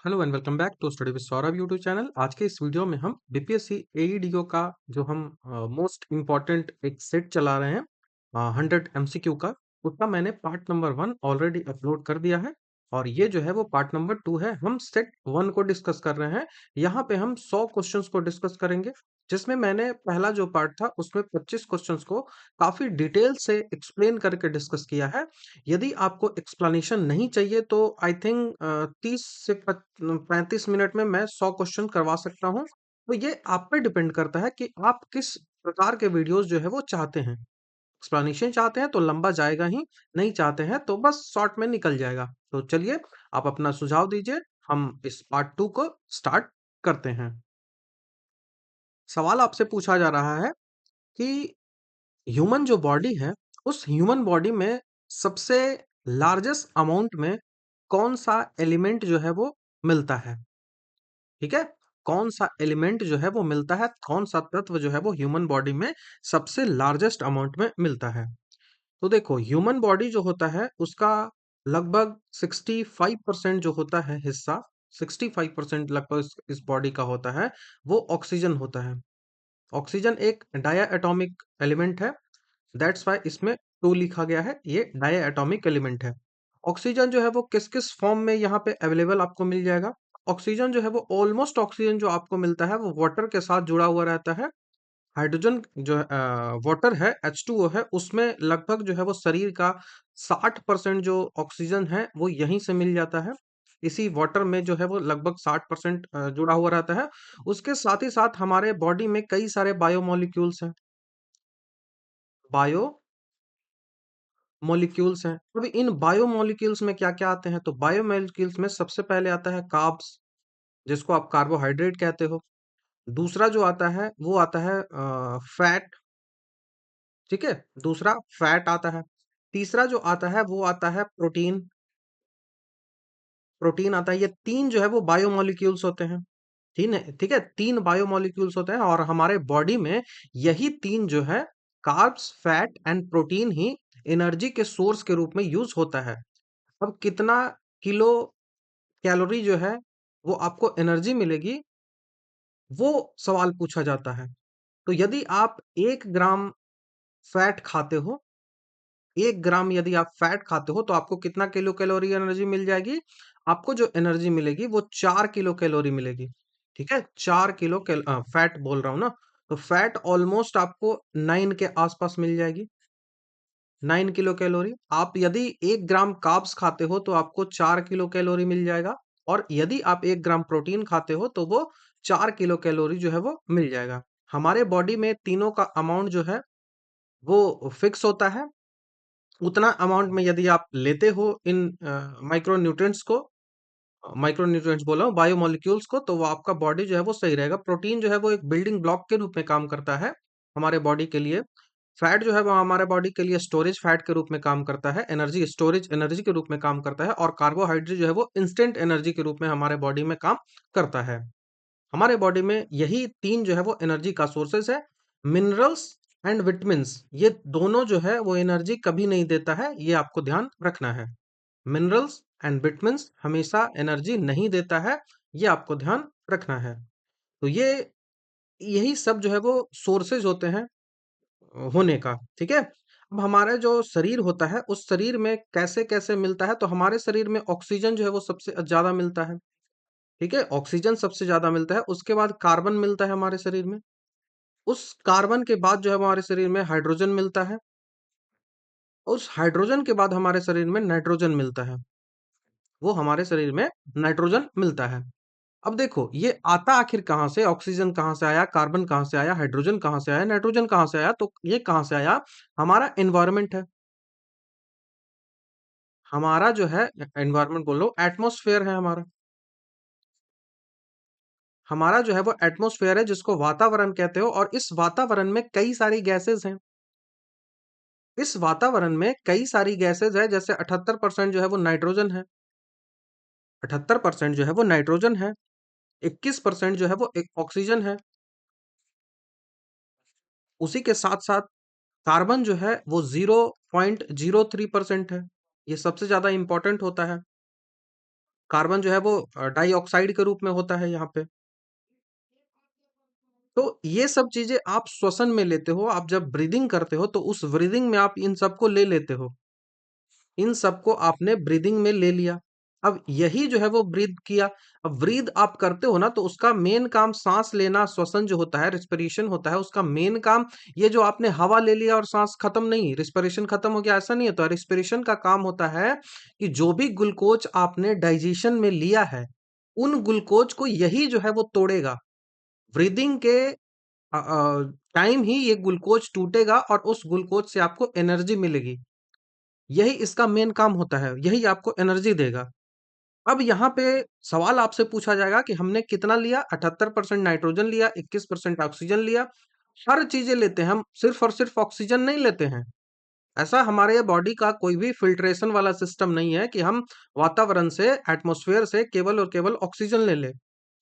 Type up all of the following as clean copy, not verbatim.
Hello and welcome back to study with Saurabh YouTube channel. आज के इस वीडियो में हम बीपीएससी एईडीओ का जो हम मोस्ट इम्पॉर्टेंट एक सेट चला रहे हैं 100 एमसीक्यू का, उसका मैंने पार्ट नंबर 1 ऑलरेडी अपलोड कर दिया है। और ये जो है वो पार्ट नंबर 2 है। हम सेट 1 को डिस्कस कर रहे हैं। यहाँ पे हम 100 क्वेश्चंस को डिस्कस करेंगे, जिसमें मैंने पहला जो पार्ट था उसमें 25 क्वेश्चंस को काफी डिटेल से एक्सप्लेन करके डिस्कस किया है। यदि आपको एक्सप्लेनेशन नहीं चाहिए तो आई थिंक 30 से 35 मिनट में मैं 100 क्वेश्चन करवा सकता हूँ। तो ये आप पे डिपेंड करता है कि आप किस प्रकार के वीडियोस जो है वो चाहते हैं। एक्सप्लेनेशन चाहते हैं तो लंबा जाएगा ही, नहीं चाहते हैं तो बस शॉर्ट में निकल जाएगा। तो चलिए, आप अपना सुझाव दीजिए, हम इस पार्ट 2 को स्टार्ट करते हैं। सवाल आपसे पूछा जा रहा है कि ह्यूमन जो बॉडी है, उस ह्यूमन बॉडी में सबसे लार्जेस्ट अमाउंट में कौन सा एलिमेंट जो है वो मिलता है। ठीक है, कौन सा एलिमेंट जो है वो मिलता है, कौन सा तत्व जो है वो ह्यूमन बॉडी में सबसे लार्जेस्ट अमाउंट में मिलता है। तो देखो, ह्यूमन बॉडी जो होता है उसका लगभग 65% जो होता है हिस्सा, 65% लगभग इस बॉडी का होता है, वो ऑक्सीजन होता है। ऑक्सीजन एक डाया एटॉमिक एलिमेंट है। दैट्स वाई इसमें 2 लिखा गया है, ये डाया एटॉमिक एलिमेंट है। ऑक्सीजन जो है वो किस किस फॉर्म में यहाँ पे अवेलेबल आपको मिल जाएगा। ऑक्सीजन जो है वो ऑलमोस्ट ऑक्सीजन जो आपको मिलता है वो वाटर के साथ जुड़ा हुआ रहता है। हाइड्रोजन जो वाटर है, H2O है, उसमें लगभग जो है वो शरीर का 60% जो ऑक्सीजन है वो यहीं से मिल जाता है। इसी वाटर में जो है वो लगभग 60% जुड़ा हुआ रहता है। उसके साथ ही साथ हमारे बॉडी में कई सारे बायोमोलिक्यूल्स हैं। बायो मॉलिक्यूल्स हैं। अब इन बायोमोलिक्यूल्स में क्या-क्या आते हैं? तो बायोमोलिक्यूल्स में सबसे पहले आता है कार्ब्स, जिसको आप कार्बोहाइड्रेट कहते हो। दूसरा जो आता है वो आता है फैट, ठीक है? दूसरा फैट आता है। तीसरा जो आता है वो आता है प्रोटीन, प्रोटीन आता है। ये 3 जो है वो बायोमोलिक्यूल्स होते हैं। ठीक है? 3 बायोमोलिक्यूल्स होते हैं और हमारे बॉडी में यही 3 जो है, carbs, fat and protein he energy के सोर्स के रूप में यूज़ होता है। अब कितना किलो कैलोरी जो है वो आपको एनर्जी मिलेगी, वो सवाल पूछा जाता है। तो यदि आप 1 ग्राम फैट खाते हो, 1 ग्राम यदि आप फैट खाते हो तो आपको कितना किलो कैलोरी एनर्जी मिल जाएगी? आपको जो एनर्जी मिलेगी वो 4 किलो कैलोरी मिलेगी। ठीक है? 4 किलो फैट बोल रहा हूँ ना, तो फैट ऑलमोस्ट आपको 9 के आसपास मिल जाएगी। 9 किलो कैलोरी। आप यदि 1 ग्राम कार्ब्स खाते हो तो आपको 4 किलो कैलोरी मिल जाएगा। और यदि आप 1 ग्राम प्रोटीन खाते हो तो वो 4 किलो कैलोरी जो है वो मिल जाएगा। हमारे बॉडी में तीनों का अमाउंट जो है वो फिक्स होता है। उतना अमाउंट में यदि आप लेते हो इन माइक्रो न्यूट्रिएंट्स को, माइक्रो न्यूट्रिएंट्स बोल रहा हूँ, बायोमोलिक्यूल्स को, तो वो आपका बॉडी जो है वो सही रहेगा। प्रोटीन जो है वो एक बिल्डिंग ब्लॉक के रूप में काम करता है हमारे बॉडी के लिए। फैट जो है वो हमारे बॉडी के लिए स्टोरेज फैट के रूप में काम करता है, एनर्जी स्टोरेज एनर्जी के रूप में काम करता है। और कार्बोहाइड्रेट जो है वो इंस्टेंट एनर्जी के रूप में हमारे बॉडी में काम करता है। हमारे बॉडी में यही 3 जो है वो एनर्जी का सोर्सेस है। मिनरल्स एंड विटामिन्स, ये दोनों जो है वो एनर्जी कभी नहीं देता है, ये आपको ध्यान रखना है। मिनरल्स एंड विटामिन्स हमेशा एनर्जी नहीं देता है, ये आपको ध्यान रखना है। तो ये यही सब जो है वो सोर्सेज होते हैं होने का, ठीक है? अब हमारा जो शरीर होता है, उस शरीर में कैसे-कैसे मिलता है, तो हमारे शरीर में ऑक्सीजन जो है वो सबसे ज़्यादा मिलता है, ठीक है? ऑक्सीजन सबसे ज़्यादा मिलता है, उसके बाद कार्बन मिलता है हमारे शरीर में। उस कार्बन के बाद जो है हमारे शरीर में हाइड्रोजन मिलता है। उस हाइड्रोजन के बाद हमारे शरीर में नाइट्रोजन मिलता है। वो हमारे शरीर में नाइट्रोजन मिलता है। अब देखो, ये आता आखिर कहाँ से? ऑक्सीजन कहाँ से आया? कार्बन कहाँ से आया? हाइड्रोजन कहाँ से आया? नाइट्रोजन कहाँ से आया? तो ये कहाँ से आया? हमारा एनवायरनमेंट है। हमारा जो है एनवायरनमेंट बोल लो, एटमॉस्फेयर है हमारा। हमारा जो है वो एटमॉस्फेयर है, जिसको वातावरण कहते हो। और इस वातावरण में कई सारी गैसेस हैं। इस वातावरण में कई सारी गैसेस है, जैसे 78% जो है वो नाइट्रोजन है। 78% जो है वो नाइट्रोजन है। 21% जो है वो एक ऑक्सीजन है। उसी के साथ साथ कार्बन जो है वो 0.03% है। ये सबसे ज्यादा इंपॉर्टेंट होता है। कार्बन जो है वो डाइऑक्साइड के रूप में होता है यहाँ पे। तो ये सब चीजें आप श्वसन में लेते हो, आप जब ब्रीदिंग करते हो तो उस ब्रीदिंग में आप इन सबको ले लेते हो, इन सबको आपने ब्रीदिंग में ले लिया। अब यही जो है वो ब्रीद किया। अब ब्रीद आप करते हो ना, तो उसका मेन काम सांस लेना, श्वसन जो होता है, रिस्पिरेशन होता है, उसका मेन काम, ये जो आपने हवा ले लिया और सांस खत्म नहीं, रिस्पिरेशन खत्म हो गया, ऐसा नहीं होता। रिस्पिरेशन का काम होता है कि जो भी ग्लूकोज आपने डाइजेशन में लिया है, उन ग्लूकोज को यही जो है वो तोड़ेगा। ब्रीदिंग के टाइम ही ये ग्लूकोज टूटेगा और उस ग्लूकोज से आपको एनर्जी मिलेगी। यही इसका मेन काम होता है, यही आपको एनर्जी देगा। अब यहाँ पे सवाल आपसे पूछा जाएगा कि हमने कितना लिया, 78% नाइट्रोजन लिया, 21% ऑक्सीजन लिया। हर चीजें लेते हैं हम, सिर्फ और सिर्फ ऑक्सीजन नहीं लेते हैं। ऐसा हमारे बॉडी का कोई भी फिल्ट्रेशन वाला सिस्टम नहीं है कि हम वातावरण से, एटमॉस्फेयर से केवल और केवल ऑक्सीजन ले लें।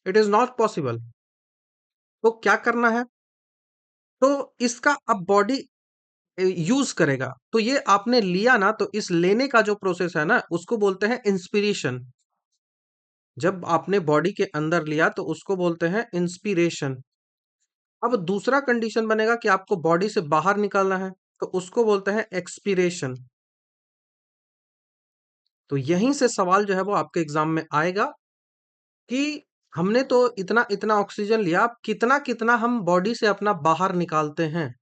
It is not possible. तो क्या करना है, तो इसका अब बॉडी यूज करेगा। तो ये आपने लिया ना, तो इस लेने का जो प्रोसेस है ना, उसको बोलते हैं इंस्पिरेशन। जब आपने बॉडी के अंदर लिया तो उसको बोलते हैं इंस्पिरेशन। अब दूसरा कंडीशन बनेगा कि आपको बॉडी से बाहर निकालना है, तो उसको बोलते हैं एक्सपीरेशन। तो यहीं से सवाल जो है वो आपके एग्जाम में आएगा कि हमने तो इतना इतना ऑक्सीजन लिया, अब कितना कितना हम बॉडी से अपना बाहर निकालते हैं,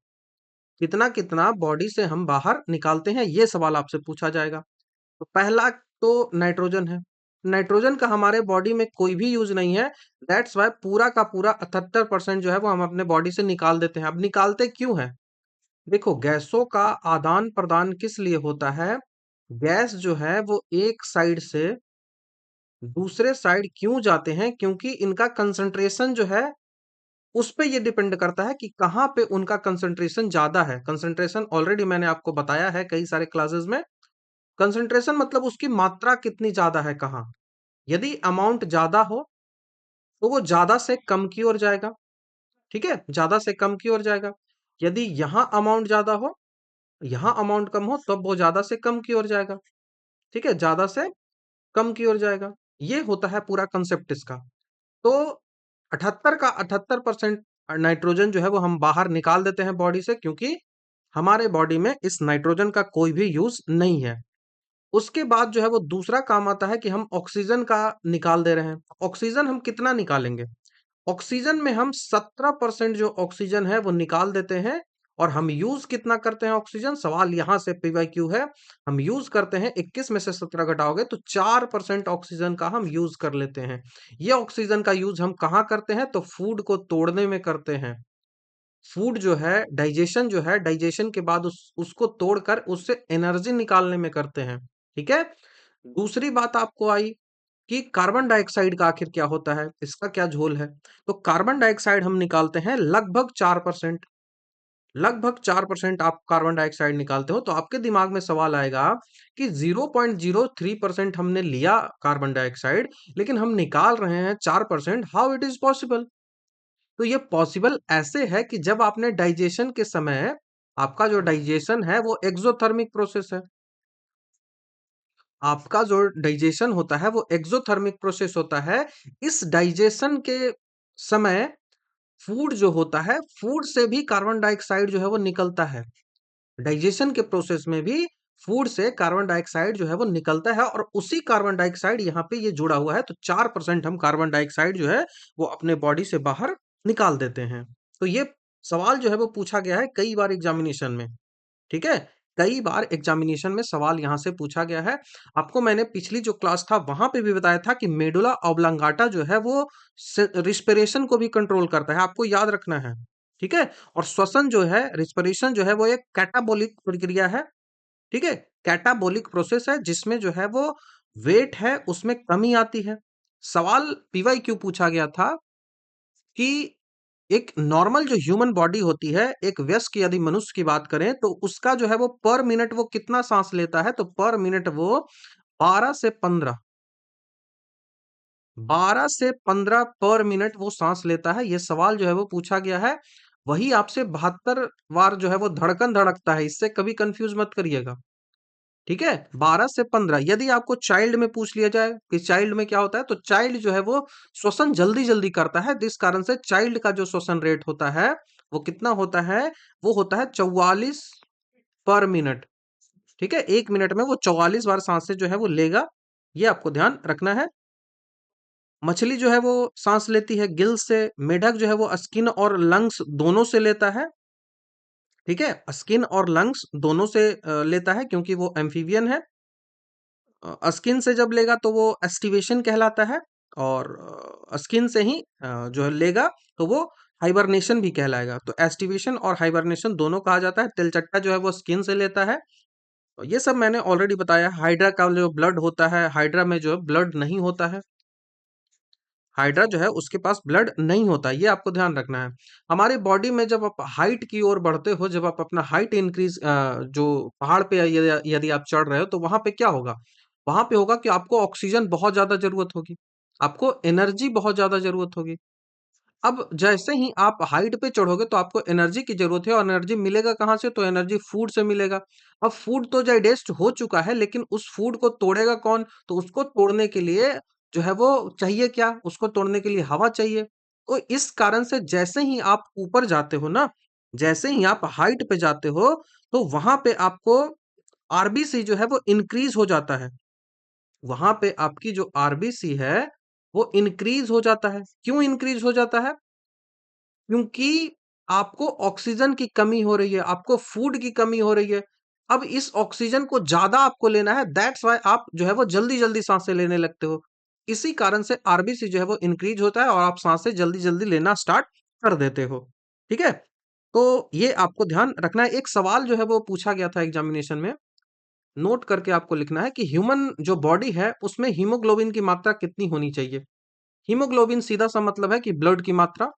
कितना कितना बॉडी से हम बाहर निकालते हैं, ये सवाल आपसे पूछा जाएगा। तो पहला तो नाइट्रोजन है। नाइट्रोजन का हमारे बॉडी में कोई भी यूज नहीं है। दैट्स वाई पूरा का पूरा 78% जो है वो हम अपने बॉडी से निकाल देते हैं। अब निकालते क्यों है? देखो, गैसों का आदान प्रदान किस लिए होता है? गैस जो है वो एक साइड से दूसरे साइड क्यों जाते हैं? क्योंकि इनका कंसंट्रेशन जो है उस पे ये डिपेंड करता है कि कहाँ पे उनका कंसंट्रेशन ज्यादा है। कंसंट्रेशन ऑलरेडी मैंने आपको बताया है कई सारे क्लासेस में। कंसंट्रेशन मतलब उसकी मात्रा कितनी ज्यादा है, कहाँ। यदि अमाउंट ज्यादा हो तो वो ज्यादा से कम की ओर जाएगा। ठीक है, ज्यादा से कम की ओर जाएगा। यदि यहाँ अमाउंट ज्यादा हो, यहाँ अमाउंट कम हो, तब वो ज्यादा से कम की ओर जाएगा। ठीक है, ज्यादा से कम की ओर जाएगा। ये होता है पूरा कंसेप्ट इसका। तो 78% नाइट्रोजन जो है वो हम बाहर निकाल देते हैं बॉडी से, क्योंकि हमारे बॉडी में इस नाइट्रोजन का कोई भी यूज नहीं है। उसके बाद जो है वो दूसरा काम आता है कि हम ऑक्सीजन का निकाल दे रहे हैं। ऑक्सीजन हम कितना निकालेंगे? ऑक्सीजन में हम 17% जो ऑक्सीजन है वो निकाल देते हैं। और हम यूज कितना करते हैं ऑक्सीजन? सवाल यहां से पीवाईक्यू है। हम यूज करते हैं, 21 में से 17 घटाओगे तो 4% ऑक्सीजन का हम यूज कर लेते हैं। ये ऑक्सीजन का यूज हम कहाँ करते हैं? तो फूड को तोड़ने में करते हैं। फूड जो है, डाइजेशन जो है, डाइजेशन के बाद उसको तोड़कर उससे एनर्जी निकालने में करते हैं। ठीक है। दूसरी बात आपको आई कि कार्बन डाइऑक्साइड का आखिर क्या होता है, इसका क्या झोल है। तो कार्बन डाइऑक्साइड हम निकालते हैं लगभग 4%। लगभग 4% आप कार्बन डाइऑक्साइड निकालते हो, तो आपके दिमाग में सवाल आएगा कि 0.03% हमने लिया कार्बन डाइऑक्साइड, लेकिन हम निकाल रहे हैं 4%। How it is possible? तो ये पॉसिबल ऐसे है कि जब आपने डाइजेशन के समय, आपका जो डाइजेशन है वो एक्सोथर्मिक प्रोसेस है। आपका जो डाइजेशन होता है वो एक्सोथर्मिक प्रोसेस होता है। इस डाइजेशन के समय फूड जो होता है, फूड से भी कार्बन डाइऑक्साइड जो है वो निकलता है। डाइजेशन के प्रोसेस में भी फूड से कार्बन डाइऑक्साइड जो है वो निकलता है, और उसी कार्बन डाइऑक्साइड यहाँ पे ये जुड़ा हुआ है। तो 4% हम कार्बन डाइऑक्साइड जो है वो अपने बॉडी से बाहर निकाल देते हैं। तो ये सवाल जो है वो पूछा गया है कई बार एग्जामिनेशन में। ठीक है, कई बार एग्जामिनेशन में सवाल यहाँ से पूछा गया है। आपको मैंने पिछली जो क्लास था वहां पे भी बताया था कि मेडुला ऑब्लांगाटा जो है वो रिस्पिरेशन को भी कंट्रोल करता है, आपको याद रखना है। ठीक है। और श्वसन जो है, रिस्पिरेशन जो है वो एक कैटाबोलिक प्रक्रिया है। ठीक है, कैटाबोलिक प्रोसेस है जिसमें जो है वो वेट है उसमें कमी आती है। सवाल पीवाई क्यों पूछा गया था कि एक नॉर्मल जो ह्यूमन बॉडी होती है, एक वयस्क यदि मनुष्य की बात करें, तो उसका जो है वो पर मिनट वो कितना सांस लेता है? तो पर मिनट वो 12 से 15, 12 से 15 पर मिनट वो सांस लेता है। ये सवाल जो है वो पूछा गया है। वही आपसे 72 बार जो है वो धड़कन धड़कता है, इससे कभी कंफ्यूज मत करिएगा। ठीक है, 12 से 15। यदि आपको चाइल्ड में पूछ लिया जाए कि चाइल्ड में क्या होता है, तो चाइल्ड जो है वो श्वसन जल्दी जल्दी करता है, जिस कारण से चाइल्ड का जो श्वसन रेट होता है वो कितना होता है, वो होता है 44 पर मिनट। ठीक है, 1 मिनट में वो 44 बार सांसें जो है वो लेगा, ये आपको ध्यान रखना है। मछली जो है वो सांस लेती है गिल से, मेढक जो है वो स्किन और लंग्स दोनों से लेता है। ठीक है, स्किन और लंग्स दोनों से लेता है क्योंकि वो एम्फीबियन है। स्किन से जब लेगा तो वो एस्टिवेशन कहलाता है, और स्किन से ही जो है लेगा तो वो हाइबरनेशन भी कहलाएगा। तो एस्टिवेशन और हाइबरनेशन दोनों कहा जाता है। तिलचट्टा जो है वो स्किन से लेता है। ये सब मैंने ऑलरेडी बताया। हाइड्रा का जो ब्लड होता है, हाइड्रा में जो है ब्लड नहीं होता है। हाइड्रा जो है उसके पास ब्लड नहीं होता, ये आपको ध्यान रखना है। हमारी बॉडी में जब आप हाइट की ओर बढ़ते हो, जब आप अपना हाइट इंक्रीज, जो पहाड़ पे यदि आप चढ़ रहे हो, तो वहां पे क्या होगा, वहां पे होगा कि आपको ऑक्सीजन बहुत ज्यादा जरूरत होगी, आपको एनर्जी बहुत ज्यादा जरूरत होगी। अब जैसे ही आप हाइट पे चढ़ोगे तो आपको एनर्जी की जरूरत है, और एनर्जी मिलेगा कहाँ से, तो एनर्जी फूड से मिलेगा। अब फूड तो डाइजेस्ट हो चुका है, लेकिन उस फूड को तोड़ेगा कौन, तो उसको तोड़ने के लिए जो है वो चाहिए क्या, उसको तोड़ने के लिए हवा चाहिए। तो इस कारण से जैसे ही आप ऊपर जाते हो ना, जैसे ही आप हाइट पे जाते हो, तो वहां पे आपको आरबीसी जो है वो इंक्रीज हो जाता है। वहां पे आपकी जो आरबीसी है वो इंक्रीज हो जाता है। क्यों इंक्रीज हो जाता है? क्योंकि आपको ऑक्सीजन की कमी हो रही है, आपको फूड की कमी हो रही है। अब इस ऑक्सीजन को ज्यादा आपको लेना है, दैट्स वाई आप जो है वो जल्दी जल्दी सांसें लेने लगते हो। इसी कारण से आरबीसी जो है वो इंक्रीज होता है और आप सांसें जल्दी जल्दी लेना स्टार्ट कर देते हो। ठीक है, तो ये आपको ध्यान रखना है। एक सवाल जो है वो पूछा गया था एग्जामिनेशन में, नोट करके आपको लिखना है कि ह्यूमन जो बॉडी है उसमें हीमोग्लोबिन की मात्रा कितनी होनी चाहिए। हीमोग्लोबिन सीधा सा मतलब है कि ब्लड की मात्रा।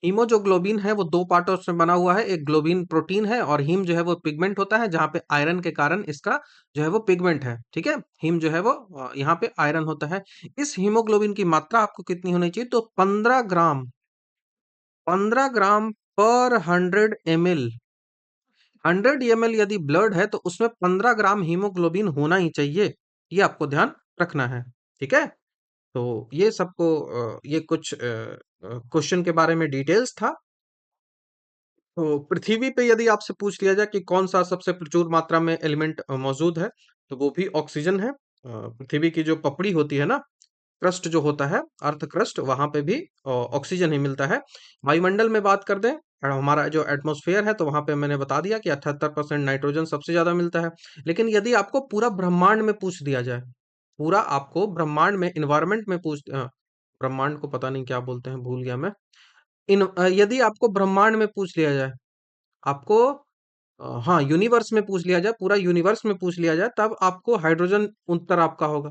हीमो जो ग्लोबिन है वो दो पार्टों से बना हुआ है, एक ग्लोबिन प्रोटीन है, और हीम जो है वो पिगमेंट होता है, जहाँ पे आयरन के कारण इसका जो है वो पिगमेंट है। ठीक है, हीम जो है वो यहाँ पे आयरन होता है। इस हीमोग्लोबिन की मात्रा आपको कितनी होनी चाहिए, तो 15 ग्राम, 15 ग्राम पर 100 ml। 100 ml यदि ब्लड है तो उसमें 15 ग्राम हीमोग्लोबिन होना ही चाहिए, ये आपको ध्यान रखना है। ठीक है, तो ये सबको ये कुछ क्वेश्चन के बारे में डिटेल्स था। तो पृथ्वी पे यदि आपसे पूछ लिया जाए कि कौन सा सबसे प्रचुर मात्रा में एलिमेंट मौजूद है, तो वो भी ऑक्सीजन है। पृथ्वी की जो पपड़ी होती है ना, क्रस्ट जो होता है, अर्थ क्रस्ट, वहां पे भी ऑक्सीजन ही मिलता है। वायुमंडल में बात कर दें, हमारा जो एटमॉस्फेयर है, तो वहां पे मैंने बता दिया कि 78% नाइट्रोजन सबसे ज्यादा मिलता है। लेकिन यदि आपको पूरा ब्रह्मांड में पूछ दिया जाए, पूरा आपको ब्रह्मांड में इन्वायरमेंट में ब्रह्मांड को पता नहीं क्या बोलते हैं, भूल गया मैं। यदि आपको ब्रह्मांड में पूछ लिया जाए, आपको हाँ, यूनिवर्स में पूछ लिया जाए, पूरा यूनिवर्स में पूछ लिया जाए, तब आपको हाइड्रोजन उत्तर आपका होगा,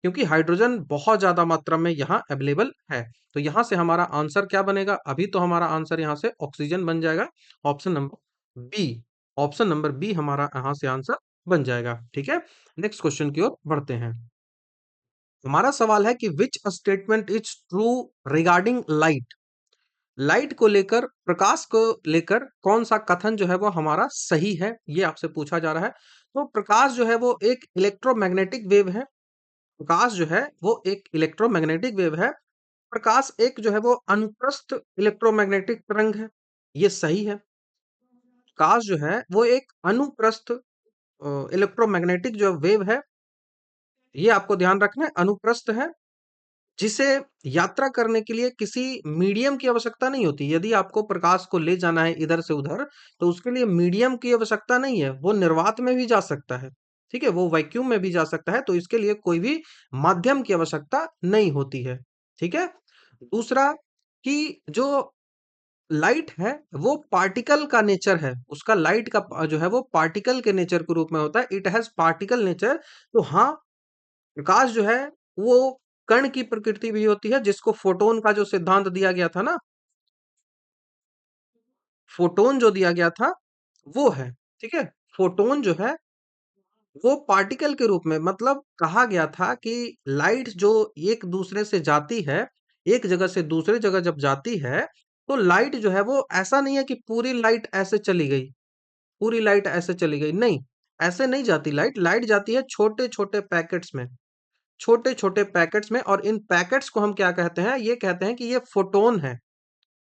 क्योंकि हाइड्रोजन बहुत ज्यादा मात्रा में यहाँ अवेलेबल है। तो यहाँ से हमारा आंसर क्या बनेगा, अभी तो हमारा आंसर यहाँ से ऑक्सीजन बन जाएगा। Option number B, option number B हमारा यहाँ से आंसर बन जाएगा। ठीक है, नेक्स्ट क्वेश्चन की ओर बढ़ते हैं। हमारा सवाल है कि which statement is true regarding light. Light को लेकर, प्रकाश को लेकर कौन सा कथन जो है वो हमारा सही है, ये आपसे पूछा जा रहा है। तो प्रकाश जो है वो एक इलेक्ट्रोमैग्नेटिक वेव है। प्रकाश जो है वो एक इलेक्ट्रोमैग्नेटिक वेव है। प्रकाश एक जो है वो अनुप्रस्थ इलेक्ट्रोमैग्नेटिक तरंग है, ये सही है। प्रकाश जो है वो एक अनुप्रस्थ इलेक्ट्रोमैग्नेटिक जो वेव है, ये आपको ध्यान रखना है, अनुप्रस्थ है, जिसे यात्रा करने के लिए किसी मीडियम की आवश्यकता नहीं होती। यदि आपको प्रकाश को ले जाना है इधर से उधर, तो उसके लिए मीडियम की आवश्यकता नहीं है, वो निर्वात में भी जा सकता है। ठीक है, वो वैक्यूम में भी जा सकता है, तो इसके लिए कोई भी माध्यम की आवश्यकता नहीं होती है। ठीक है, दूसरा कि जो लाइट है वो पार्टिकल का नेचर है, उसका लाइट का जो है वो पार्टिकल के नेचर के रूप में होता है, इट हैज पार्टिकल नेचर। तो हाँ, प्रकाश जो है वो कण की प्रकृति भी होती है, जिसको फोटोन का जो सिद्धांत दिया गया था ना, फोटोन जो दिया गया था वो है। ठीक है, फोटोन जो है वो पार्टिकल के रूप में, मतलब कहा गया था कि लाइट जो एक दूसरे से जाती है, एक जगह से दूसरे जगह जब जाती है, तो लाइट जो है वो ऐसा नहीं है कि पूरी लाइट ऐसे चली गई, पूरी लाइट ऐसे चली गई, नहीं। ऐसे नहीं जाती लाइट, लाइट जाती है छोटे छोटे पैकेट्स में, छोटे छोटे पैकेट्स में। और इन पैकेट्स को हम क्या कहते हैं, ये कहते हैं कि ये फोटोन है,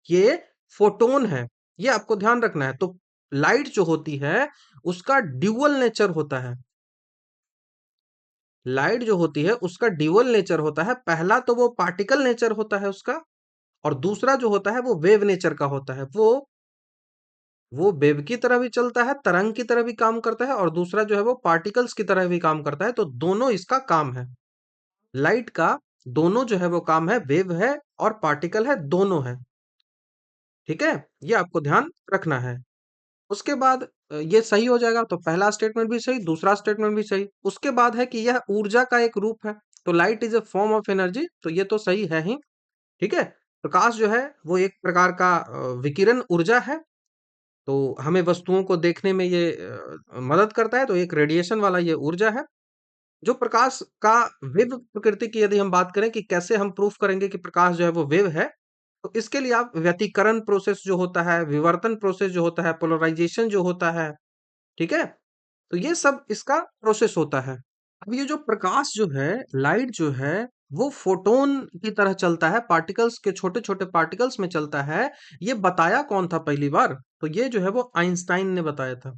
ये फोटोन है। ये आपको ध्यान रखना है। तो लाइट जो होती है उसका ड्यूअल नेचर होता है। लाइट जो होती है उसका ड्यूअल नेचर होता है। पहला तो वो पार्टिकल नेचर होता है उसका, और दूसरा जो होता है वो वेव नेचर का होता है। वो वेव की तरह भी चलता है, तरंग की तरह भी काम करता है, और दूसरा जो है वो पार्टिकल्स की तरह भी काम करता है। तो दोनों इसका काम है। लाइट का दोनों जो है वो काम है, वेव है और पार्टिकल है, दोनों है। ठीक है, ये आपको ध्यान रखना है। उसके बाद ये सही हो जाएगा तो पहला स्टेटमेंट भी सही, दूसरा स्टेटमेंट भी सही। उसके बाद है कि यह ऊर्जा का एक रूप है, तो light is a form of energy, तो ये तो सही है ही। ठीक है, प्रकाश जो है वो एक प्रकार का विकिरण ऊर्जा है, तो हमें वस्तुओं को देखने में ये मदद करता है, तो एक रेडिएशन वाला ये ऊर्जा है। जो प्रकाश का वेव प्रकृति की यदि हम बात करें कि कैसे हम प्रूफ करेंगे कि प्रकाश जो है वो वेव है, तो इसके लिए आप व्यतिकरण प्रोसेस जो होता है, विवर्तन प्रोसेस जो होता है, पोलराइजेशन जो होता है, ठीक है, तो ये सब इसका प्रोसेस होता है। अब ये जो प्रकाश जो है, लाइट जो है, वो फोटोन की तरह चलता है, पार्टिकल्स के छोटे छोटे पार्टिकल्स में चलता है। ये बताया कौन था पहली बार? तो ये जो है वो आइंस्टाइन ने बताया था।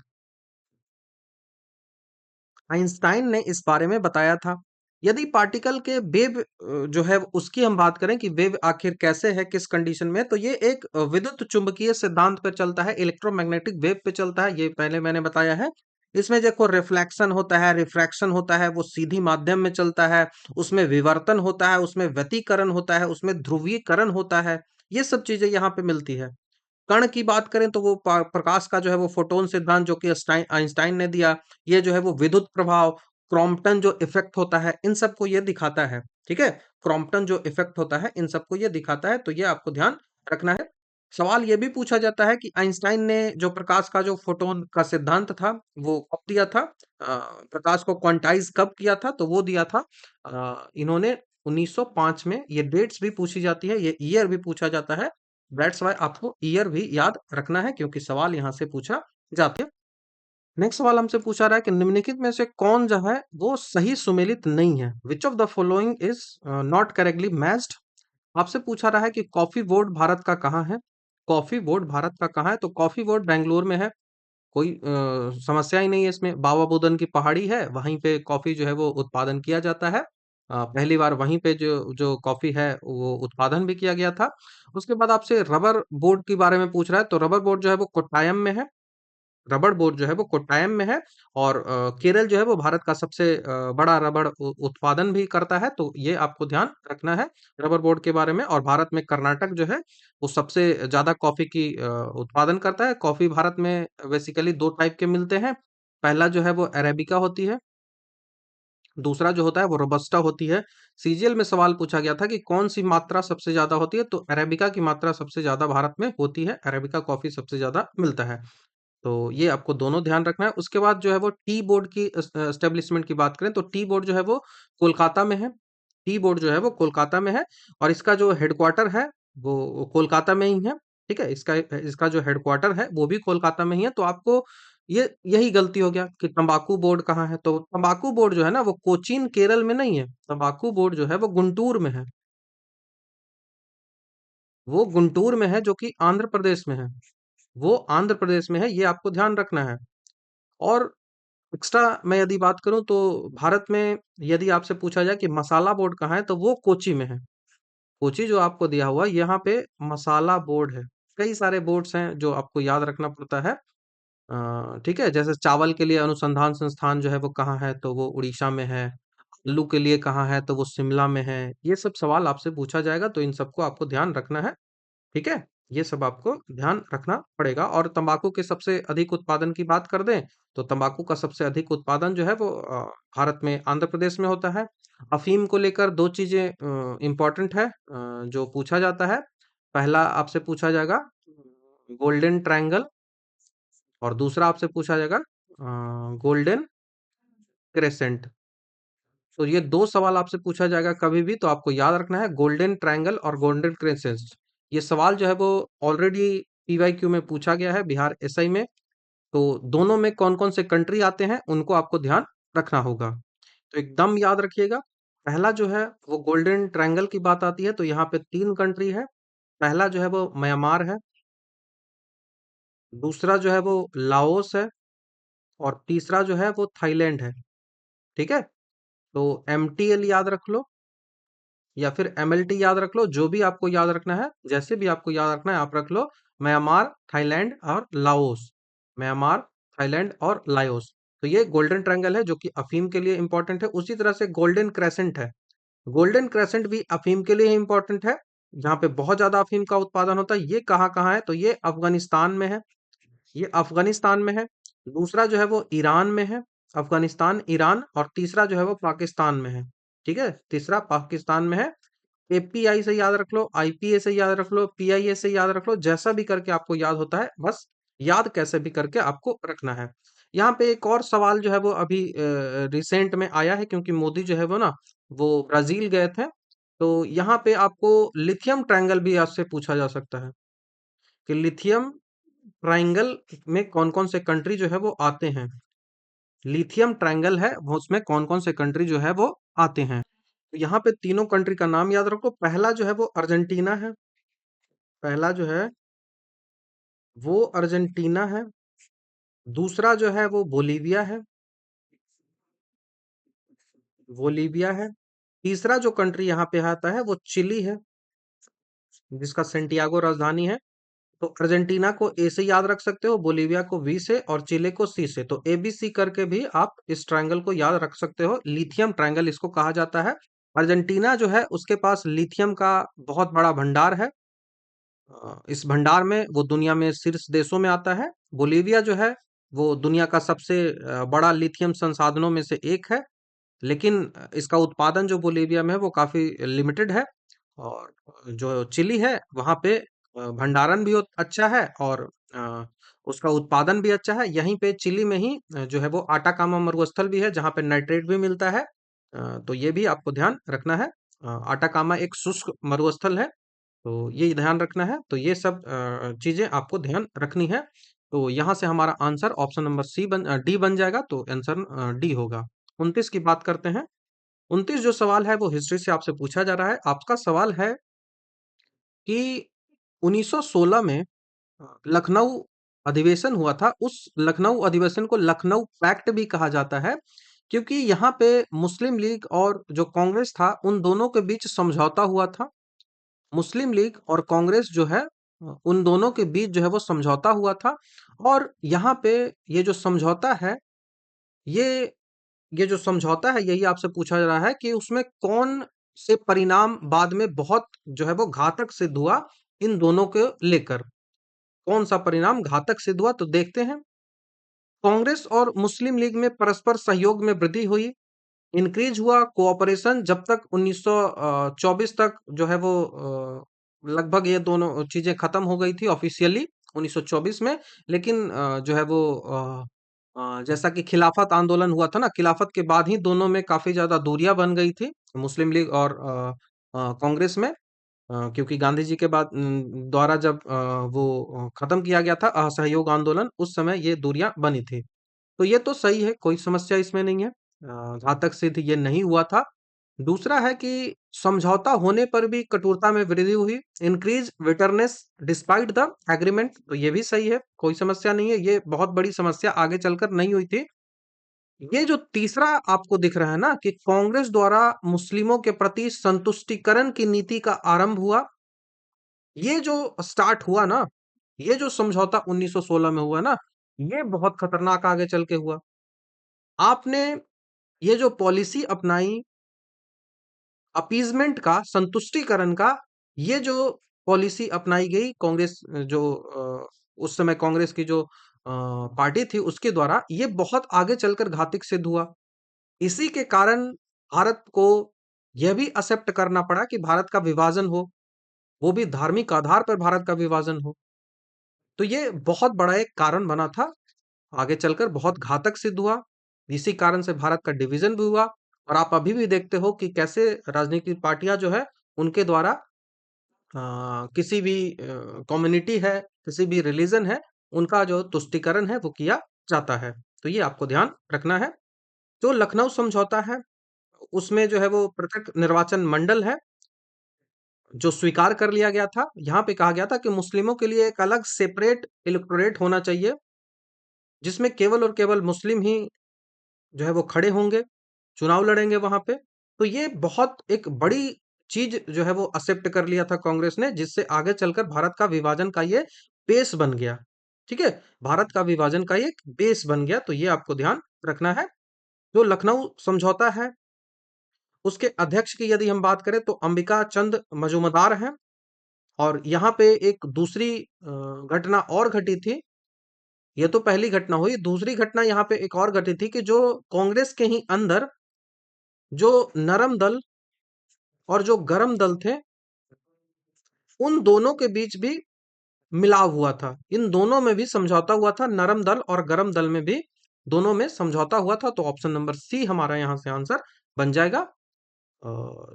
आइंस्टाइन ने इस बारे में बताया था। यदि पार्टिकल के वेव जो है उसकी हम बात करें कि वेव आखिर कैसे है, किस कंडीशन में है, तो ये एक विद्युत चुंबकीय सिद्धांत पर चलता है, इलेक्ट्रोमैग्नेटिक वेव पे चलता है, ये पहले मैंने बताया है। इसमें देखो रिफ्लेक्शन होता है, रिफ्रैक्शन होता है, वो सीधी माध्यम में चलता है, उसमें विवर्तन होता है, उसमें व्यतिकरण होता है, उसमें ध्रुवीकरण होता है, ये सब चीजें यहाँ पे मिलती है। कण की बात करें तो वो प्रकाश का जो है वो फोटोन सिद्धांत जो कि आइंस्टाइन ने दिया, ये जो है वो विद्युत प्रभाव, क्रॉम्पटन जो इफेक्ट होता है, इन सबको ये दिखाता है। ठीक है, क्रॉम्पटन जो इफेक्ट होता है इन सबको ये दिखाता है, तो ये आपको ध्यान रखना है। सवाल ये भी पूछा जाता है कि आइंस्टाइन ने जो प्रकाश का जो फोटोन का सिद्धांत था वो कब दिया था, प्रकाश को क्वांटाइज कब किया था, तो वो दिया था इन्होंने 1905 में। ये डेट्स भी पूछी जाती है, ये ईयर भी पूछा जाता है। दैट्स वाई आपको ईयर भी याद रखना है, क्योंकि सवाल यहाँ से पूछा जाता है। नेक्स्ट सवाल हमसे पूछा रहा है कि निम्नलिखित में से कौन जो है वो सही सुमेलित नहीं है, which of the following is not correctly matched. आपसे पूछा रहा है कि कॉफी बोर्ड भारत का कहाँ है। कॉफी बोर्ड भारत का कहाँ है, तो कॉफी बोर्ड बेंगलोर में है। कोई समस्या ही नहीं है इसमें। बाबा बुदन की पहाड़ी है, वहीं पे कॉफी जो है वो उत्पादन किया जाता है। पहली बार वहीं पे जो जो कॉफी है वो उत्पादन भी किया गया था। उसके बाद आपसे रबर बोर्ड के बारे में पूछ रहा है, तो रबर बोर्ड जो है वो कोट्टायम में है। रबर बोर्ड जो है वो कोट्टायम में है। और केरल जो है वो भारत का सबसे बड़ा रबर उत्पादन भी करता है, तो ये आपको ध्यान रखना है रबर बोर्ड के बारे में। और भारत में कर्नाटक जो है वो सबसे ज्यादा कॉफी की उत्पादन करता है। कॉफी भारत में बेसिकली दो टाइप के मिलते हैं। पहला जो है वो अरेबिका होती है, दूसरा जो होता है वो रोबस्टा होती है। सीजीएल में सवाल पूछा गया था कि कौन सी मात्रा सबसे ज्यादा होती है, तो अरेबिका की मात्रा सबसे ज्यादा भारत में होती है, अरेबिका कॉफी सबसे ज्यादा मिलता है। तो ये आपको दोनों ध्यान रखना है। उसके बाद जो है वो टी बोर्ड की एस्टेब्लिशमेंट की बात करें, तो टी बोर्ड जो है वो कोलकाता में है। टी बोर्ड जो है वो कोलकाता में है, और इसका जो हेडक्वार्टर है वो कोलकाता में ही है। ठीक है, इसका इसका जो हेडक्वार्टर है वो भी कोलकाता में ही है। तो आपको ये यही गलती हो गया कि तंबाकू बोर्ड कहाँ है, तो तंबाकू बोर्ड जो है ना वो कोचीन केरल में नहीं है। तंबाकू बोर्ड जो है वो गुंटूर में है। वो गुंटूर में है, जो कि आंध्र प्रदेश में है। वो आंध्र प्रदेश में है, ये आपको ध्यान रखना है। और एक्स्ट्रा मैं यदि बात करूं तो भारत में यदि आपसे पूछा जाए कि मसाला बोर्ड कहाँ है, तो वो कोची में है। कोची जो आपको दिया हुआ है, यहाँ पे मसाला बोर्ड है। कई सारे बोर्ड्स हैं जो आपको याद रखना पड़ता है। ठीक है, जैसे चावल के लिए अनुसंधान संस्थान जो है वो कहाँ है, तो वो उड़ीसा में है। आलू के लिए कहाँ है, तो वो शिमला में है। ये सब सवाल आपसे पूछा जाएगा, तो इन सबको आपको ध्यान रखना है। ठीक है, ये सब आपको ध्यान रखना पड़ेगा। और तंबाकू के सबसे अधिक उत्पादन की बात कर दें, तो तंबाकू का सबसे अधिक उत्पादन जो है वो भारत में आंध्र प्रदेश में होता है। अफीम को लेकर दो चीजें इंपॉर्टेंट है जो पूछा जाता है। पहला आपसे पूछा जाएगा गोल्डन ट्रायंगल, और दूसरा आपसे पूछा जाएगा गोल्डन क्रेसेंट। तो ये दो सवाल आपसे पूछा जाएगा कभी भी, तो आपको याद रखना है गोल्डन ट्रायंगल और गोल्डन क्रेसेंट। ये सवाल जो है वो ऑलरेडी पीवाईक्यू में पूछा गया है, बिहार एसआई में। तो दोनों में कौन-कौन से कंट्री आते हैं, उनको आपको ध्यान रखना होगा। तो एकदम याद रखिएगा, पहला जो है वो गोल्डन ट्रायंगल की बात आती है तो यहाँ पे 3 कंट्री है। पहला जो है वो म्यांमार है, दूसरा जो है वो लाओस है और तीसरा जो है वो थाईलैंड है। ठीक है? तो एमटीएल याद रख लो या फिर एमएलटी याद रख लो, जो भी आपको याद रखना है, जैसे भी आपको याद रखना है आप रख लो। म्यांमार, थाईलैंड और लाओस। म्यांमार, थाईलैंड और लाओस। तो ये गोल्डन ट्रायंगल है जो कि अफीम के लिए इंपॉर्टेंट है। उसी तरह से गोल्डन क्रेसेंट है। गोल्डन क्रेसेंट भी अफीम के लिए इंपॉर्टेंट है, जहाँ पे बहुत ज्यादा अफीम का उत्पादन होता है। ये कहाँ कहाँ है? तो ये अफगानिस्तान में है। ये अफगानिस्तान में है। दूसरा जो है वो ईरान में है। अफगानिस्तान, ईरान और तीसरा जो है वो पाकिस्तान में है। ठीक है? तीसरा पाकिस्तान में है। एपीआई से याद रख लो, आईपीए से याद रख लो, पीआईए से याद रख लो, जैसा भी करके आपको याद होता है, बस याद कैसे भी करके आपको रखना है। यहाँ पे एक और सवाल जो है वो अभी रिसेंट में आया है, क्योंकि मोदी जो है वो ना, वो ब्राजील गए थे। तो यहाँ पे आपको लिथियम ट्रायंगल भी आपसे पूछा जा सकता है कि लिथियम ट्रायंगल में कौन कौन से कंट्री जो है वो आते हैं। लिथियम ट्रायंगल है वो, उसमें कौन कौन से कंट्री जो है वो आते हैं। तो यहाँ पे तीनों कंट्री का नाम याद रखो। पहला जो है वो अर्जेंटीना है। पहला जो है वो अर्जेंटीना है। दूसरा जो है वो बोलीविया है। बोलीविया है। तीसरा जो कंट्री यहाँ पे आता है वो चिली है, जिसका सेंटियागो राजधानी है। तो अर्जेंटीना को ए से याद रख सकते हो, बोलीविया को वी से और चिले को सी से। तो ए बी सी करके भी आप इस ट्रायंगल को याद रख सकते हो। लिथियम ट्रायंगल इसको कहा जाता है। अर्जेंटीना जो है उसके पास लिथियम का बहुत बड़ा भंडार है। इस भंडार में वो दुनिया में शीर्ष देशों में आता है। बोलीविया जो है वो दुनिया का सबसे बड़ा लिथियम संसाधनों में से एक है। लेकिन इसका उत्पादन जो बोलीविया में है वो काफी लिमिटेड है। और जो चिली है वहां पे भंडारण भी अच्छा है और उसका उत्पादन भी अच्छा है। यहीं पे चिली में ही जो है वो आटाकामा मरुस्थल भी है, जहाँ पे नाइट्रेट भी मिलता है। तो ये भी आपको ध्यान रखना है। आटाकामा एक शुष्क मरुस्थल है, तो ये ध्यान रखना है। तो ये सब चीजें आपको ध्यान रखनी है। तो यहाँ से हमारा आंसर ऑप्शन नंबर डी बन जाएगा। तो आंसर डी होगा। 29 की बात करते हैं। 29 जो सवाल है वो हिस्ट्री से आपसे पूछा जा रहा है। आपका सवाल है कि 1916 में लखनऊ अधिवेशन हुआ था। उस लखनऊ अधिवेशन को लखनऊ पैक्ट भी कहा जाता है, क्योंकि यहाँ पे मुस्लिम लीग और जो कांग्रेस था उन दोनों के बीच समझौता हुआ था। मुस्लिम लीग और कांग्रेस जो है उन दोनों के बीच जो है वो समझौता हुआ था। और यहाँ पे ये जो समझौता है, ये ये जो समझौता है यही आपसे पूछा जा रहा है कि उसमें कौन से परिणाम बाद में बहुत जो है वो घातक सिद्ध हुआ इन दोनों को लेकर। कौन सा परिणाम घातक सिद्ध हुआ? तो देखते हैं। कांग्रेस और मुस्लिम लीग में परस्पर सहयोग में वृद्धि हुई। इंक्रीज हुआ कोऑपरेशन। जब तक 1924 तक जो है वो लगभग ये दोनों चीजें खत्म हो गई थी ऑफिशियली 1924 में। लेकिन जो है वो जैसा कि खिलाफत आंदोलन हुआ था ना, खिलाफत के बाद ही दोनों में काफी ज्यादा दूरियां बन गई थी, मुस्लिम लीग और कांग्रेस में। क्योंकि गांधी जी के बाद द्वारा जब वो खत्म किया गया था असहयोग आंदोलन, उस समय ये दूरियां बनी थी। तो ये तो सही है, कोई समस्या इसमें नहीं है। घातक सिद्ध ये नहीं हुआ था। दूसरा है कि समझौता होने पर भी कठोरता में वृद्धि हुई। Increase bitterness despite the agreement. तो ये भी सही है, कोई समस्या नहीं है। ये बहुत बड़ी समस्या आगे चलकर नहीं हुई थी। ये जो तीसरा आपको दिख रहा है ना कि कांग्रेस द्वारा मुस्लिमों के प्रति संतुष्टिकरण की नीति का आरंभ हुआ, ये जो स्टार्ट हुआ ना, ये जो समझौता 1916 में हुआ ना, ये बहुत खतरनाक आगे चल के हुआ। आपने ये जो पॉलिसी अपनाई अपीजमेंट का, संतुष्टिकरण का, ये जो पॉलिसी अपनाई गई कांग्रेस जो उस समय कांग्रेस की जो पार्टी थी उसके द्वारा, ये बहुत आगे चलकर घातक सिद्ध हुआ। इसी के कारण भारत को यह भी एक्सेप्ट करना पड़ा कि भारत का विभाजन हो, वो भी धार्मिक आधार पर भारत का विभाजन हो। तो ये बहुत बड़ा एक कारण बना था, आगे चलकर बहुत घातक सिद्ध हुआ। इसी कारण से भारत का डिवीजन भी हुआ। और आप अभी भी देखते हो कि कैसे राजनीतिक पार्टियां जो है उनके द्वारा किसी भी कम्युनिटी है, किसी भी रिलीजन है, उनका जो तुष्टिकरण है वो किया जाता है। तो ये आपको ध्यान रखना है। जो लखनऊ समझौता है, उसमें जो है वो पृथक निर्वाचन मंडल है, जो स्वीकार कर लिया गया था। यहाँ पे कहा गया था कि मुस्लिमों के लिए एक अलग सेपरेट इलेक्टोरेट होना चाहिए, जिसमें केवल और केवल मुस्लिम ही जो है वो खड़े होंगे, चुनाव लड़ेंगे वहां पे। तो ये बहुत एक बड़ी चीज जो है वो एक्सेप्ट कर लिया था कांग्रेस ने, जिससे आगे चलकर भारत का विभाजन का ये बेस बन गया। ठीक है, भारत का विभाजन का ये एक बेस बन गया। तो ये आपको ध्यान रखना है। जो लखनऊ समझौता है, उसके अध्यक्ष की यदि हम बात करें तो अंबिका चंद मजूमदार हैं। और यहाँ पे एक दूसरी घटना और घटी थी। ये तो पहली घटना हुई। दूसरी घटना यहाँ पे एक और घटी थी कि जो कांग्रेस के ही अंदर जो नरम दल और जो गरम दल थे, उन दोनों के बीच भी मिलाव हुआ था। इन दोनों में भी समझौता हुआ था, नरम दल और गरम दल में भी दोनों में समझौता हुआ था। तो ऑप्शन नंबर सी हमारा यहाँ से आंसर बन जाएगा।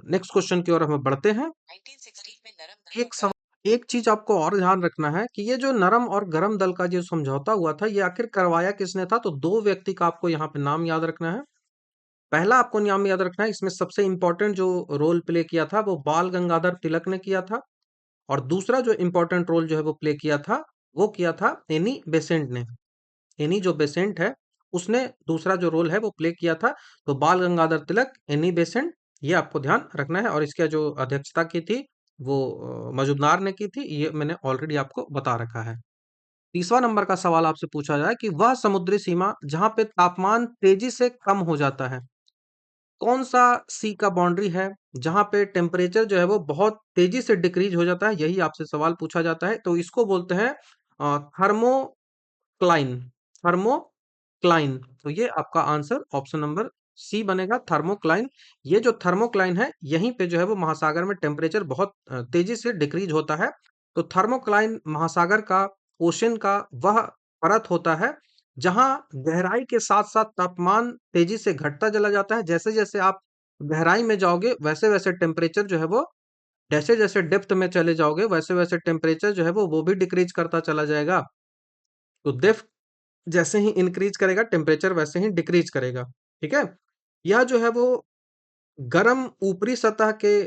नेक्स्ट क्वेश्चन की ओर हम बढ़ते हैं। एक सवाल, एक चीज आपको और ध्यान रखना है कि ये जो नरम और गरम दल का जो समझौता हुआ था, ये आखिर करवाया किसने था? तो दो व्यक्ति का आपको यहाँ पे नाम याद रखना है। पहला आपको नाम याद रखना है, इसमें सबसे इंपॉर्टेंट जो रोल प्ले किया था वो बाल गंगाधर तिलक ने किया था। और दूसरा जो इंपॉर्टेंट रोल जो है वो प्ले किया था, वो किया था एनी बेसेंट ने। एनी जो बेसेंट है, उसने दूसरा जो रोल है वो प्ले किया था। तो बाल गंगाधर तिलक, एनी बेसेंट, ये आपको ध्यान रखना है। और इसका जो अध्यक्षता की थी वो मजुमदार ने की थी, ये मैंने ऑलरेडी आपको बता रखा है। तीसरा नंबर का सवाल आपसे पूछा जाए कि वह समुद्री सीमा जहां पे तापमान तेजी से कम हो जाता है, कौन सा सी का बाउंड्री है जहां पे टेम्परेचर जो है वो बहुत तेजी से डिक्रीज हो जाता है? यही आपसे सवाल पूछा जाता है। तो इसको बोलते हैं थर्मोक्लाइन। थर्मोक्लाइन। तो ये आपका आंसर ऑप्शन नंबर सी बनेगा, थर्मोक्लाइन। ये जो थर्मोक्लाइन है, यहीं पे जो है वो महासागर में टेम्परेचर बहुत तेजी से डिक्रीज होता है। तो थर्मोक्लाइन महासागर का, ओशन का वह परत होता है जहां गहराई के साथ साथ तापमान तेजी से घटता चला जाता है। जैसे जैसे आप गहराई में जाओगे, वैसे वैसे टेम्परेचर जो है वो, जैसे जैसे डेप्थ में चले जाओगे, वैसे वैसे टेम्परेचर जो है वो भी डिक्रीज करता चला जाएगा। तो डेप्थ जैसे ही इंक्रीज करेगा, टेम्परेचर वैसे ही डिक्रीज करेगा। ठीक है, यह जो है वो गर्म ऊपरी सतह के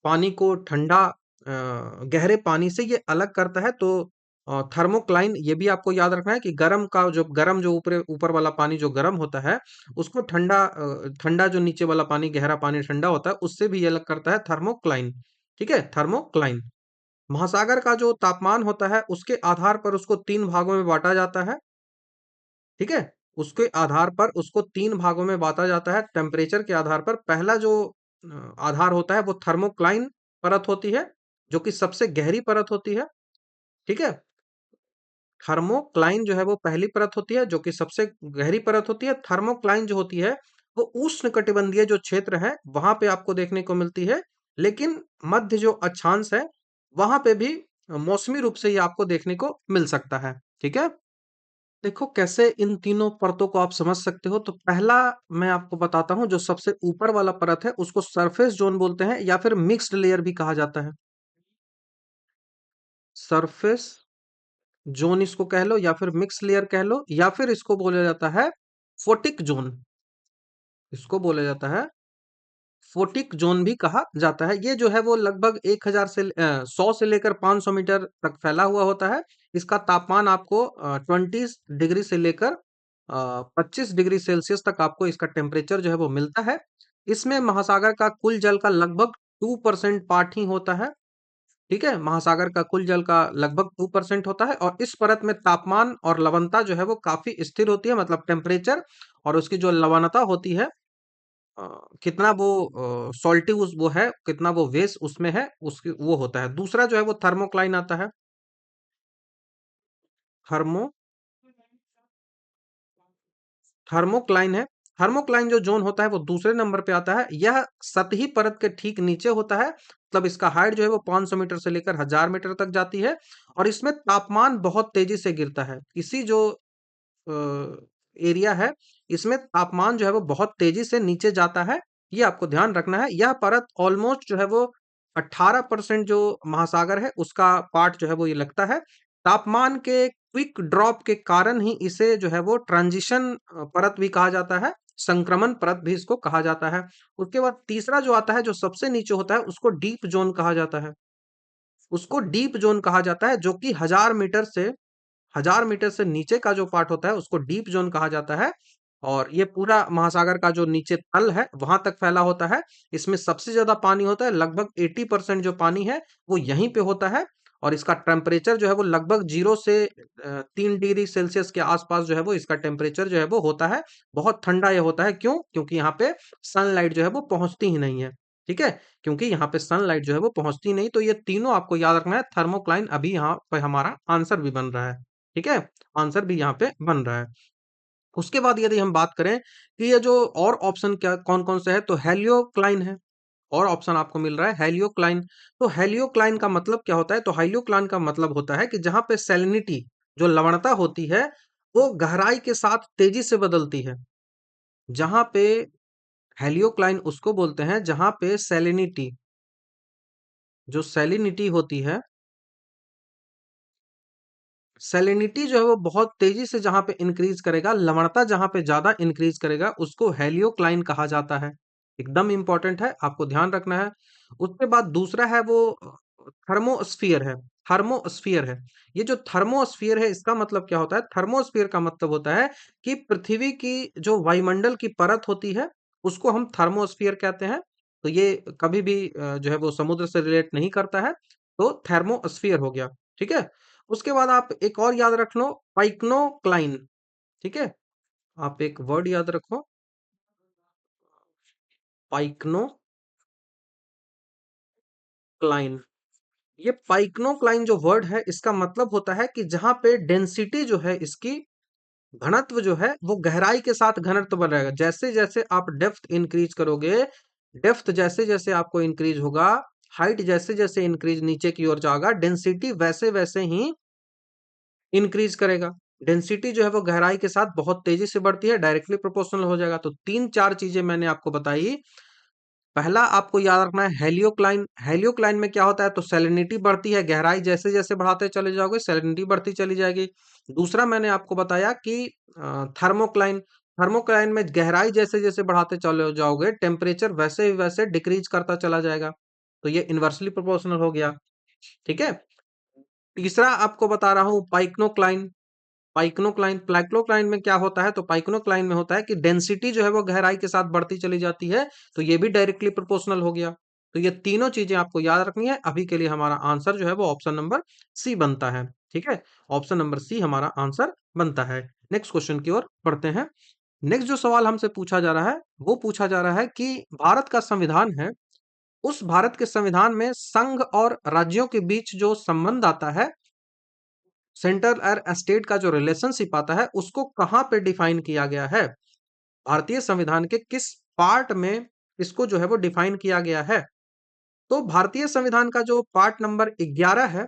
पानी को ठंडा गहरे पानी से ये अलग करता है। तो थर्मोक्लाइन, ये भी आपको याद रखना है कि गर्म जो ऊपर ऊपर वाला पानी जो गर्म होता है, उसको ठंडा जो नीचे वाला पानी, गहरा पानी ठंडा होता है, उससे भी ये अलग करता है, थर्मोक्लाइन। ठीक है, थर्मोक्लाइन। महासागर का जो तापमान होता है, उसके आधार पर उसको तीन भागों में बांटा जाता है। ठीक है, उसके आधार पर उसको तीन भागों में बांटा जाता है टेम्परेचर के आधार पर। पहला जो आधार होता है वो थर्मोक्लाइन परत होती है, जो कि सबसे गहरी परत होती है। ठीक है, थर्मोक्लाइन जो है वो पहली परत होती है, जो कि सबसे गहरी परत होती है। थर्मोक्लाइन जो होती है वो उष्ण कटिबंधीय जो क्षेत्र है वहां पे आपको देखने को मिलती है। लेकिन मध्य जो अक्षांश है, वहां पे भी मौसमी रूप से ये आपको देखने को मिल सकता है। ठीक है, देखो कैसे इन तीनों परतों को आप समझ सकते हो। तो पहला मैं आपको बताता हूँ, जो सबसे ऊपर वाला परत है उसको सरफेस जोन बोलते हैं, या फिर मिक्स्ड लेयर भी कहा जाता है। सरफेस जोन इसको कह लो, या फिर मिक्स लेयर कह लो, या फिर इसको बोला जाता है फोटिक जोन। इसको बोला जाता है फोटिक जोन भी कहा जाता है। ये जो है वो लगभग 1000 से 100 से लेकर 500 मीटर तक फैला हुआ होता है। इसका तापमान आपको 20 डिग्री से लेकर 25 डिग्री सेल्सियस तक आपको इसका टेम्परेचर जो है वो मिलता है। इसमें महासागर का कुल जल का लगभग 2% पार्ट ही होता है। ठीक है, महासागर का कुल जल का लगभग 2% होता है। और इस परत में तापमान और लवणता जो है वो काफी स्थिर होती है, मतलब टेम्परेचर और उसकी जो लवणता होती है, अ, कितना वो सॉल्टी उस वो है, कितना वो वेस उसमें है, उसकी वो होता है। दूसरा जो है वो थर्मोक्लाइन आता है। थर्मो थर्मोक्लाइन है। थर्मोक्लाइन जो जोन होता है वो दूसरे नंबर पे आता है। यह सतही परत के ठीक नीचे होता है, मतलब इसका हाइट जो है वो 500 मीटर से लेकर 1000 मीटर तक जाती है। और इसमें तापमान बहुत तेजी से गिरता है। इसी जो एरिया है, इसमें तापमान जो है वो बहुत तेजी से नीचे जाता है। ये आपको ध्यान रखना है। यह परत ऑलमोस्ट जो है वो 18% जो महासागर है उसका पार्ट जो है वो ये लगता है। तापमान के क्विक ड्रॉप के कारण ही इसे जो है वो ट्रांजिशन परत भी कहा जाता है, संक्रमण परत भी इसको कहा जाता है। उसके बाद तीसरा जो आता है, जो सबसे नीचे होता है, उसको डीप जोन कहा जाता है। उसको डीप जोन कहा जाता है, जो कि 1000 मीटर से नीचे का जो पार्ट होता है उसको डीप जोन कहा जाता है। और ये पूरा महासागर का जो नीचे तल है वहां तक फैला होता है। इसमें सबसे ज्यादा पानी होता है, लगभग 80% जो पानी है वो यहीं पे होता है। और इसका टेम्परेचर जो है वो लगभग 0 से 3 डिग्री सेल्सियस के आसपास जो है वो इसका टेम्परेचर जो है वो होता है। बहुत ठंडा ये होता है, क्यों? क्योंकि यहाँ पे सनलाइट जो है वो पहुंचती ही नहीं है। ठीक है, क्योंकि यहाँ पे सनलाइट जो है वो पहुंचती नहीं। तो ये तीनों आपको याद रखना है। थर्मोक्लाइन अभी यहाँ पे हमारा आंसर भी बन रहा है। ठीक है, आंसर भी यहाँ पे बन रहा है। उसके बाद यदि हम बात करें कि ये जो और ऑप्शन क्या कौन कौन से है, तो हेलियोक्लाइन है। और ऑप्शन आपको मिल रहा है हेलियोक्लाइन। तो हेलियोक्लाइन का मतलब क्या होता है? तो हेलियोक्लाइन का मतलब होता है कि जहां पे सैलिनिटी, जो लवणता होती है, वो गहराई के साथ तेजी से बदलती है। जहां पे हेलियोक्लाइन उसको बोलते हैं जहां पे सैलिनिटी, जो सैलिनिटी होती है, सैलिनिटी जो है वो बहुत तेजी से जहां पे इंक्रीज करेगा, लवणता जहां पे ज्यादा इंक्रीज करेगा, उसको हेलियोक्लाइन कहा जाता है। एकदम इंपॉर्टेंट है, आपको ध्यान रखना है। उसके बाद दूसरा है वो थर्मोस्फियर है। थर्मोस्फियर है। ये जो थर्मोस्फियर है, इसका मतलब क्या होता है? थर्मोस्फियर का मतलब होता है कि पृथ्वी की जो वायुमंडल की परत होती है उसको हम थर्मोस्फियर कहते हैं। तो ये कभी भी जो है वो समुद्र से रिलेट नहीं करता है। तो थर्मोस्फियर हो गया। ठीक है। उसके बाद आप एक और याद रख लो, पाइक्नोक्लाइन। ठीक है, आप एक वर्ड याद रखो, पाइक्नोक्लाइन। ये पाइक्नोक्लाइन जो वर्ड है, इसका मतलब होता है कि जहां पे डेंसिटी जो है इसकी, घनत्व जो है वो गहराई के साथ घनत्व बढ़ रहेगा। जैसे जैसे आप डेप्थ इंक्रीज करोगे, डेप्थ जैसे जैसे आपको इंक्रीज होगा, हाइट जैसे जैसे इंक्रीज नीचे की ओर जाएगा, डेंसिटी वैसे वैसे ही इंक्रीज करेगा। डेंसिटी जो है वो गहराई के साथ बहुत तेजी से बढ़ती है, डायरेक्टली प्रोपोर्शनल हो जाएगा। तो तीन चार चीजें मैंने आपको बताई। पहला आपको याद रखना है हेलियोक्लाइन। हेलियोक्लाइन में क्या होता है? तो सैलिनिटी बढ़ती है, गहराई जैसे जैसे बढ़ाते चले जाओगे सैलिनिटी बढ़ती चली जाएगी। दूसरा मैंने आपको बताया कि थर्मोक्लाइन। थर्मोक्लाइन में गहराई जैसे जैसे बढ़ाते चले जाओगे, टेम्परेचर वैसे ही वैसे डिक्रीज करता चला जाएगा। तो ये इन्वर्सली प्रोपोर्शनल हो गया। ठीक है। तीसरा आपको बता रहा हूं पाइक्नोक्लाइन। पाइक्नोक्लाइन में क्या होता है? तो पाइक्नोक्लाइन में होता है कि डेंसिटी जो है वो गहराई के साथ बढ़ती चली जाती है। तो ये भी डायरेक्टली प्रोपोर्शनल हो गया। तो ये तीनों चीजें आपको याद रखनी है। अभी के लिए हमारा आंसर जो है वो ऑप्शन नंबर सी बनता है। ठीक है, ऑप्शन नंबर सी हमारा आंसर बनता है। नेक्स्ट क्वेश्चन की ओर बढ़ते हैं। नेक्स्ट जो सवाल हमसे पूछा जा रहा है, वो पूछा जा रहा है कि भारत का संविधान है, उस भारत के संविधान में संघ और राज्यों के बीच जो संबंध आता है, सेंट्रल और स्टेट का जो रिलेशनशिप आता है, उसको कहाँ पे डिफाइन किया गया है? भारतीय संविधान के किस पार्ट में इसको जो है वो डिफाइन किया गया है? तो भारतीय संविधान का जो पार्ट नंबर 11 है,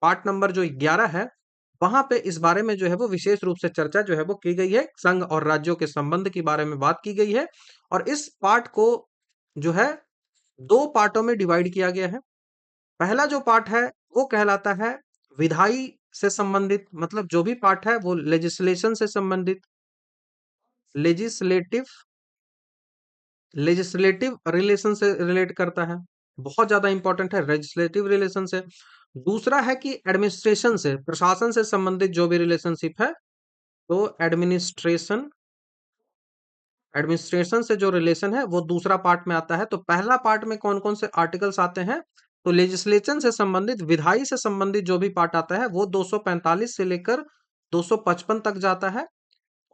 पार्ट नंबर जो 11 है, वहां पे इस बारे में जो है वो विशेष रूप से चर्चा जो है वो की गई है। संघ और राज्यों के संबंध के बारे में बात की गई है। और इस पार्ट को जो है दो पार्टों में डिवाइड किया गया है। पहला जो पार्ट है वो कहलाता है विधायी से संबंधित, मतलब जो भी पार्ट है वो लेजिस्लेशन से संबंधित, लेजिस्लेटिव, लेजिस्लेटिव रिलेशन से रिलेट करता है। बहुत ज्यादा इंपॉर्टेंट है, लेजिस्लेटिव रिलेशन से। दूसरा है कि एडमिनिस्ट्रेशन से, प्रशासन से संबंधित जो भी रिलेशनशिप है, तो एडमिनिस्ट्रेशन, एडमिनिस्ट्रेशन से जो रिलेशन है वो दूसरा पार्ट में आता है। तो पहला पार्ट में कौन कौन से आर्टिकल्स आते हैं? तो लेजिस्लेशन से संबंधित, विधायी से संबंधित जो भी पार्ट आता है वो 245 से लेकर 255 तक जाता है।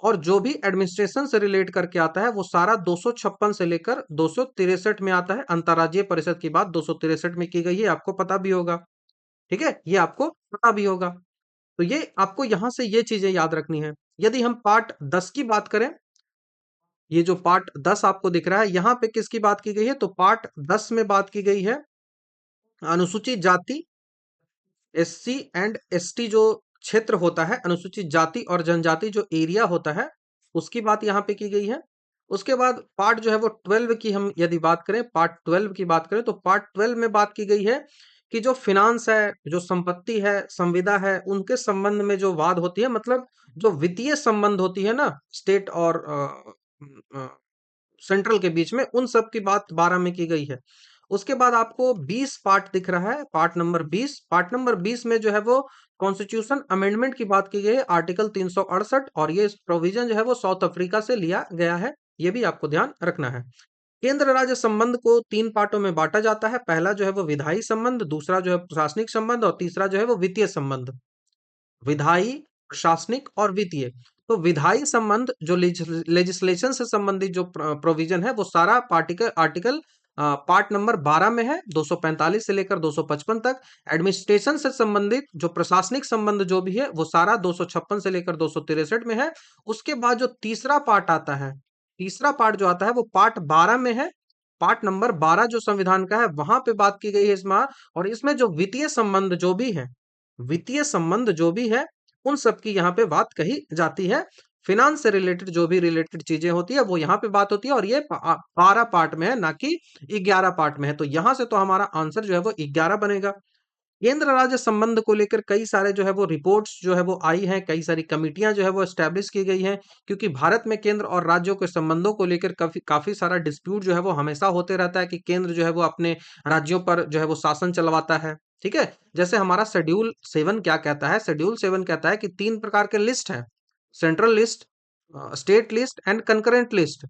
और जो भी एडमिनिस्ट्रेशन से रिलेट करके आता है वो सारा 256 से लेकर 263 में आता है। अंतर्राज्यीय परिषद की बात 263 में की गई है, आपको पता भी होगा। ठीक है, ये आपको पता भी होगा। तो ये आपको यहां से ये चीजें याद रखनी है। यदि हम पार्ट 10 की बात करें, ये जो पार्ट 10 आपको दिख रहा है, यहाँ पे किसकी बात की गई है? तो पार्ट 10 में बात की गई है अनुसूचित जाति, एससी एंड एसटी जो क्षेत्र होता है, अनुसूचित जाति और जनजाति जो एरिया होता है, उसकी बात यहाँ पे की गई है। उसके बाद पार्ट जो है वो 12 की हम यदि बात करें, पार्ट 12 की बात करें, तो पार्ट 12 में बात की गई है कि जो फिनांस है, जो संपत्ति है, संविदा है, उनके संबंध में जो वाद होती है, मतलब जो वित्तीय संबंध होती है ना स्टेट और सेंट्रल के बीच में, उन सब की बात 12 में की गई है। उसके बाद आपको 20 पार्ट दिख रहा है, पार्ट नंबर 20। पार्ट नंबर 20 में जो है वो कॉन्स्टिट्यूशन अमेंडमेंट की बात की गई है, आर्टिकल 368, और ये प्रोविजन जो है वो साउथ अफ्रीका से लिया गया है। ये भी आपको ध्यान रखना है। केंद्र राज्य संबंध को 3 पार्टों में बांटा जाता है। पहला जो है वो विधायी संबंध, दूसरा जो है प्रशासनिक संबंध, और तीसरा जो है वो वित्तीय संबंध। विधायी, प्रशासनिक और वित्तीय। तो विधायी संबंध जो लेजिस्लेशन से संबंधित जो प्रोविजन है, वो सारा पार्टिकल आर्टिकल पार्ट नंबर 12 में है, 245 से लेकर 255 तक। एडमिनिस्ट्रेशन से संबंधित जो प्रशासनिक संबंध जो भी है, वो सारा 256 से लेकर 263 में है। उसके बाद जो तीसरा पार्ट आता है, तीसरा पार्ट जो आता है वो पार्ट 12 में है। पार्ट नंबर 12 जो संविधान का है, वहां पे बात की गई है इसमें। और इसमें जो वित्तीय संबंध जो भी है, वित्तीय संबंध जो भी है, उन सब की यहाँ पे बात कही जाती है। फिनांस से रिलेटेड जो भी रिलेटेड चीजें होती है, वो यहाँ पे बात होती है, और ये 12 पार्ट में है, ना कि 11 पार्ट में है। तो यहाँ से तो हमारा आंसर जो है वो 11 बनेगा। केंद्र राज्य संबंध को लेकर कई सारे जो है वो रिपोर्ट्स जो है वो आई हैं, कई सारी कमिटियां जो है वो एस्टेब्लिश की गई हैं, क्योंकि भारत में केंद्र और राज्यों के संबंधों को लेकर काफी काफी सारा डिस्प्यूट जो है वो हमेशा होते रहता है, कि केंद्र जो है वो अपने राज्यों पर जो है वो शासन चलवाता है। ठीक है, जैसे हमारा शेड्यूल 7 क्या कहता है? शेड्यूल 7 कहता है कि 3 प्रकार के लिस्ट है: central list, state list and concurrent list.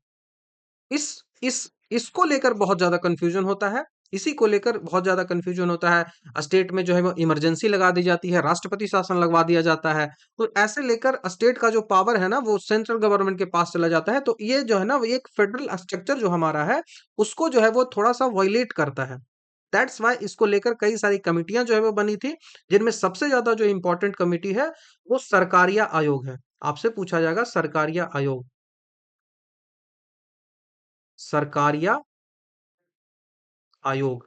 इस इस इसको लेकर बहुत ज्यादा कंफ्यूजन होता है। इसी को लेकर बहुत ज्यादा कंफ्यूजन होता है। स्टेट में जो है वो इमरजेंसी लगा दी जाती है, राष्ट्रपति शासन लगवा दिया जाता है। तो ऐसे लेकर स्टेट का जो पावर है ना, वो सेंट्रल गवर्नमेंट के पास चला जाता है। तो ये जो है ना, वो एक फेडरल स्ट्रक्चर जो हमारा है, उसको जो है वो थोड़ा सा वायलेट करता है। दैट्स वाई इसको लेकर कई सारी कमिटियां जो है वो बनी थी, जिनमें सबसे ज्यादा जो इंपॉर्टेंट कमिटी है, वो सरकारिया आयोग है। आपसे पूछा जाएगा सरकारिया आयोग, सरकारिया आयोग।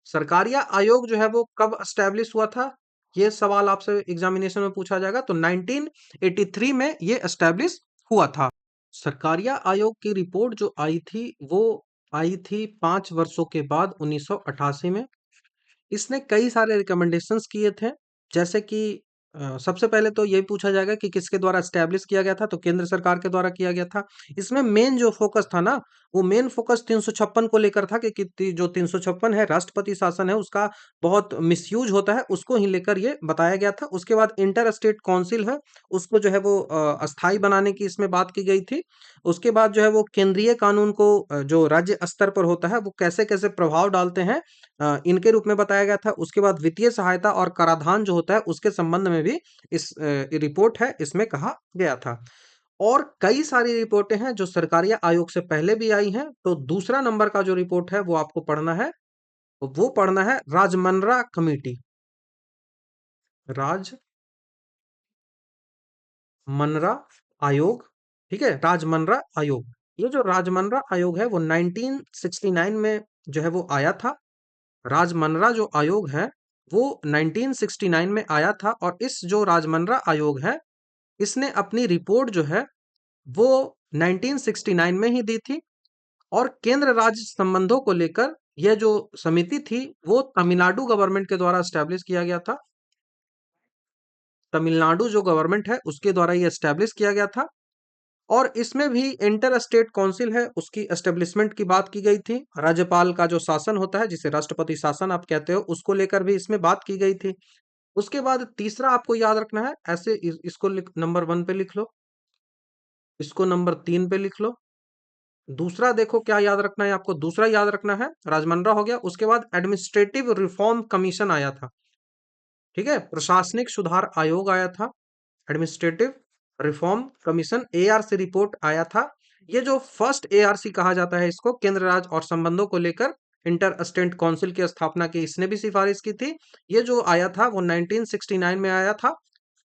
सरकारिया आयोग जो है वो कब एस्टेब्लिश हुआ था? ये सवाल आपसे एग्जामिनेशन में पूछा जाएगा। तो 1983 में ये एस्टेब्लिश हुआ था। सरकारिया आयोग की रिपोर्ट जो आई थी, वो आई थी 5 वर्षों के बाद 1988 में। इसने कई सारे रिकमेंडेशंस किए थे, जैसे कि सबसे पहले तो यही पूछा जाएगा कि किसके द्वारा एस्टेब्लिश किया गया था? तो केंद्र सरकार के द्वारा किया गया था। इसमें मेन जो फोकस था ना, वो मेन फोकस 356 को लेकर था, कि जो 356 है राष्ट्रपति शासन है, उसका बहुत मिसयूज होता है, उसको ही लेकर ये बताया गया था। उसके बाद इंटर स्टेट काउंसिल है, उसको जो है वो अस्थाई बनाने की इसमें बात की गई थी। उसके बाद जो है वो केंद्रीय कानून को जो राज्य स्तर पर होता है, वो कैसे कैसे प्रभाव डालते हैं, इनके रूप में बताया गया था। उसके बाद वित्तीय सहायता और कराधान जो होता है, उसके संबंध में भी इस रिपोर्ट है, इसमें कहा गया था। और कई सारी रिपोर्टें हैं जो सरकारिया आयोग से पहले भी आई हैं। तो दूसरा नंबर का जो रिपोर्ट है वो आपको पढ़ना है, वो पढ़ना है राजमनरा कमेटी। राजमनरा आयोग, ठीक है, राजमनरा आयोग। ये जो राजमनरा आयोग है, वो 1969 में जो है वो आया था। राजमनरा जो आयोग है, वो 1969 में आया था। और इस जो राजमनरा आयोग है, इसने अपनी रिपोर्ट जो है वो 1969 में ही दी थी। और केंद्र राज्य संबंधों को लेकर यह जो समिति थी, वो तमिलनाडु गवर्नमेंट के द्वारा एस्टेब्लिश किया गया था। तमिलनाडु जो गवर्नमेंट है, उसके द्वारा ये एस्टेब्लिश किया गया था। और इसमें भी इंटर स्टेट काउंसिल है, उसकी एस्टेब्लिशमेंट की बात की गई थी। राज्यपाल का जो शासन होता है, जिसे राष्ट्रपति शासन आप कहते हो, उसको लेकर भी इसमें बात की गई थी। उसके बाद तीसरा आपको याद रखना है, ऐसे इसको नंबर 1 पे लिख लो, इसको नंबर 3 पे लिख लो। दूसरा देखो क्या याद रखना है आपको, दूसरा याद रखना है राजमनरा हो गया। उसके बाद एडमिनिस्ट्रेटिव रिफॉर्म कमीशन आया था, ठीक है, प्रशासनिक सुधार आयोग आया था, administrative reform commission, ARC report आया था। ये जो फर्स्ट एआरसी कहा जाता है इसको, केंद्र राज्य और संबंधों को लेकर इंटर स्टेट काउंसिल की स्थापना की, इसने भी सिफारिश की थी। ये जो आया था वो 1969 में आया था।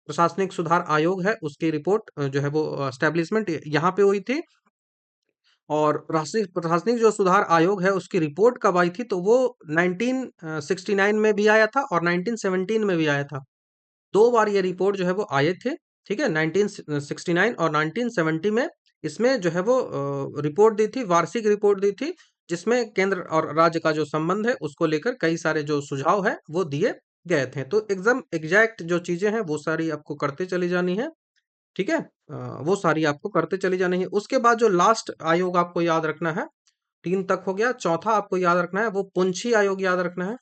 प्रशासनिक सुधार आयोग है, उसकी रिपोर्ट जो है वो एस्टेब्लिशमेंट यहाँ पे हुई थी। और प्रशासनिक प्रशासनिक जो सुधार आयोग है, उसकी रिपोर्ट कब आई थी? तो वो 1969 में भी आया था और 1917 में भी आया था। 2 बार ये रिपोर्ट जो है वो आए थे, ठीक है, 1969 और 1970 में। इसमें जो है वो रिपोर्ट दी थी, वार्षिक रिपोर्ट दी थी। जिसमें केंद्र और राज्य का जो संबंध है उसको लेकर कई सारे जो सुझाव है वो दिए गए थे। तो एकदम एग्जैक्ट जो चीजें हैं वो सारी आपको करते चली जानी है। ठीक है। वो सारी आपको करते चली जानी है। उसके बाद जो लास्ट आयोग आपको याद रखना है, 3 तक हो गया, चौथा आपको याद रखना है वो पुंछी आयोग याद रखना है।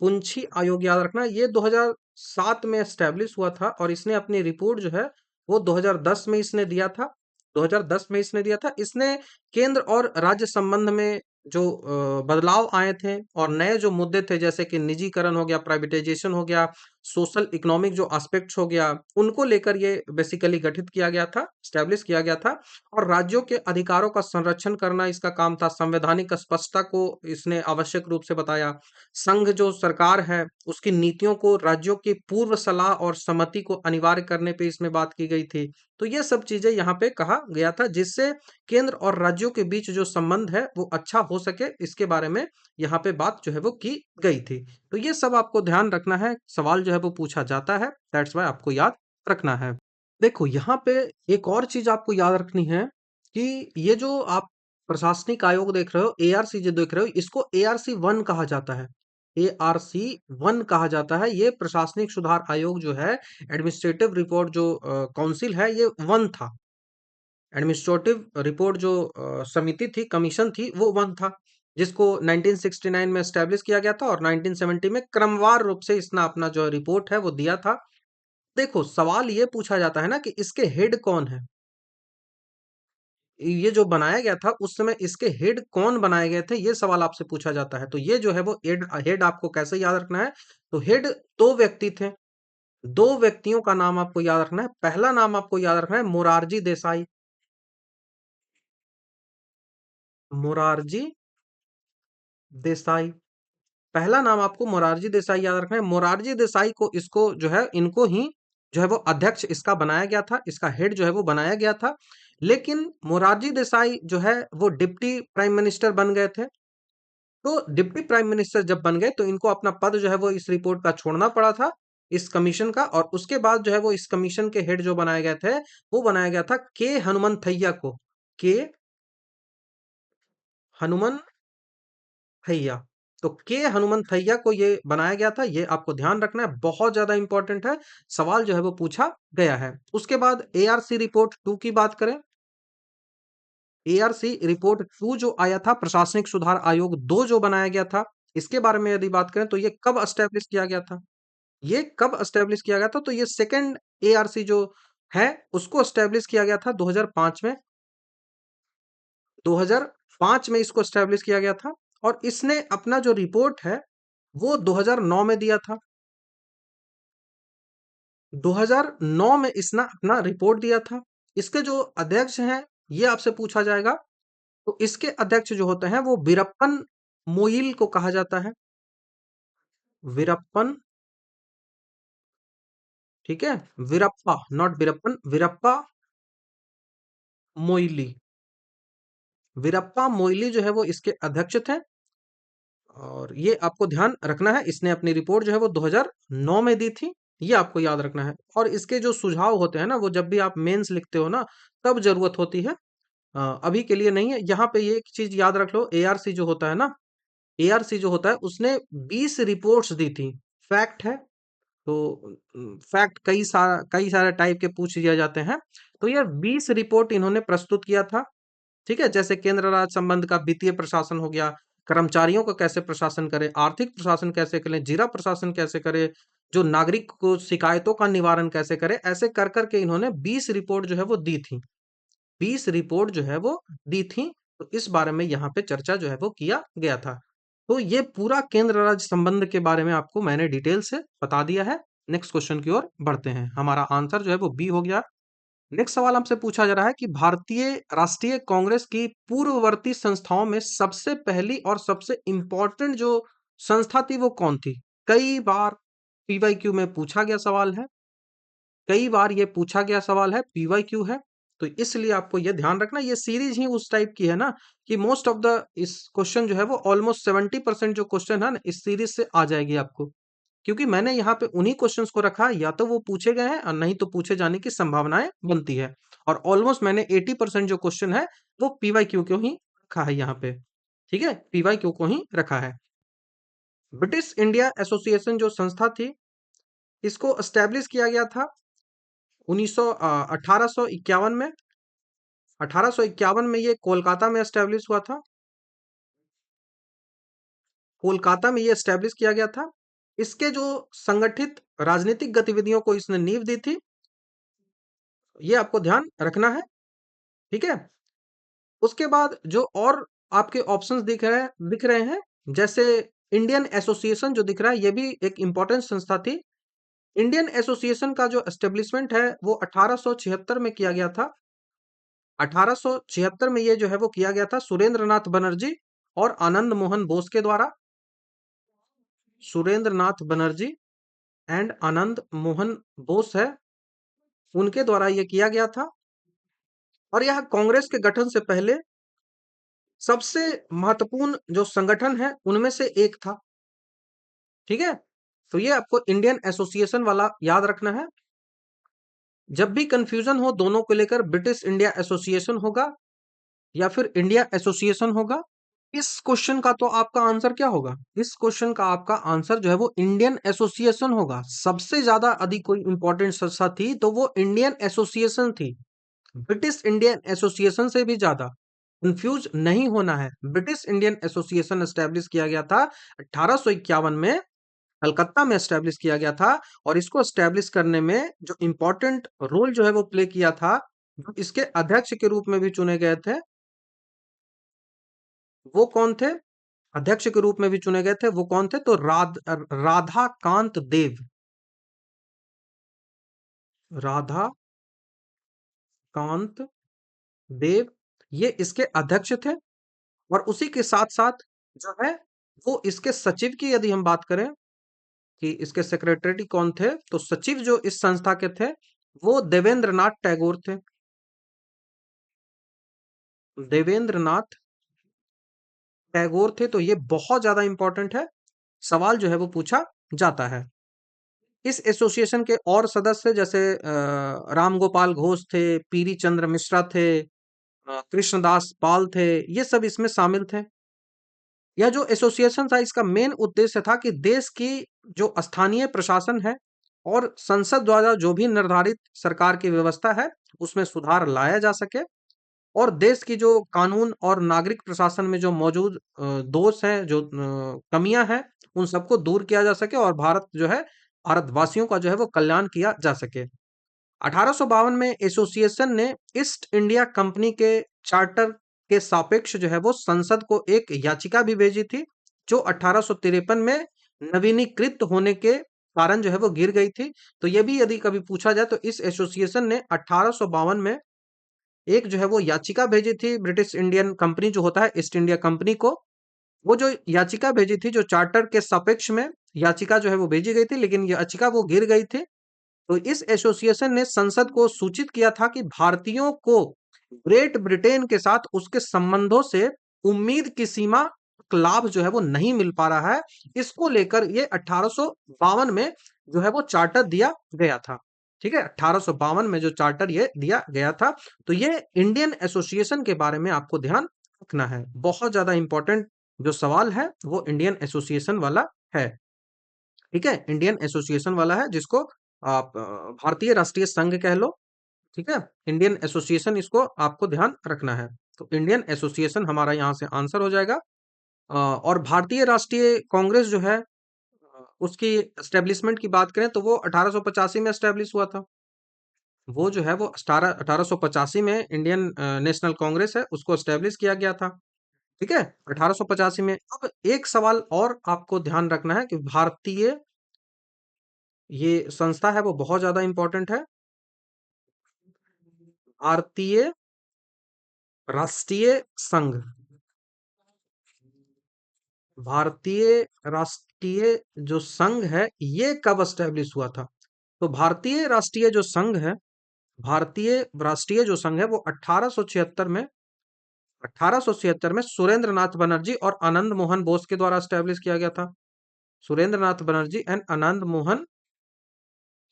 पुंछी आयोग याद रखना है, ये 2007 में एस्टेब्लिश हुआ था और इसने अपनी रिपोर्ट जो है वो 2010 में इसने दिया था। 2010 में इसने दिया था। इसने केंद्र और राज्य संबंध में जो बदलाव आए थे और नए जो मुद्दे थे जैसे कि निजीकरण हो गया, प्राइवेटाइजेशन हो गया, सोशल इकोनॉमिक जो एस्पेक्ट्स हो गया, उनको लेकर ये बेसिकली गठित किया गया था, एस्टेब्लिश किया गया था। और राज्यों के अधिकारों का संरक्षण करना इसका काम था। संवैधानिक स्पष्टता को इसने आवश्यक रूप से बताया। संघ जो सरकार है उसकी नीतियों को राज्यों की पूर्व सलाह और सम्मति को अनिवार्य करने पे इसमें बात की गई थी। तो ये सब चीजें यहाँ पे कहा गया था जिससे केंद्र और राज्यों के बीच जो संबंध है वो अच्छा हो सके, इसके बारे में यहाँ पे बात जो है वो की गई थी। तो ये सब आपको ध्यान रखना है, सवाल जो है वो पूछा जाता है, दैट्स वाई आपको याद रखना है। देखो यहाँ पे एक और चीज आपको याद रखनी है कि ये जो आप प्रशासनिक आयोग देख रहे हो, एआरसी जो देख रहे हो, इसको एआरसी वन कहा जाता है। एआरसी वन कहा जाता है। ये प्रशासनिक सुधार आयोग जो है, एडमिनिस्ट्रेटिव रिपोर्ट जो काउंसिल है, ये वन था। एडमिनिस्ट्रेटिव रिपोर्ट जो समिति थी, कमीशन थी, वो वन था, जिसको 1969 में एस्टेब्लिश किया गया था और 1970 में क्रमवार रूप से इसने अपना जो रिपोर्ट है वो दिया था। देखो सवाल ये पूछा जाता है ना कि इसके हेड कौन है। ये जो बनाया गया था उस समय इसके हेड कौन बनाए गए थे, ये सवाल आपसे पूछा जाता है। तो ये जो है वो हेड हेड आपको कैसे याद रखना है। तो हेड दो व्यक्ति थे। दो व्यक्तियों का नाम आपको याद रखना है। पहला नाम आपको याद रखना है मोरारजी देसाई। मोरारजी देसाई, पहला नाम आपको मोरारजी देसाई याद रखना है। मोरारजी देसाई को इसको जो है इनको ही जो है वो अध्यक्ष इसका बनाया गया था, इसका हेड जो है वो बनाया गया था। लेकिन मोरारजी देसाई जो है वो डिप्टी प्राइम मिनिस्टर बन गए थे। तो डिप्टी प्राइम मिनिस्टर जब बन गए तो इनको अपना पद जो है वो इस रिपोर्ट का छोड़ना पड़ा था, इस कमीशन का। और उसके बाद जो है वो इस कमीशन के हेड जो बनाए गए थे वो बनाया गया था के हनुमंथैया को। के हनुमंथैया। तो के हनुमंथैया को ये बनाया गया था, ये आपको ध्यान रखना है, बहुत ज्यादा इंपॉर्टेंट है। सवाल जो है वो पूछा गया है। उसके बाद एआरसी रिपोर्ट टू की बात करें। एआरसी रिपोर्ट टू जो आया था, प्रशासनिक सुधार आयोग दो जो बनाया गया था, इसके बारे में यदि बात करें तो ये कब एस्टेब्लिश किया गया था। ये कब एस्टेब्लिश किया गया था, तो ये सेकंड एआरसी जो है उसको एस्टेब्लिश किया गया था 2005 में। 2005 में इसको एस्टेब्लिश किया गया था। और इसने अपना जो रिपोर्ट है वो 2009 में दिया था। 2009 में इसने अपना रिपोर्ट दिया था। इसके जो अध्यक्ष हैं ये आपसे पूछा जाएगा। तो इसके अध्यक्ष जो होते हैं वो वीरप्पन मोइल को कहा जाता है। वीरप्पन, ठीक है, वीरप्पा, नॉट वीरप्पन, वीरप्पा मोइली। वीरप्पा मोइली जो है वो इसके अध्यक्ष थे। और ये आपको ध्यान रखना है, इसने अपनी रिपोर्ट जो है वो 2009 में दी थी। ये आपको याद रखना है। और इसके जो सुझाव होते हैं ना वो जब भी आप मेंस लिखते हो ना तब जरूरत होती है, अभी के लिए नहीं है। यहाँ पे ये एक चीज याद रख लो, एआरसी जो होता है ना, एआरसी जो होता है उसने 20 रिपोर्ट्स दी थी। फैक्ट है। तो फैक्ट कई सारे टाइप के पूछ दिए जाते हैं। तो ये 20 रिपोर्ट इन्होंने प्रस्तुत किया था। ठीक है, जैसे केंद्र राज्य संबंध का वित्तीय प्रशासन हो गया, कर्मचारियों का कैसे प्रशासन करें, आर्थिक प्रशासन कैसे करें, जिला प्रशासन कैसे करें, जो नागरिक को शिकायतों का निवारण कैसे करें, ऐसे कर करके इन्होंने 20 रिपोर्ट जो है वो दी थी। 20 रिपोर्ट जो है वो दी थी। तो इस बारे में यहाँ पे चर्चा जो है वो किया गया था। तो ये पूरा केंद्र राज्य संबंध के बारे में आपको मैंने डिटेल से बता दिया है। नेक्स्ट क्वेश्चन की ओर बढ़ते हैं। हमारा आंसर जो है वो बी हो गया। नेक्स्ट सवाल हमसे पूछा जा रहा है कि भारतीय राष्ट्रीय कांग्रेस की पूर्ववर्ती संस्थाओं में सबसे पहली और सबसे इंपॉर्टेंट जो संस्था थी वो कौन थी। कई बार पीवाईक्यू में पूछा गया सवाल है। कई बार ये पूछा गया सवाल है, पीवाईक्यू है। तो इसलिए आपको ये ध्यान रखना, ये सीरीज ही उस टाइप की है ना कि मोस्ट ऑफ द इस क्वेश्चन जो है वो ऑलमोस्ट 70% जो क्वेश्चन है ना इस सीरीज से आ जाएगी आपको। क्योंकि मैंने यहाँ पे उन्हीं क्वेश्चंस को रखा है, या तो वो पूछे गए हैं और नहीं तो पूछे जाने की संभावनाएं बनती है। और ऑलमोस्ट मैंने 80% जो क्वेश्चन है वो पीवाईक्यू क्यों ही रखा है यहाँ पे, ठीक है, PYQ को ही रखा है। ब्रिटिश इंडिया एसोसिएशन जो संस्था थी, इसको एस्टेब्लिश किया गया था 1851 में। 1851 में ये कोलकाता में एस्टेब्लिश हुआ था। कोलकाता में ये एस्टेब्लिश किया गया था। इसके जो संगठित राजनीतिक गतिविधियों को इसने नींव दी थी, ये आपको ध्यान रखना है, ठीक है। उसके बाद जो और आपके ऑप्शंस दिख रहे हैं, जैसे इंडियन एसोसिएशन जो दिख रहा है, ये भी एक इंपॉर्टेंट संस्था थी। इंडियन एसोसिएशन का जो एस्टेब्लिशमेंट है वो 1876 में किया गया था। 1876 में ये जो है वो किया गया था सुरेंद्र नाथ बनर्जी और आनंद मोहन बोस के द्वारा। सुरेंद्र नाथ बनर्जी एंड आनंद मोहन बोस है, उनके द्वारा ये किया गया था। और यह कांग्रेस के गठन से पहले सबसे महत्वपूर्ण जो संगठन है उनमें से एक था, ठीक है। तो ये आपको इंडियन एसोसिएशन वाला याद रखना है। जब भी कंफ्यूजन हो दोनों को लेकर, ब्रिटिश इंडिया एसोसिएशन होगा या फिर इंडिया एसोसिएशन होगा, इस क्वेश्चन का तो आपका आंसर क्या होगा? इस क्वेश्चन का आपका आंसर जो है वो इंडियन एसोसिएशन होगा। सबसे ज्यादा यदि कोई इंपॉर्टेंट संस्था थी तो वो इंडियन एसोसिएशन थी, ब्रिटिश इंडियन एसोसिएशन से भी ज्यादा। कंफ्यूज नहीं होना है। ब्रिटिश इंडियन एसोसिएशन एस्टेब्लिश किया गया था 1851 में, कलकत्ता में एस्टेब्लिश किया गया था। और इसको एस्टेब्लिश करने में जो इंपॉर्टेंट रोल जो है वो प्ले किया था, जो इसके अध्यक्ष के रूप में भी चुने गए थे, वो कौन थे? अध्यक्ष के रूप में भी चुने गए थे, वो कौन थे? तो राधा कांत देव। राधा कांत देव ये इसके अध्यक्ष थे। और उसी के साथ साथ जो है वो इसके सचिव की यदि हम बात करें कि इसके सेक्रेटरी कौन थे, तो सचिव जो इस संस्था के थे वो देवेंद्र नाथ टैगोर थे। देवेंद्र नाथ टैगोर थे। तो ये बहुत ज्यादा इंपॉर्टेंट है, सवाल जो है वो पूछा जाता है। इस एसोसिएशन के और सदस्य जैसे राम गोपाल घोष थे, पीरी चंद्र मिश्रा थे, कृष्णदास पाल थे, ये सब इसमें शामिल थे। यह जो एसोसिएशन था इसका मेन उद्देश्य था कि देश की जो स्थानीय प्रशासन है और संसद द्वारा जो भी निर्धारित सरकार की व्यवस्था है उसमें सुधार लाया जा सके, और देश की जो कानून और नागरिक प्रशासन में जो मौजूद दोष हैं, जो कमियां हैं, उन सबको दूर किया जा सके और भारत जो है, भारतवासियों का जो है वो कल्याण किया जा सके। 1852 में एसोसिएशन ने ईस्ट इंडिया कंपनी के चार्टर के सापेक्ष जो है वो संसद को एक याचिका भी भेजी थी, जो 1853 में नवीनीकृत होने के कारण जो है वो गिर गई थी। तो ये भी यदि कभी पूछा जाए तो इस एसोसिएशन ने 1852 में एक जो है वो याचिका भेजी थी ब्रिटिश इंडियन कंपनी जो होता है ईस्ट इंडिया कंपनी को। वो जो याचिका भेजी थी, जो चार्टर के सापेक्ष में याचिका जो है वो भेजी गई थी, लेकिन याचिका वो गिर गई थी। तो इस एसोसिएशन ने संसद को सूचित किया था कि भारतीयों को ग्रेट ब्रिटेन के साथ उसके संबंधों से उम्मीद की सीमा तक लाभ जो है वो नहीं मिल पा रहा है। इसको लेकर ये 1852 में जो है वो चार्टर दिया गया था, ठीक है। 1852 में जो चार्टर ये दिया गया था। तो ये इंडियन एसोसिएशन के बारे में आपको ध्यान रखना है। बहुत ज्यादा इंपॉर्टेंट जो सवाल है वो इंडियन एसोसिएशन वाला है, ठीक है। इंडियन एसोसिएशन वाला है, जिसको आप भारतीय राष्ट्रीय संघ कह लो, ठीक है। इंडियन एसोसिएशन, इसको आपको ध्यान रखना है। तो इंडियन एसोसिएशन हमारा यहाँ से आंसर हो जाएगा। और भारतीय राष्ट्रीय कांग्रेस जो है, उसकी एस्टेब्लिशमेंट की बात करें तो वो 1885 में एस्टेब्लिश हुआ था। वो जो है वो 1885 में इंडियन नेशनल कांग्रेस है, उसको एस्टेब्लिश किया गया था, ठीक है, 1885 में। अब एक सवाल और आपको ध्यान रखना है कि भारतीय ये संस्था है वो बहुत ज्यादा इंपॉर्टेंट है। भारतीय राष्ट्रीय संघ, भारतीय राष्ट्रीय जो संघ है ये कब एस्टेब्लिश हुआ था? तो भारतीय राष्ट्रीय जो संघ है, भारतीय राष्ट्रीय जो संघ है वो 1876 में सुरेंद्र नाथ बनर्जी और आनंद मोहन बोस के द्वारा एस्टेब्लिश किया गया था। सुरेंद्र नाथ बनर्जी एंड आनंद मोहन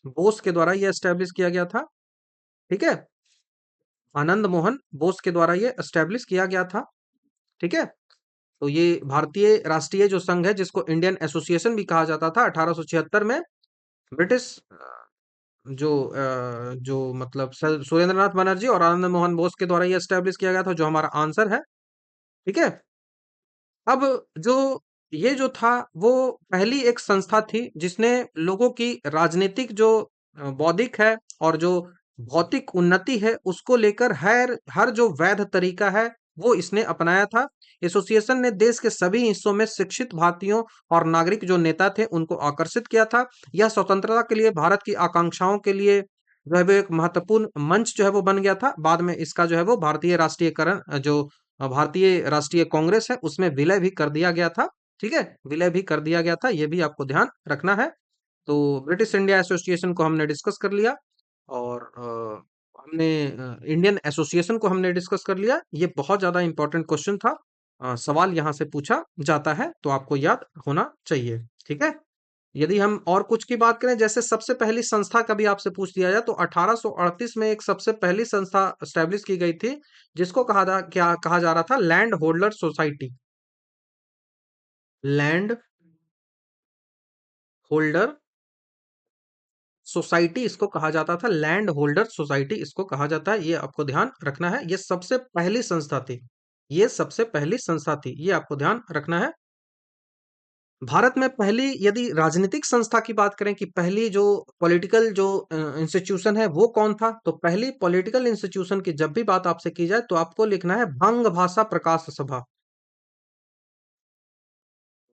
बोस के द्वारा ये एस्टेब्लिश किया गया था, ठीक है। आनंद मोहन बोस के द्वारा ये एस्टेब्लिश किया गया था। ठीक है। तो ये भारतीय राष्ट्रीय जो संघ है, जिसको इंडियन एसोसिएशन भी कहा जाता था, 1876 में ब्रिटिश जो मतलब सुरेंद्रनाथ बनर्जी और आनंद मोहन बोस के द्वारा ये स्टैब्लिश किया गया था, जो हमारा आंसर है। ठीक है। अब जो ये जो था, वो पहली एक संस्था थी जिसने लोगों की राजनीतिक जो बौद्धिक है और जो भौतिक उन्नति है, उसको लेकर हर हर जो वैध तरीका है, वो इसने अपनाया था। एसोसिएशन ने देश के सभी हिस्सों में शिक्षित भारतीयों और नागरिक जो नेता थे, उनको आकर्षित किया था। यह स्वतंत्रता के लिए, भारत की आकांक्षाओं के लिए जो है वो एक महत्वपूर्ण मंच जो है वो बन गया था। बाद में इसका जो है वो भारतीय राष्ट्रीयकरण जो भारतीय राष्ट्रीय कांग्रेस है, उसमें विलय भी कर दिया गया था। ठीक है, विलय भी कर दिया गया था, ये भी आपको ध्यान रखना है। तो ब्रिटिश इंडिया एसोसिएशन को हमने डिस्कस कर लिया, और हमने इंडियन एसोसिएशन को हमने डिस्कस कर लिया। ये बहुत ज्यादा इंपॉर्टेंट क्वेश्चन था। सवाल यहाँ से पूछा जाता है, तो आपको याद होना चाहिए। ठीक है। यदि हम और कुछ की बात करें, जैसे सबसे पहली संस्था का भी आपसे पूछ लिया जाए, तो 1838 में एक सबसे पहली संस्था स्टैब्लिश की गई थी, जिसको क्या कहा जा रहा था, land holder society. Land holder society इसको कहा जाता था, लैंड होल्डर सोसाइटी इसको कहा जाता है। ये आपको ध्यान रखना है, ये सबसे पहली संस्था थी। ये सबसे पहली संस्था थी, ये आपको ध्यान रखना है। भारत में पहली यदि राजनीतिक संस्था की बात करें कि पहली जो पॉलिटिकल जो इंस्टीट्यूशन है, वो कौन था, तो पहली पॉलिटिकल इंस्टीट्यूशन की जब भी बात आपसे की जाए, तो आपको लिखना है बंग भाषा प्रकाश सभा।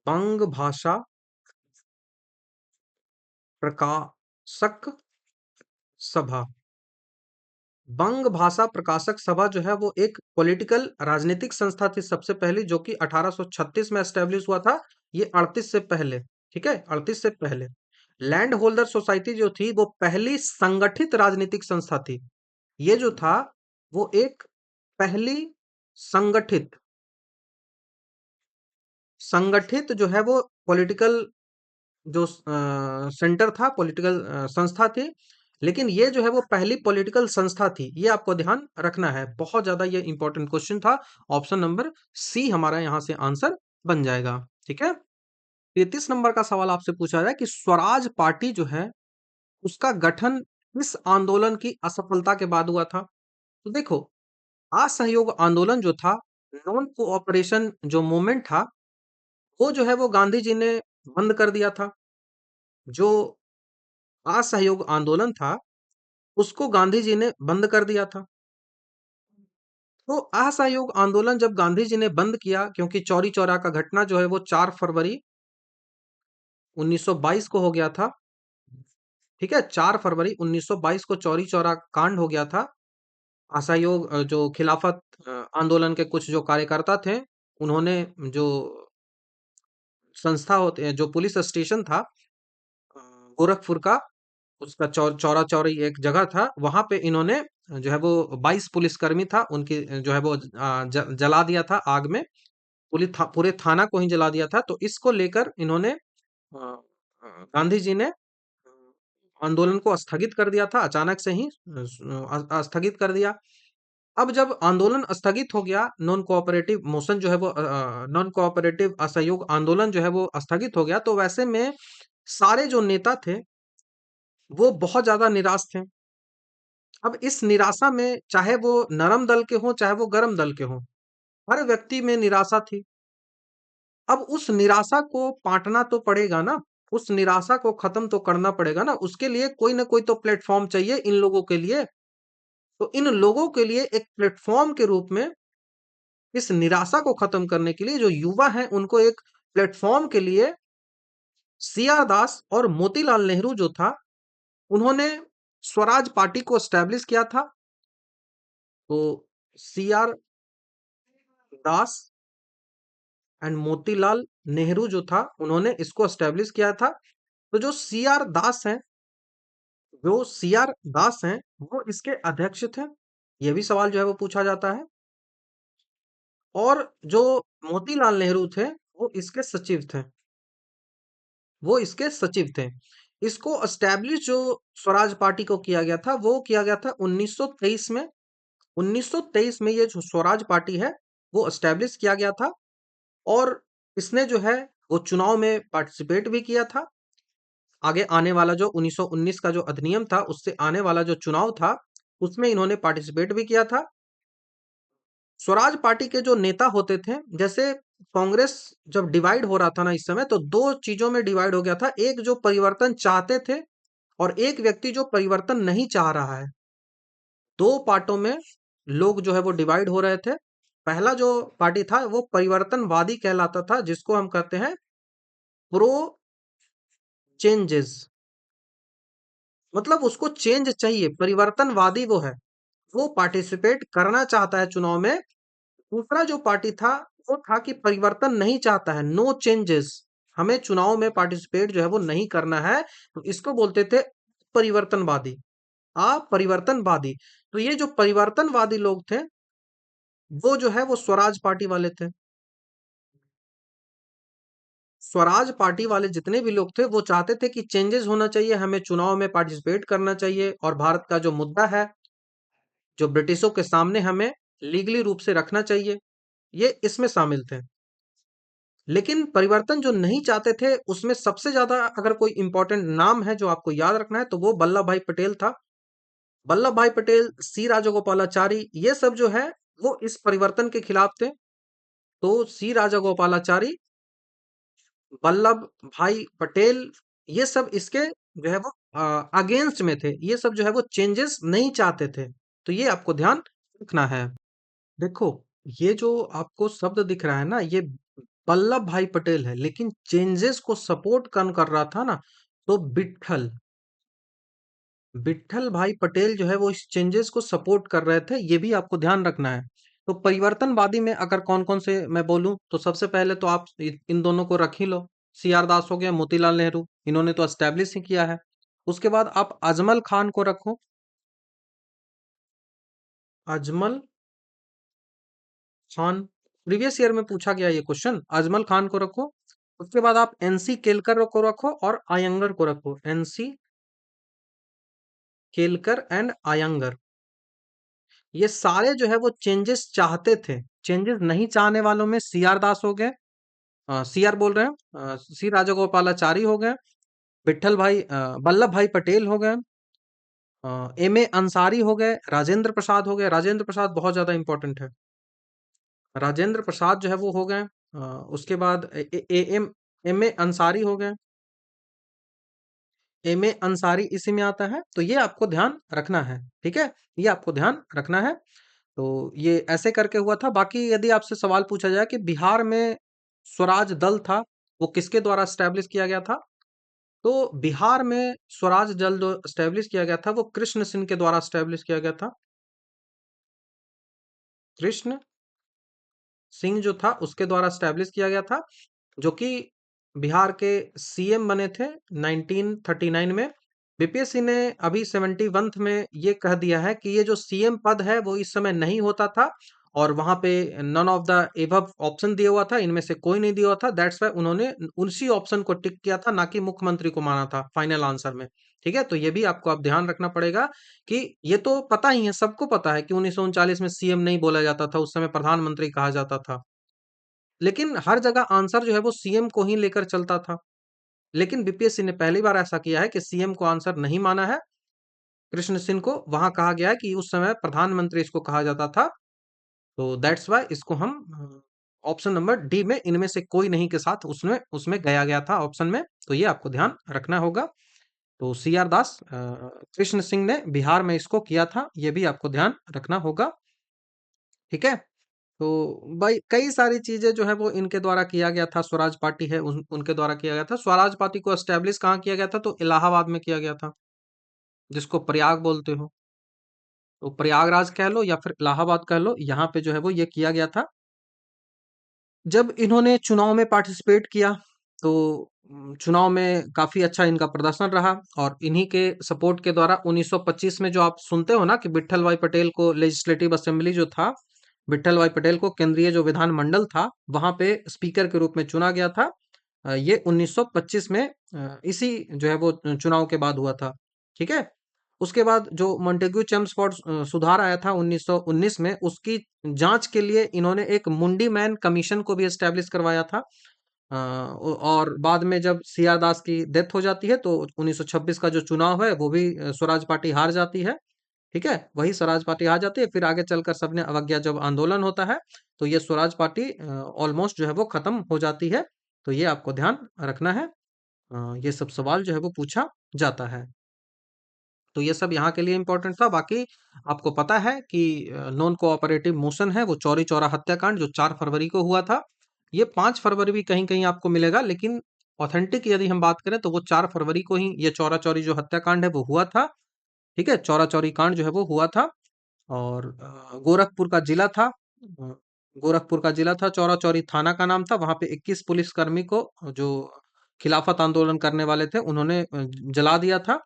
बंग भाषा प्रकाशक सभा। बंग भाषा प्रकाशक सभा जो है वो एक पॉलिटिकल राजनीतिक संस्था थी सबसे पहली, जो कि 1836 में एस्टेब्लिश हुआ था। ये 38 से पहले। ठीक है, 38 से पहले। लैंड होल्डर सोसाइटी जो थी, वो पहली संगठित राजनीतिक संस्था थी। ये जो था, वो एक पहली संगठित संगठित जो है वो पॉलिटिकल जो सेंटर था, पॉलिटिकल संस्था थी। लेकिन ये जो है वो पहली पॉलिटिकल संस्था थी, ये आपको ध्यान रखना है। बहुत ज्यादा ये इंपॉर्टेंट क्वेश्चन था। ऑप्शन नंबर सी हमारा यहाँ से आंसर बन जाएगा। ठीक है। 33 नंबर का सवाल आपसे पूछा जाए कि स्वराज पार्टी जो है, उसका गठन किस आंदोलन की असफलता के बाद हुआ था। तो देखो, असहयोग आंदोलन जो था, नॉन कोऑपरेशन जो मूवमेंट था, वो जो है वो गांधी जी ने बंद कर दिया था। जो असहयोग आंदोलन था, उसको गांधी जी ने बंद कर दिया था। तो असहयोग आंदोलन जब गांधी जी ने बंद किया, क्योंकि चौरी चौरा का घटना जो है वो 4 फरवरी 1922 को हो गया था। ठीक है, 4 फरवरी 1922 को चौरी चौरा कांड हो गया था। असहयोग जो खिलाफत आंदोलन के कुछ जो कार्यकर्ता थे, उन्होंने जो संस्था होते जो पुलिस स्टेशन था अ, गोरखपुर का, उसका चौरा चौरी एक जगह था, वहां पे इन्होंने जो है वो 22 पुलिसकर्मी था, उनकी जो है वो जला दिया था आग में। पूरे थाना को ही जला दिया था। तो इसको लेकर इन्होंने गांधी जी ने आंदोलन को स्थगित कर दिया था, अचानक से ही स्थगित कर दिया। अब जब आंदोलन स्थगित हो गया, नॉन कोऑपरेटिव मोशन जो है वो नॉन कोऑपरेटिव असहयोग आंदोलन जो है वो स्थगित हो गया, तो वैसे में सारे जो नेता थे, वो बहुत ज्यादा निराश थे। अब इस निराशा में, चाहे वो नरम दल के हों, चाहे वो गरम दल के हों, हर व्यक्ति में निराशा थी। अब उस निराशा को पाटना तो पड़ेगा ना, उस निराशा को खत्म तो करना पड़ेगा ना, उसके लिए कोई ना कोई तो प्लेटफॉर्म चाहिए इन लोगों के लिए। तो इन लोगों के लिए एक प्लेटफॉर्म के रूप में, इस निराशा को खत्म करने के लिए, जो युवा हैं उनको एक प्लेटफॉर्म के लिए सी आर दास और मोतीलाल नेहरू जो था, उन्होंने स्वराज पार्टी को एस्टैब्लिश किया था। तो C R Das and Motilal Nehru जो था, उन्होंने इसको एस्टैब्लिश किया था। तो जो सी आर दास हैं, वो इसके अध्यक्ष थे। ये भी सवाल जो है वो पूछा जाता है। और जो मोतीलाल नेहरू थे, वो इसके सचिव थे। वो इसके सचिव थे। इसको एस्टैब्लिश जो स्वराज पार्टी को किया गया था, वो किया गया था 1923 में। 1923 में ये जो स्वराज पार्टी है, वो एस्टेब्लिश किया गया था और इसने जो है वो चुनाव में पार्टिसिपेट भी किया था। आगे आने वाला जो 1919 का जो अधिनियम था, उससे आने वाला जो चुनाव था, उसमें इन्होंने पार्टिसिपेट भी किया था। स्वराज पार्टी के जो नेता होते थे, जैसे कांग्रेस जब डिवाइड हो रहा था ना इस समय, तो दो चीजों में डिवाइड हो गया था। एक जो परिवर्तन चाहते थे और एक व्यक्ति जो परिवर्तन नहीं चाह रहा है। दो पार्टों में लोग जो है वो डिवाइड हो रहे थे। पहला जो पार्टी था वो परिवर्तनवादी कहलाता था, जिसको हम कहते हैं प्रो चेंजेस। मतलब उसको चेंज चाहिए, परिवर्तनवादी वो है, वो पार्टिसिपेट करना चाहता है चुनाव में। दूसरा जो पार्टी था वो था कि परिवर्तन नहीं चाहता है, नो चेंजेस, हमें चुनाव में पार्टिसिपेट जो है वो नहीं करना है, तो इसको बोलते थे परिवर्तनवादी, अपरिवर्तनवादी। तो ये जो परिवर्तनवादी लोग थे, वो जो है वो स्वराज पार्टी वाले थे। स्वराज पार्टी वाले जितने भी लोग थे वो चाहते थे कि चेंजेस होना चाहिए, हमें चुनाव में पार्टिसिपेट करना चाहिए और भारत का जो मुद्दा है, जो ब्रिटिशों के सामने हमें लीगली रूप से रखना चाहिए, ये इसमें शामिल थे। लेकिन परिवर्तन जो नहीं चाहते थे, उसमें सबसे ज्यादा अगर कोई इंपॉर्टेंट नाम है जो आपको याद रखना है, तो वो वल्लभ भाई पटेल था। वल्लभ भाई पटेल, सी राजागोपालाचारी, ये सब जो है वो इस परिवर्तन के खिलाफ थे। तो सी राजागोपालाचारी, वल्लभ भाई पटेल, ये सब इसके जो है वो अगेंस्ट में थे। ये सब जो है वो चेंजेस नहीं चाहते थे। तो ये आपको ध्यान रखना है। देखो, ये जो आपको शब्द दिख रहा है ना, ये वल्लभ भाई पटेल है, लेकिन चेंजेस को सपोर्ट कौन कर रहा था ना, तो विट्ठल विट्ठल भाई पटेल जो है वो इस चेंजेस को सपोर्ट कर रहे थे, ये भी आपको ध्यान रखना है। तो परिवर्तनवादी में अगर कौन कौन से मैं बोलूं, तो सबसे पहले तो आप इन दोनों को रख ही लो। सी आर दास हो गया, मोतीलाल नेहरू, इन्होंने तो एस्टेब्लिश ही किया है। उसके बाद आप अजमल खान को रखो, अजमल खान, प्रीवियस ईयर में पूछा गया ये क्वेश्चन, अजमल खान को रखो। उसके बाद आप एनसी केलकर को रखो और आयंगर को रखो, एनसी केलकर एंड आयंगर। ये सारे जो है वो चेंजेस चाहते थे। चेंजेस नहीं चाहने वालों में सी आर दास हो गए, सी आर बोल रहे हैं, सी राजागोपालाचारी हो गए, विट्ठल भाई वल्लभ भाई पटेल हो गए, एम ए अंसारी हो गए, राजेंद्र प्रसाद हो गए। राजेंद्र प्रसाद बहुत ज्यादा इंपॉर्टेंट है। राजेंद्र प्रसाद जो है वो हो गए। उसके बाद एम एम ए अंसारी हो गए, एम ए अंसारी इसी में आता है। तो ये आपको ध्यान रखना है, ठीक है, ये आपको ध्यान रखना है। तो ये ऐसे करके हुआ था। बाकी यदि आपसे सवाल पूछा जाए कि बिहार में स्वराज दल था, वो किसके द्वारा स्टैब्लिश किया गया था, तो बिहार में स्वराज दल जो स्टैब्लिश किया गया था वो कृष्ण सिंह के द्वारा स्टैब्लिश किया गया था। कृष्ण सिंह जो था उसके द्वारा स्टैब्लिश किया गया था, जो कि बिहार के सीएम बने थे 1939 में। बीपीएससी ने अभी 71th में ये कह दिया है कि ये जो सीएम पद है वो इस समय नहीं होता था, और वहां पे none of the above option दिया हुआ था, इनमें से कोई नहीं दिया हुआ था। दैट्स वाई उन्होंने उसी ऑप्शन को टिक किया था, ना कि मुख्यमंत्री को माना था फाइनल आंसर में। ठीक है, तो ये भी आपको आप ध्यान रखना पड़ेगा कि ये तो पता ही है, सबको पता है कि 1939 में सीएम नहीं बोला जाता था, उस समय प्रधानमंत्री कहा जाता था। लेकिन हर जगह आंसर जो है वो सीएम को ही लेकर चलता था। लेकिन बीपीएससी ने पहली बार ऐसा किया है कि सीएम को आंसर नहीं माना है, कृष्ण सिंह को वहां कहा गया है कि उस समय प्रधानमंत्री इसको कहा जाता था। तो दैट्स वाई इसको हम ऑप्शन नंबर डी में इनमें से कोई नहीं के साथ उसमें उसमें गया गया था ऑप्शन में। तो ये आपको ध्यान रखना होगा। तो सी आर दास, कृष्ण सिंह ने बिहार में इसको किया था, ये भी आपको ध्यान रखना होगा। ठीक है, तो भाई कई सारी चीजें जो है वो इनके द्वारा किया गया था। स्वराज पार्टी है उनके द्वारा किया गया था। स्वराज पार्टी को एस्टेब्लिश कहाँ किया गया था, तो इलाहाबाद में किया गया था, जिसको प्रयाग बोलते हो। तो प्रयागराज कह लो या फिर इलाहाबाद कह लो, यहाँ पे जो है वो ये किया गया था। जब इन्होंने चुनाव में पार्टिसिपेट किया, तो चुनाव में काफी अच्छा इनका प्रदर्शन रहा, और इन्हीं के सपोर्ट के द्वारा 1925 में जो आप सुनते हो ना कि विट्ठल भाई पटेल को लेजिस्लेटिव असेंबली जो था, विट्ठल भाई पटेल को केंद्रीय जो विधानमंडल था वहां पे स्पीकर के रूप में चुना गया था। ये 1925 में इसी जो है वो चुनाव के बाद हुआ था। ठीक है, उसके बाद जो मोंटेग्यू चेम्सफोर्ड सुधार आया था 1919 में, उसकी जांच के लिए इन्होंने एक मुंडी मैन कमीशन को भी एस्टेब्लिश करवाया था। और बाद में जब सीआर दास की डेथ हो जाती है तो 1926 का जो चुनाव है वो भी स्वराज पार्टी हार जाती है। ठीक है, वही स्वराज पार्टी हार जाती है। फिर आगे चलकर सबने अवज्ञा जब आंदोलन होता है तो ये स्वराज पार्टी ऑलमोस्ट जो है वो खत्म हो जाती है। तो ये आपको ध्यान रखना है। ये सब सवाल जो है वो पूछा जाता है। तो ये सब यहाँ के लिए इम्पोर्टेंट था। बाकी आपको पता है कि नॉन कोऑपरेटिव मोशन है वो चौरी चौरा हत्याकांड जो 4 फरवरी को हुआ था। ये 5 फरवरी भी कहीं कहीं आपको मिलेगा, लेकिन ऑथेंटिक यदि हम बात करें तो वो 4 फरवरी को ही ये चौरा चौरी जो हत्याकांड है वो हुआ था। ठीक है, चौरा चौरी कांड जो है वो हुआ था। और गोरखपुर का जिला था। गोरखपुर का जिला था, चौरा चौरी थाना का नाम था। वहां पे 21 पुलिसकर्मी को जो खिलाफत आंदोलन करने वाले थे उन्होंने जला दिया था।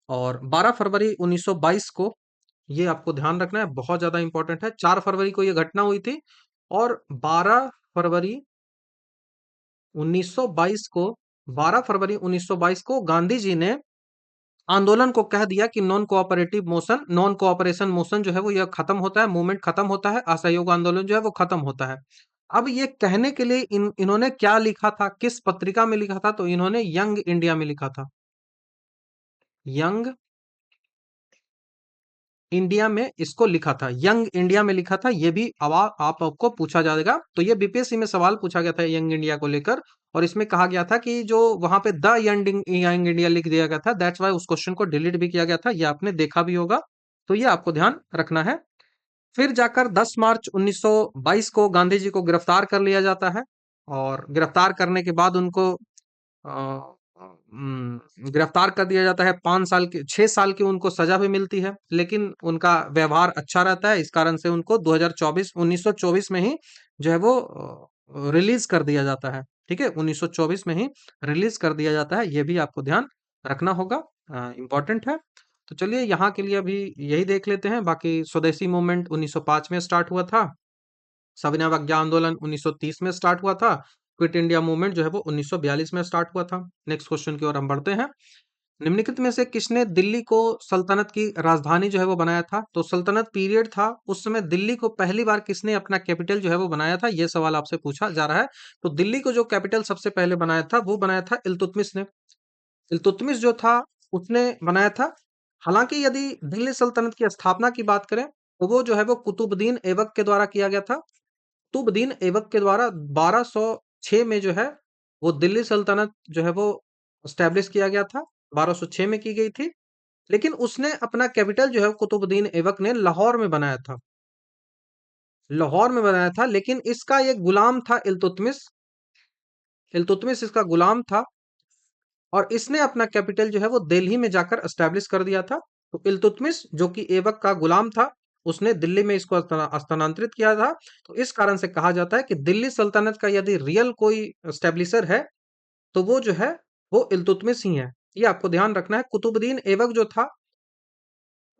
और 12 फरवरी 1922 को, ये आपको ध्यान रखना है, बहुत ज्यादा इंपॉर्टेंट है। 4 फरवरी को ये घटना हुई थी और 12 फरवरी 1922 को 12 फरवरी 1922 को गांधी जी ने आंदोलन को कह दिया कि नॉन कोऑपरेशन मोशन जो है वो ये खत्म होता है, मूवमेंट खत्म होता है, असहयोग आंदोलन जो है वो खत्म होता है। अब ये कहने के लिए इन्होंने क्या लिखा था, किस पत्रिका में लिखा था? तो इन्होंने यंग इंडिया में लिखा था। यंग इंडिया में इसको लिखा था, यंग इंडिया में लिखा था। ये भी आपको पूछा जाएगा। तो ये बीपीएससी में सवाल पूछा गया था यंग इंडिया को लेकर। और इसमें कहा गया था कि जो वहां पे द यंग इंडिया लिख दिया गया था, दैट्स वाई उस क्वेश्चन को डिलीट भी किया गया था। ये आपने देखा भी होगा। तो ये आपको ध्यान रखना है। फिर जाकर 10 मार्च 1922 को गांधी जी को गिरफ्तार कर लिया जाता है। और गिरफ्तार करने के बाद उनको गिरफ्तार कर दिया जाता है। 5 साल की 6 साल की उनको सजा भी मिलती है, लेकिन उनका व्यवहार अच्छा रहता है। इस कारण से उनको 1924 में ही जो है वो रिलीज कर दिया जाता है। ठीक है, 1924 में ही रिलीज कर दिया जाता है। ये भी आपको ध्यान रखना होगा, इम्पोर्टेंट है। तो चलिए यहाँ के लिए अभी यही देख लेते हैं। बाकी स्वदेशी मूवमेंट 1905 में स्टार्ट हुआ था। सविनय अवज्ञा आंदोलन 1930 में स्टार्ट हुआ था। क्विट इंडिया मूवमेंट जो है वो 1942 में स्टार्ट हुआ था। नेक्स्ट क्वेश्चन की ओर हम बढ़ते हैं। निम्नलिखित में से किसने दिल्ली को सल्तनत की राजधानी जो है वो बनाया था? तो सल्तनत पीरियड था, उस समय दिल्ली को पहली बार किसने अपना कैपिटल जो है वो बनाया था? ये सवाल आपसे पूछा जा रहा है। तो दिल्ली को जो कैपिटल सबसे पहले बनाया था वो बनाया था इल्तुतमिश ने। इल्तुतमिश जो था उसने बनाया था। हालांकि यदि दिल्ली सल्तनत की स्थापना की बात करें तो वो जो है वो कुतुबुद्दीन ऐबक के द्वारा किया गया था। कुतुबुद्दीन ऐबक के द्वारा 1206 में जो है वो दिल्ली सल्तनत जो है वो स्टैब्लिश किया गया था। 1206 में की गई थी। लेकिन उसने अपना कैपिटल जो है कुतुबुद्दीन ऐबक ने लाहौर में बनाया था। लाहौर में बनाया था, लेकिन इसका एक गुलाम था इल्तुतमिश। इल्तुतमिश इसका गुलाम था और इसने अपना कैपिटल जो है वो दिल्ली में जाकर एस्टेब्लिश कर दिया था। तो इल्तुतमिश जो कि ऐबक का गुलाम था, उसने दिल्ली में इसको स्थानांतरित किया था। तो इस कारण से कहा जाता है कि दिल्ली सल्तनत का यदि रियल कोई एस्टेब्लिशर है तो वो जो है वो इल्तुतमिश ही है। ये आपको ध्यान रखना है। कुतुबुद्दीन ऐबक जो था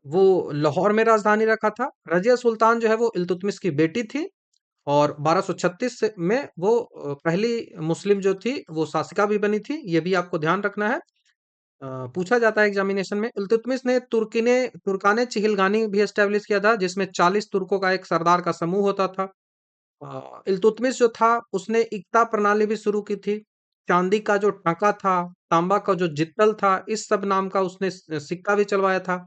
वो लाहौर में राजधानी रखा था। रजिया सुल्तान जो है वो इल्तुतमिश की बेटी थी। और 1236 में वो पहली मुस्लिम जो थी वो शासिका भी बनी थी। ये भी आपको ध्यान रखना है। पूछा जाता है एग्जामिनेशन में। इल्तुतमिश ने तुर्काने चिहिलगानी भी एस्टेब्लिश किया था, जिसमें 40 तुर्कों का एक सरदार का समूह होता था। इल्तुतमिश जो था उसने इक्ता प्रणाली भी शुरू की थी। चांदी का जो टाका था, तांबा का जो जित्तल था, इस सब नाम का उसने सिक्का भी चलवाया था।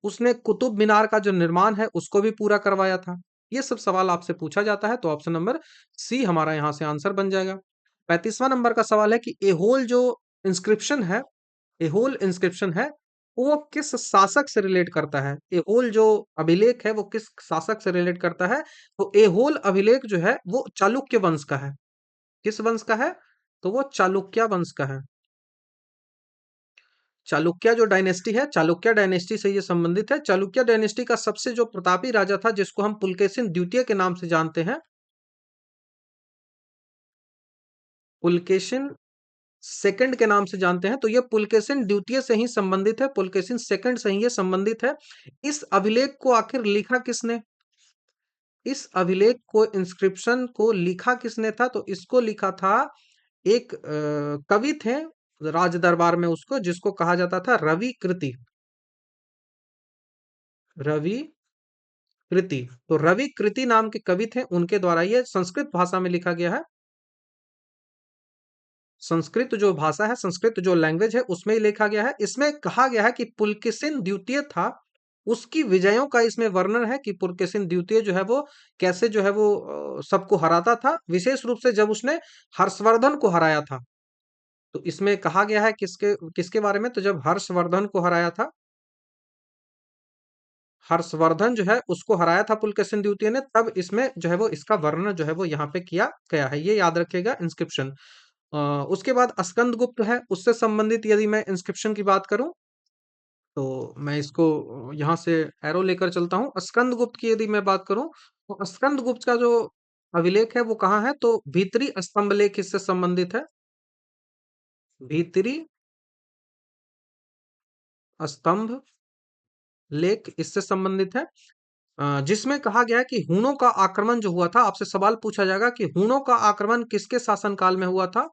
उसने कुतुब मीनार का जो निर्माण है उसको भी पूरा करवाया था। ये सब सवाल आपसे पूछा जाता है, तो ऑप्शन नंबर सी हमारा यहाँ से आंसर बन जाएगा। 35वां नंबर का सवाल है कि एहोल जो इंस्क्रिप्शन है, एहोल इंस्क्रिप्शन है, वो किस शासक से रिलेट करता है? एहोल जो अभिलेख है वो किस शासक से रिलेट करता है? तो एहोल अभिलेख जो है वो चालुक्य वंश का है। किस वंश का है? तो वो चालुक्य वंश का है। चालुक्य जो डायनेस्टी है, चालुक्य डायनेस्टी से ये संबंधित है। चालुक्य डायनेस्टी का सबसे जो प्रतापी राजा था, जिसको हम पुलकेशिन द्वितीय के नाम से जानते हैं, पुलकेशिन सेकंड के नाम से जानते हैं, तो ये पुलकेशिन द्वितीय से ही संबंधित है, पुलकेशिन सेकंड से ही ये संबंधित है। इस अभिलेख को आखिर लिखा किसने? इस अभिलेख को, इंस्क्रिप्शन को लिखा किसने था? तो इसको लिखा था एक कवि थे राज दरबार में, उसको जिसको कहा जाता था रवि कृति। रवि कृति। तो रवि कृति नाम के कवि थे, उनके द्वारा ये संस्कृत भाषा में लिखा गया है। संस्कृत जो भाषा है, संस्कृत जो लैंग्वेज है, उसमें ही लिखा गया है। इसमें कहा गया है कि पुलकेशिन द्वितीय था, उसकी विजयों का इसमें वर्णन है कि पुलकेशिन द्वितीय जो है वो कैसे जो है वो सबको हराता था, विशेष रूप से जब उसने हर्षवर्धन को हराया था। तो इसमें कहा गया है किसके किसके बारे में, तो जब हर्षवर्धन को हराया था, हर्षवर्धन जो है उसको हराया था पुलकेशिन द्वितीय ने, तब इसमें जो है वो इसका वर्णन जो है वो यहाँ पे किया गया है, ये याद रखिएगा इंस्क्रिप्शन। उसके बाद स्कंदगुप्त है, उससे संबंधित यदि मैं इंस्क्रिप्शन की बात करूं तो मैं इसको यहाँ से एरो लेकर चलता हूँ। स्कंदगुप्त की यदि मैं बात करूं तो स्कंदगुप्त का जो अभिलेख है वो कहाँ है, तो भीतरी स्तंभ लेख इससे संबंधित है। भीतरी स्तंभ लेख इससे संबंधित है, जिसमें कहा गया है कि हूणों का आक्रमण जो हुआ था, आपसे सवाल पूछा जाएगा कि हूणों का आक्रमण किसके शासनकाल में हुआ था।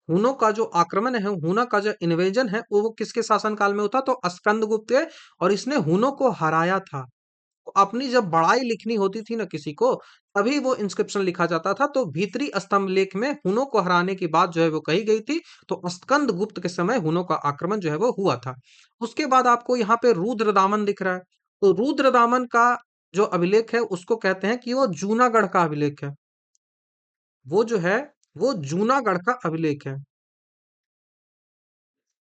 हूणों का जो आक्रमण है, हूणों का जो इन्वेजन है, वो किसके शासनकाल में होता, तो स्कंदगुप्त है, और इसने हूणों को हराया था। तो अपनी जब बड़ाई लिखनी होती थी ना किसी को, तभी वो इंस्क्रिप्शन लिखा जाता था। तो भीतरी स्तंभ लेख में हूणों को हराने की बात जो है वो कही गई थी। तो स्कंदगुप्त के समय हूणों का आक्रमण जो है वो हुआ था। उसके बाद आपको यहाँ पे रुद्रदामन दिख रहा है। तो रुद्रदामन का जो अभिलेख है उसको कहते हैं कि वो जूनागढ़ का अभिलेख है। वो जो है वो जूनागढ़ का अभिलेख है।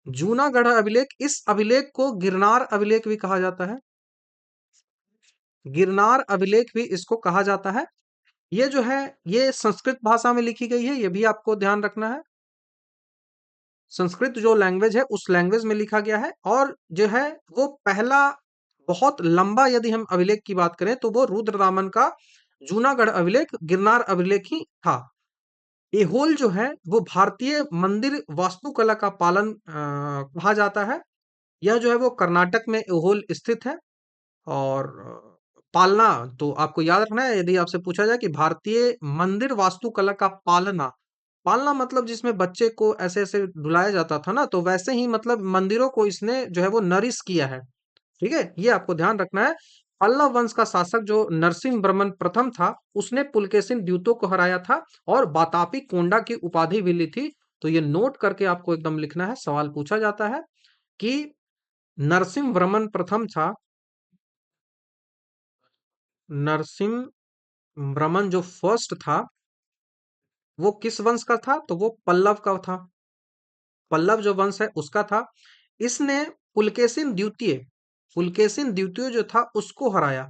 जूनागढ़ अभिलेख, इस अभिलेख को गिरनार अभिलेख भी कहा जाता है। गिरनार अभिलेख भी इसको कहा जाता है। ये जो है ये संस्कृत भाषा में लिखी गई है, ये भी आपको ध्यान रखना है। संस्कृत जो लैंग्वेज है उस लैंग्वेज में लिखा गया है, और जो है वो पहला बहुत लंबा यदि हम अभिलेख की बात करें तो वो रुद्रदामन का जूनागढ़ अभिलेख, गिरनार अभिलेख ही था। एहोल जो है वो भारतीय मंदिर वास्तुकला का पालन कहा जाता है। यह जो है वो कर्नाटक में एहोल स्थित है। और पालना, तो आपको याद रखना है यदि आपसे पूछा जाए कि भारतीय मंदिर वास्तुकला का पालना, पालना मतलब जिसमें बच्चे को ऐसे ऐसे डुलाया जाता था ना, तो वैसे ही मतलब मंदिरों को इसने जो है वो नरिश किया है। ठीक है, ये आपको ध्यान रखना है। पल्लव वंश का शासक जो नरसिंह वर्मन प्रथम था, उसने पुलकेशिन द्वितीय को हराया था और वातापी कोंडा की उपाधि भी ली थी। तो ये नोट करके आपको एकदम लिखना है, सवाल पूछा जाता है कि नरसिंह वर्मन प्रथम था, नरसिंह वर्मन जो फर्स्ट था वो किस वंश का था, तो वो पल्लव का था। पल्लव जो वंश है उसका था। इसने पुलकेशिन द्वितीय, पुलकेशिन द्वितीय जो था उसको हराया।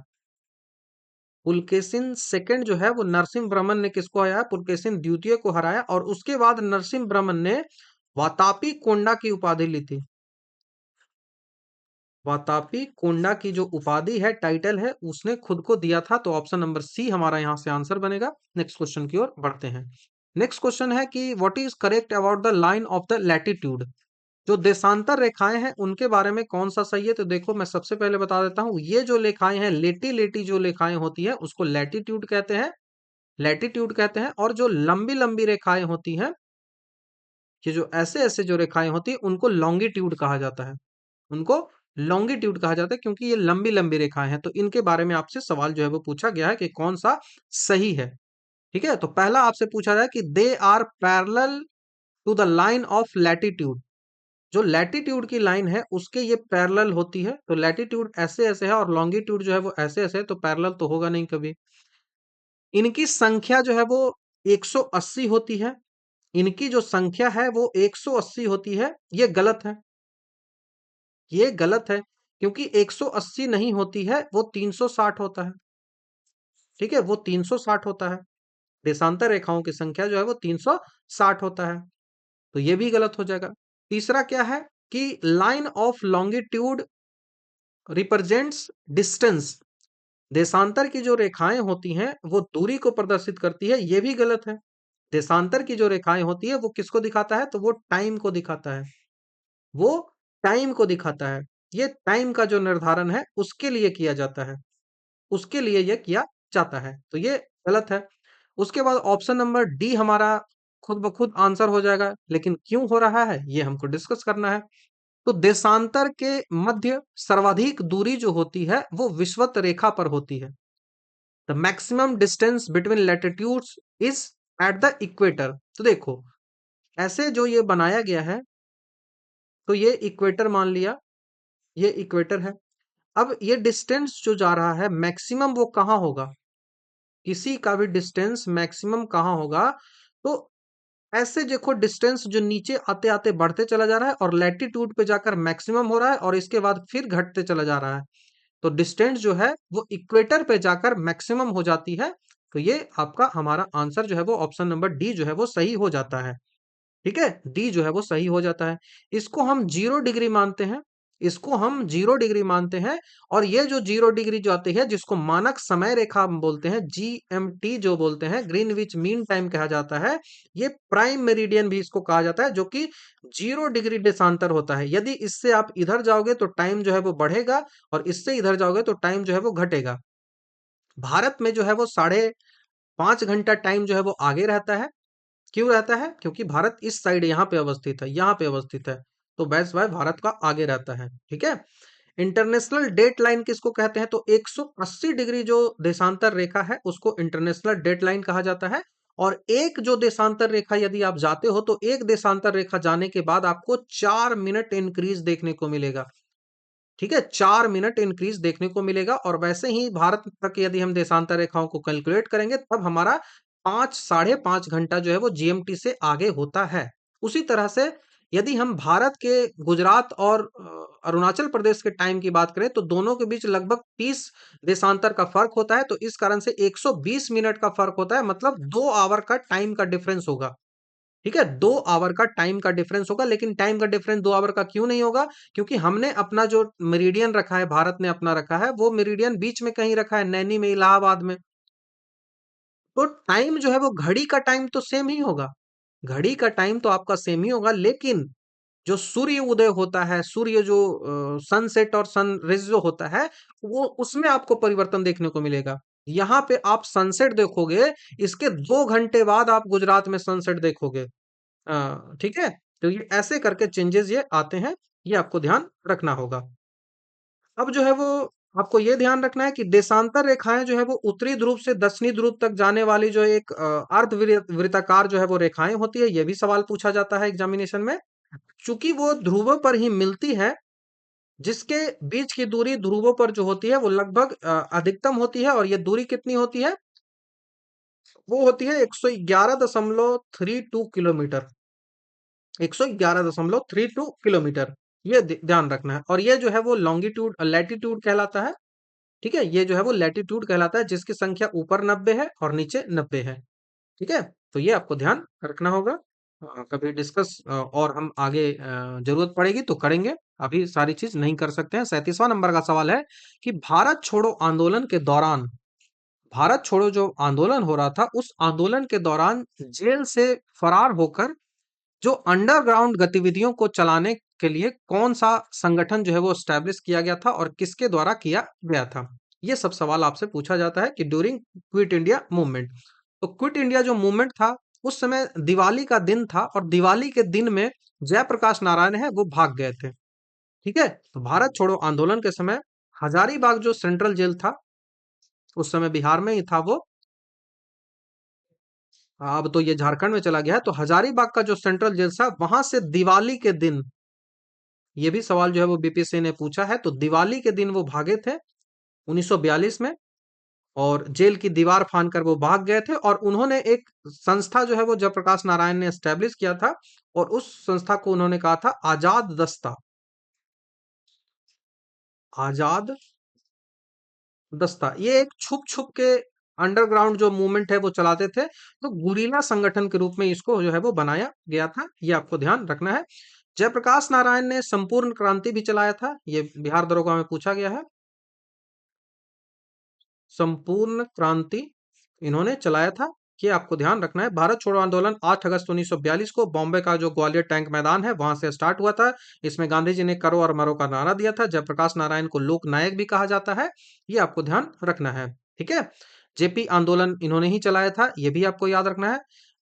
पुलकेशिन सेकंड जो है वो नरसिंह वर्मन ने किसको हराया, पुलकेशिन द्वितीय को हराया, और उसके बाद नरसिंह वर्मन ने वातापी कोंडा की उपाधि ली थी। वातापी कोंडा की जो उपाधि है, टाइटल है, उसने खुद को दिया था। तो ऑप्शन नंबर सी हमारा यहाँ से आंसर बनेगा। नेक्स्ट क्वेश्चन की ओर बढ़ते हैं। नेक्स्ट क्वेश्चन है कि what is correct about the line of the latitude. जो देशांतर रेखाएं हैं उनके बारे में कौन सा सही है, तो देखो मैं सबसे पहले बता देता हूँ, ये जो रेखाएं हैं, लेटी लेटी जो रेखाएं होती है उसको लैटिट्यूड कहते हैं, लैटिट्यूड कहते हैं। और जो लंबी लंबी रेखाएं होती हैं, कि जो ऐसे ऐसे जो रेखाएं होती है उनको लॉन्गिट्यूड कहा जाता है, उनको लॉन्गिट्यूड कहा जाता है, क्योंकि ये लंबी लंबी रेखाएं हैं। तो इनके बारे में आपसे सवाल जो है वो पूछा गया है कि कौन सा सही है। ठीक है, तो पहला आपसे पूछा जाए कि they are parallel to the line of latitude. जो लैटिट्यूड की लाइन है उसके ये पैरेलल होती है। तो लैटिट्यूड ऐसे ऐसे है और लॉन्गिट्यूड जो है वो ऐसे ऐसे है, तो पैरेलल तो होगा नहीं कभी। इनकी संख्या जो है वो 180 होती है। इनकी जो संख्या है वो 180 होती है, ये गलत है। ये गलत है, क्योंकि 180 नहीं होती है, वो 360 होता है। ठीक है, वो 360 होता है। देशांतर रेखाओं की संख्या जो है वो 360 होता है। तो ये भी गलत हो जाएगा। तीसरा क्या है कि line of longitude represents distance. देशांतर की जो रेखाएं होती हैं वो दूरी को प्रदर्शित करती है, ये भी गलत है। देशांतर की जो रेखाएं होती है वो किसको दिखाता है, तो वो टाइम को दिखाता है, वो टाइम को दिखाता है। ये टाइम का जो निर्धारण है उसके लिए किया जाता है, उसके लिए ये किया जाता है। तो ये गलत है। उसके बाद ऑप्शन नंबर डी हमारा खुद ब खुद आंसर हो जाएगा, लेकिन क्यों हो रहा है ये हमको डिस्कस करना है। तो देशांतर के मध्य सर्वाधिक दूरी जो होती है वो विषुवत रेखा पर होती है। The maximum distance between latitudes is at the equator. तो देखो, ऐसे जो ये बनाया गया है, तो ये इक्वेटर मान लिया, ये इक्वेटर है। अब ये डिस्टेंस जो जा रहा है मैक्सिमम वो कहाँ होगा? किसी का भी डिस्टेंस मैक्सिमम कहाँ होगा? तो ऐसे देखो, डिस्टेंस जो नीचे आते आते बढ़ते चला जा रहा है और लैटिट्यूड पे जाकर मैक्सिमम हो रहा है और इसके बाद फिर घटते चला जा रहा है। तो डिस्टेंस जो है वो इक्वेटर पे जाकर मैक्सिमम हो जाती है। तो ये आपका हमारा आंसर जो है वो ऑप्शन नंबर डी जो है वो सही हो जाता है। ठीक है, डी जो है वो सही हो जाता है। इसको हम 0 डिग्री मानते हैं, इसको हम 0 डिग्री मानते हैं। और ये जो 0 डिग्री जो आती है, जिसको मानक समय रेखा हम बोलते हैं, जीएमटी जो बोलते हैं, ग्रीनविच मीन टाइम कहा जाता है। ये प्राइम मेरिडियन भी इसको कहा जाता है, जो कि 0 डिग्री देशांतर होता है। यदि इससे आप इधर जाओगे तो टाइम जो है वो बढ़ेगा, और इससे इधर जाओगे तो टाइम जो है वो घटेगा। भारत में जो है वो 5.5 घंटा टाइम जो है वो आगे रहता है। क्यों रहता है? क्योंकि भारत इस साइड यहाँ पे अवस्थित है, यहाँ पे अवस्थित है। तो दैट्स व्हाई भारत का आगे रहता है। ठीक है। इंटरनेशनल डेट लाइन किसको कहते हैं? तो 180 डिग्री जो देशांतर रेखा है उसको इंटरनेशनल डेट लाइन कहा जाता है। और एक जो देशांतर रेखा यदि आप जाते हो तो एक देशांतर रेखा जाने के बाद आपको 4 मिनट इंक्रीज देखने को मिलेगा। ठीक है, 4 मिनट इंक्रीज देखने को मिलेगा। और वैसे ही भारत तक यदि हम देशांतर रेखाओं को कैलकुलेट करेंगे तब हमारा 5 साढ़े 5 घंटा जो है वो जीएमटी से आगे होता है। उसी तरह से यदि हम भारत के गुजरात और अरुणाचल प्रदेश के टाइम की बात करें तो दोनों के बीच लगभग 30 देशांतर का फर्क होता है। तो इस कारण से 120 मिनट का फर्क होता है, मतलब 2 आवर का टाइम का डिफरेंस होगा। ठीक है, 2 आवर का टाइम का डिफरेंस होगा। लेकिन टाइम का डिफरेंस 2 आवर का क्यों नहीं होगा? क्योंकि हमने अपना जो मेरिडियन रखा है, भारत ने अपना रखा है, वो मेरिडियन बीच में कहीं रखा है, नैनी में, इलाहाबाद में। तो टाइम जो है वो घड़ी का टाइम तो सेम ही होगा, घड़ी का टाइम तो आपका सेम ही होगा। लेकिन जो सूर्य उदय होता है, सूर्य जो सनसेट और सनराइज जो होता है, वो उसमें आपको परिवर्तन देखने को मिलेगा। यहाँ पे आप सनसेट देखोगे, इसके 2 घंटे बाद आप गुजरात में सनसेट देखोगे। ठीक है? तो ये ऐसे करके चेंजेस ये आते हैं, ये आपको ध्यान रखना होगा। अब जो है वो आपको ये ध्यान रखना है कि देशांतर रेखाएं जो है वो उत्तरी ध्रुव से दक्षिणी ध्रुव तक जाने वाली जो एक वृत्ताकार जो है वो रेखाएं होती है। ये भी सवाल पूछा जाता है एग्जामिनेशन में। चूंकि वो ध्रुवों पर ही मिलती है, जिसके बीच की दूरी ध्रुवों पर जो होती है वो लगभग अधिकतम होती है। और ये दूरी कितनी होती है? वो होती है 111.32 किलोमीटर। 111.32 किलोमीटर, ये ध्यान रखना है। और ये जो है वो लॉन्गिट्यूड लैटिट्यूड कहलाता है। ठीक है, ये जो है वो लैटिट्यूड कहलाता है, जिसकी संख्या ऊपर 90 है और नीचे 90 है। ठीक है, तो ये आपको ध्यान रखना होगा। कभी डिस्कस और हम आगे जरूरत पड़ेगी तो करेंगे, अभी सारी चीज नहीं कर सकते हैं। 37वां नंबर का सवाल है कि भारत छोड़ो आंदोलन के दौरान, भारत छोड़ो जो आंदोलन हो रहा था उस आंदोलन के दौरान जेल से फरार होकर जो अंडरग्राउंड गतिविधियों को चलाने के लिए कौन सा संगठन जो है वो स्टैब्लिश किया गया था और किसके द्वारा किया गया था? ये सब सवाल आपसे पूछा जाता है कि ड्यूरिंग क्विट इंडिया मूवमेंट। तो क्विट इंडिया जो मूवमेंट था, उस समय दिवाली का दिन था और दिवाली के दिन में जयप्रकाश नारायण है वो भाग गए थे। ठीक है, तो भारत छोड़ो आंदोलन के समय हजारीबाग जो सेंट्रल जेल था, उस समय बिहार में ही था वो, अब तो ये झारखंड में चला गया है। तो हजारीबाग का जो सेंट्रल जेल था, वहां से दिवाली के दिन, ये भी सवाल जो है वो बीपीएससी ने पूछा है, तो दिवाली के दिन वो भागे थे 1942 में। और जेल की दीवार फांद कर वो भाग गए थे। और उन्होंने एक संस्था जो है वो जयप्रकाश नारायण ने एस्टेब्लिश किया था, और उस संस्था को उन्होंने कहा था आजाद दस्ता। आजाद दस्ता, ये एक छुप छुप के अंडरग्राउंड जो मूवमेंट है वो चलाते थे। तो गुरीला संगठन के रूप में इसको जो है वो बनाया गया था, ये आपको ध्यान रखना है। जयप्रकाश नारायण ने संपूर्ण क्रांति भी चलाया था, ये बिहार दरोगा में पूछा गया है। संपूर्ण क्रांति इन्होंने चलाया था, ये आपको ध्यान रखना है। भारत छोड़ो आंदोलन 8 अगस्त 1942 को बॉम्बे का जो ग्वालियर टैंक मैदान है वहां से स्टार्ट हुआ था। इसमें गांधी जी ने करो और मरो का नारा दिया था। जयप्रकाश नारायण को लोक नायक भी कहा जाता है, ये आपको ध्यान रखना है। ठीक है, जेपी आंदोलन इन्होंने ही चलाया था, ये भी आपको याद रखना है।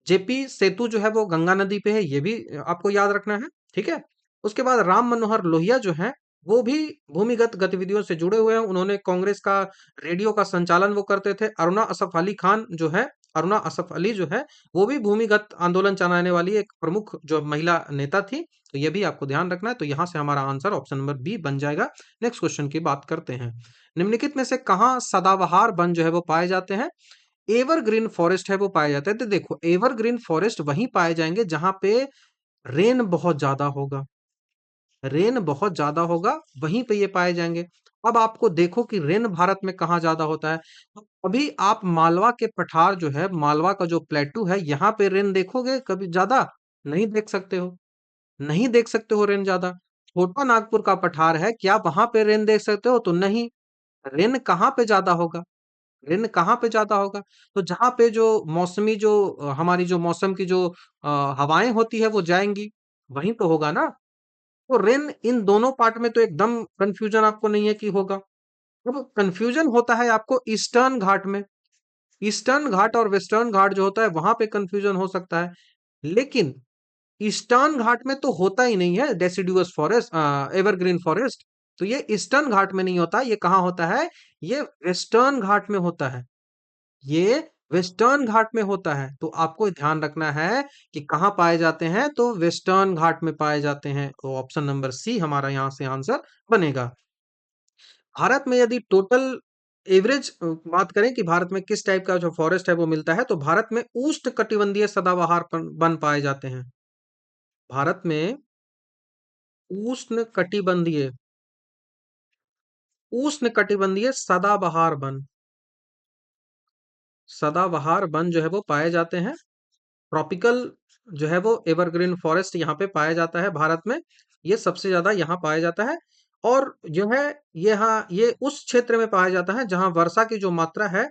जेपी सेतु जो है वो गंगा नदी पे है, ये भी आपको याद रखना है। ठीक है, उसके बाद राम मनोहर लोहिया जो हैं, वो भी भूमिगत गतिविधियों से जुड़े हुए हैं। उन्होंने कांग्रेस का रेडियो का संचालन वो करते थे। अरुणा असफ अली खान जो है, अरुणा असफ अली जो है, वो भी भूमिगत आंदोलन चलाने वाली एक प्रमुख जो महिला नेता थी। तो ये भी आपको ध्यान रखना है। तो यहाँ से हमारा आंसर ऑप्शन नंबर बी बन जाएगा। नेक्स्ट क्वेश्चन की बात करते हैं। निम्नलिखित में से कहाँ सदाबहार वन जो है वो पाए जाते हैं? एवरग्रीन फॉरेस्ट है वो पाए जाते हैं। तो देखो, एवरग्रीन फॉरेस्ट वहीं पाए जाएंगे जहां पे रेन बहुत ज्यादा होगा। रेन बहुत ज्यादा होगा, वहीं पे ये पाए जाएंगे। अब आपको देखो कि रेन भारत में कहाँ ज्यादा होता है। तो अभी आप मालवा के पठार जो है, मालवा का जो प्लेटू है, यहाँ पे रेन देखोगे कभी ज्यादा? नहीं देख सकते हो। नहीं देख सकते हो रेन ज्यादा। छोटा नागपुर का पठार है, क्या वहां पे रेन देख सकते हो? तो नहीं। रेन कहाँ पे ज्यादा होगा? रेन कहाँ पे ज्यादा होगा? तो जहां पे जो मौसमी जो हमारी जो मौसम की जो हवाएं होती है वो जाएंगी, वहीं तो होगा ना। तो रेन इन दोनों पार्ट में तो एकदम कंफ्यूजन आपको नहीं है कि होगा। अब कंफ्यूजन होता है आपको ईस्टर्न घाट में। ईस्टर्न घाट और वेस्टर्न घाट जो होता है वहां पे कंफ्यूजन हो सकता है। लेकिन ईस्टर्न घाट में तो होता ही नहीं है डेसिडुअस फॉरेस्ट, एवरग्रीन फॉरेस्ट। तो ये ईस्टर्न घाट में नहीं होता, ये कहाँ होता है? ये वेस्टर्न घाट में होता है। ये वेस्टर्न घाट में होता है। तो आपको ध्यान रखना है कि कहाँ पाए जाते हैं। तो वेस्टर्न घाट में पाए जाते हैं। तो ऑप्शन नंबर सी हमारा यहाँ से आंसर बनेगा। भारत में यदि टोटल एवरेज बात करें कि भारत में किस टाइप का जो फॉरेस्ट है वो मिलता है, तो भारत में उष्ण कटिबंधीय सदाबहार वन पाए जाते हैं। भारत में उष्ण कटिबंधीय उष्ण कटिबंधीय सदाबहार वन, सदाबहार वन जो है वो पाए जाते हैं। ट्रॉपिकल जो है वो एवरग्रीन फॉरेस्ट यहाँ पे पाया जाता है भारत में। ये सबसे ज्यादा यहाँ पाया जाता है। और जो है ये उस क्षेत्र में पाया जाता है जहाँ वर्षा की जो मात्रा है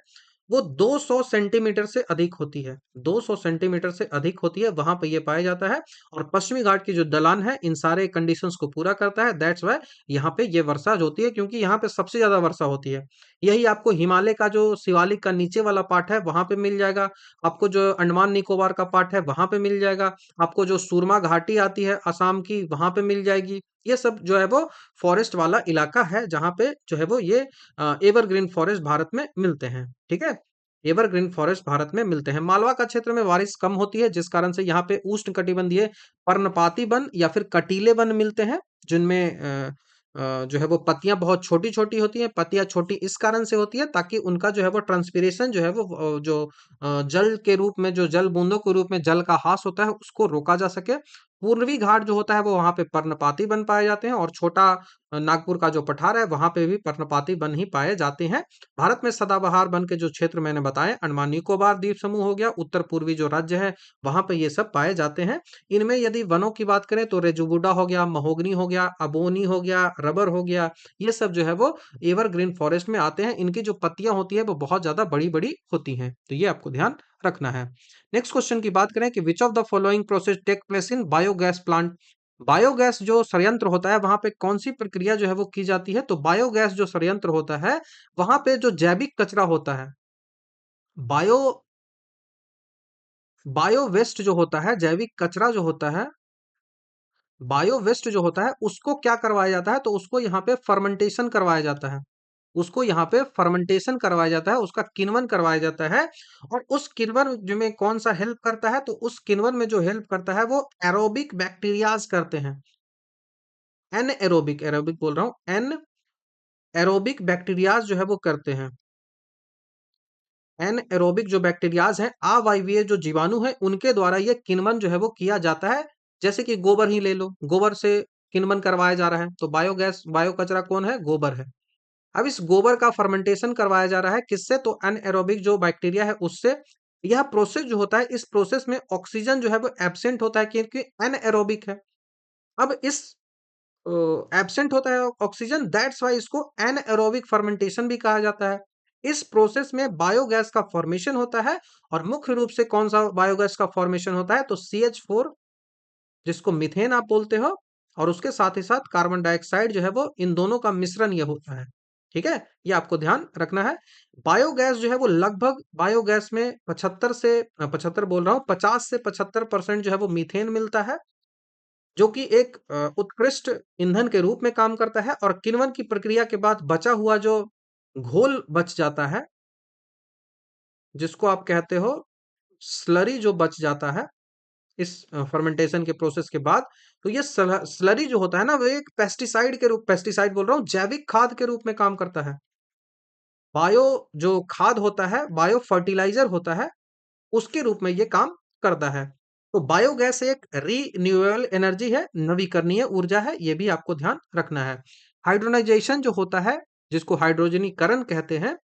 वो 200 सेंटीमीटर से अधिक होती है। 200 सेंटीमीटर से अधिक होती है, वहां पे ये पाया जाता है। और पश्चिमी घाट की जो ढलान है इन सारे कंडीशंस को पूरा करता है। दैट्स वाई यहाँ पे ये वर्षा जो होती है, क्योंकि यहाँ पे सबसे ज्यादा वर्षा होती है। यही आपको हिमालय का जो शिवालिक का नीचे वाला पार्ट है वहां पे मिल जाएगा। आपको जो अंडमान निकोबार का पार्ट है वहां पे मिल जाएगा। आपको जो सुरमा घाटी आती है असम की, वहां पे मिल जाएगी। ये सब जो है वो फॉरेस्ट वाला इलाका है जहां पे जो है वो ये एवरग्रीन फॉरेस्ट भारत में मिलते हैं। ठीक है, एवरग्रीन फॉरेस्ट भारत में मिलते हैं। मालवा का क्षेत्र में बारिश कम होती है, जिस कारण से यहाँ पे उष्ण कटिबंधीय पर्णपाती वन या फिर कटीले वन मिलते हैं, जिनमें जो है वो पत्तियां बहुत छोटी छोटी होती हैं। पत्तियां छोटी इस कारण से होती है ताकि उनका जो है वो ट्रांसपीरेशन जो है वो जल के रूप में, जो जल बूंदों के रूप में जल का हास होता है उसको रोका जा सके। पूर्वी घाट जो होता है वो वहां पे पर्णपाती वन पाए जाते हैं। और छोटा नागपुर का जो पठार है वहां पे भी पर्णपाती वन ही पाए जाते हैं। भारत में सदाबहार वन के जो क्षेत्र मैंने बताए, अंडमान निकोबार द्वीप समूह हो गया, उत्तर पूर्वी जो राज्य है वहां पे ये सब पाए जाते हैं। इनमें यदि वनों की बात करें तो रेजुबुडा हो गया, महोगनी हो गया, अबोनी हो गया, रबर हो गया, ये सब जो है वो एवरग्रीन फॉरेस्ट में आते हैं। इनकी जो पत्तियां होती है वो बहुत ज्यादा बड़ी बड़ी होती हैं। तो ये आपको ध्यान रखना है। नेक्स्ट क्वेश्चन की बात करें कि which of the following process take place in biogas plant. Biogas जो संयंत्र होता है वहां पे कौन सी प्रक्रिया जो है वो की जाती है? तो बायोगैस जो संयंत्र होता है वहां पे जो जैविक कचरा होता है, बायो बायो वेस्ट जो होता है, जैविक कचरा जो होता है, बायो वेस्ट जो होता है उसको क्या करवाया जाता है? तो उसको यहाँ पे फर्मेंटेशन करवाया जाता है। उसको यहाँ पे फर्मेंटेशन करवाया जाता है, उसका किण्वन करवाया जाता है। और उस किण्वन जो में कौन सा हेल्प करता है? तो उस किण्वन में जो हेल्प करता है वो एरोबिक बैक्टीरियाज करते हैं। एन एरोबिक, एरोबिक बोल रहा हूँ, एन एरोबिक बैक्टीरियाज जो है वो करते हैं। एन एरोबिक जो बैक्टीरियाज हैं, अवायवीय जो जीवाणु हैं, उनके द्वारा ये किण्वन जो है वो किया जाता है। जैसे कि गोबर ही ले लो, गोबर से किण्वन करवाया जा रहा है। तो बायोगैस, बायो कचरा कौन है? गोबर है। अब इस गोबर का फर्मेंटेशन करवाया जा रहा है किससे? तो एनएरोबिक जो बैक्टीरिया है उससे। यह प्रोसेस जो होता है, इस प्रोसेस में ऑक्सीजन जो है वो एब्सेंट होता है क्योंकि एनएरोबिक है। अब इस एब्सेंट होता है ऑक्सीजन, दैट्स वाई इसको एनएरोबिक फर्मेंटेशन भी कहा जाता है। इस प्रोसेस में बायोगैस का फॉर्मेशन होता है। और मुख्य रूप से कौन सा बायोगैस का फॉर्मेशन होता है? तो CH4, जिसको मीथेन आप बोलते हो। और उसके साथ ही साथ कार्बन डाइऑक्साइड जो है वो, इन दोनों का मिश्रण ये होता है। ठीक है, ये आपको ध्यान रखना है। बायोगैस जो है वो लगभग, बायोगैस में 75 से 75 बोल रहा हूँ, 50 से 75% जो है वो मीथेन मिलता है। जो कि एक उत्कृष्ट ईंधन के रूप में काम करता है, और किण्वन की प्रक्रिया के बाद बचा हुआ जो घोल बच जाता है, जिसको आप कहते हो स्लरी, जो बच जाता है इस फर्मेंटेशन के प्रोसेस के बाद, तो ये स्लरी जो होता है ना, वो एक पेस्टिसाइड बोल रहा हूँ, जैविक खाद के रूप में काम करता है। बायो जो खाद होता है, बायो फर्टिलाइजर होता है, उसके रूप में ये काम करता है। तो बायोगैस एक रीन्यूएबल एनर्जी है, नवीकरणीय ऊर्जा है, ये भी आपको ध्यान रखना है। हाइड्रोनाइजेशन जो होता है, जिसको हाइड्रोजनीकरण कहते हैं,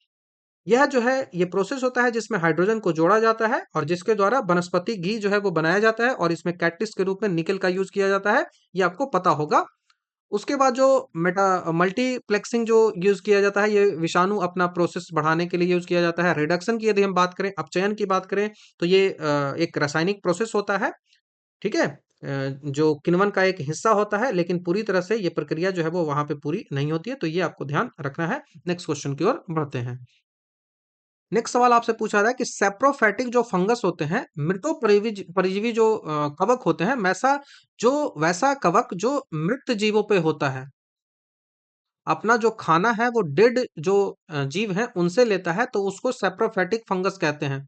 यह जो है ये प्रोसेस होता है जिसमें हाइड्रोजन को जोड़ा जाता है और जिसके द्वारा वनस्पति घी जो है वो बनाया जाता है, और इसमें कैटलिस्ट के रूप में निकल का यूज किया जाता है, ये आपको पता होगा। उसके बाद जो मल्टीप्लेक्सिंग जो यूज किया जाता है, ये विषाणु अपना प्रोसेस बढ़ाने के लिए यूज किया जाता है। रिडक्शन की यदि हम बात करें, अपचयन की बात करें, तो ये एक रासायनिक प्रोसेस होता है, ठीक है, जो किण्वन का एक हिस्सा होता है, लेकिन पूरी तरह से ये प्रक्रिया जो है वो वहां पे पूरी नहीं होती है, तो ये आपको ध्यान रखना है। नेक्स्ट क्वेश्चन की ओर बढ़ते हैं। नेक्स्ट सवाल आपसे पूछा रहा है कि सेप्रोफैटिक जो फंगस होते हैं, मृतो परजीवी जो कवक होते हैं, वैसा कवक जो मृत जीवों पे होता है, अपना जो खाना है वो डेड जो जीव है उनसे लेता है, तो उसको सेप्रोफैटिक फंगस कहते हैं।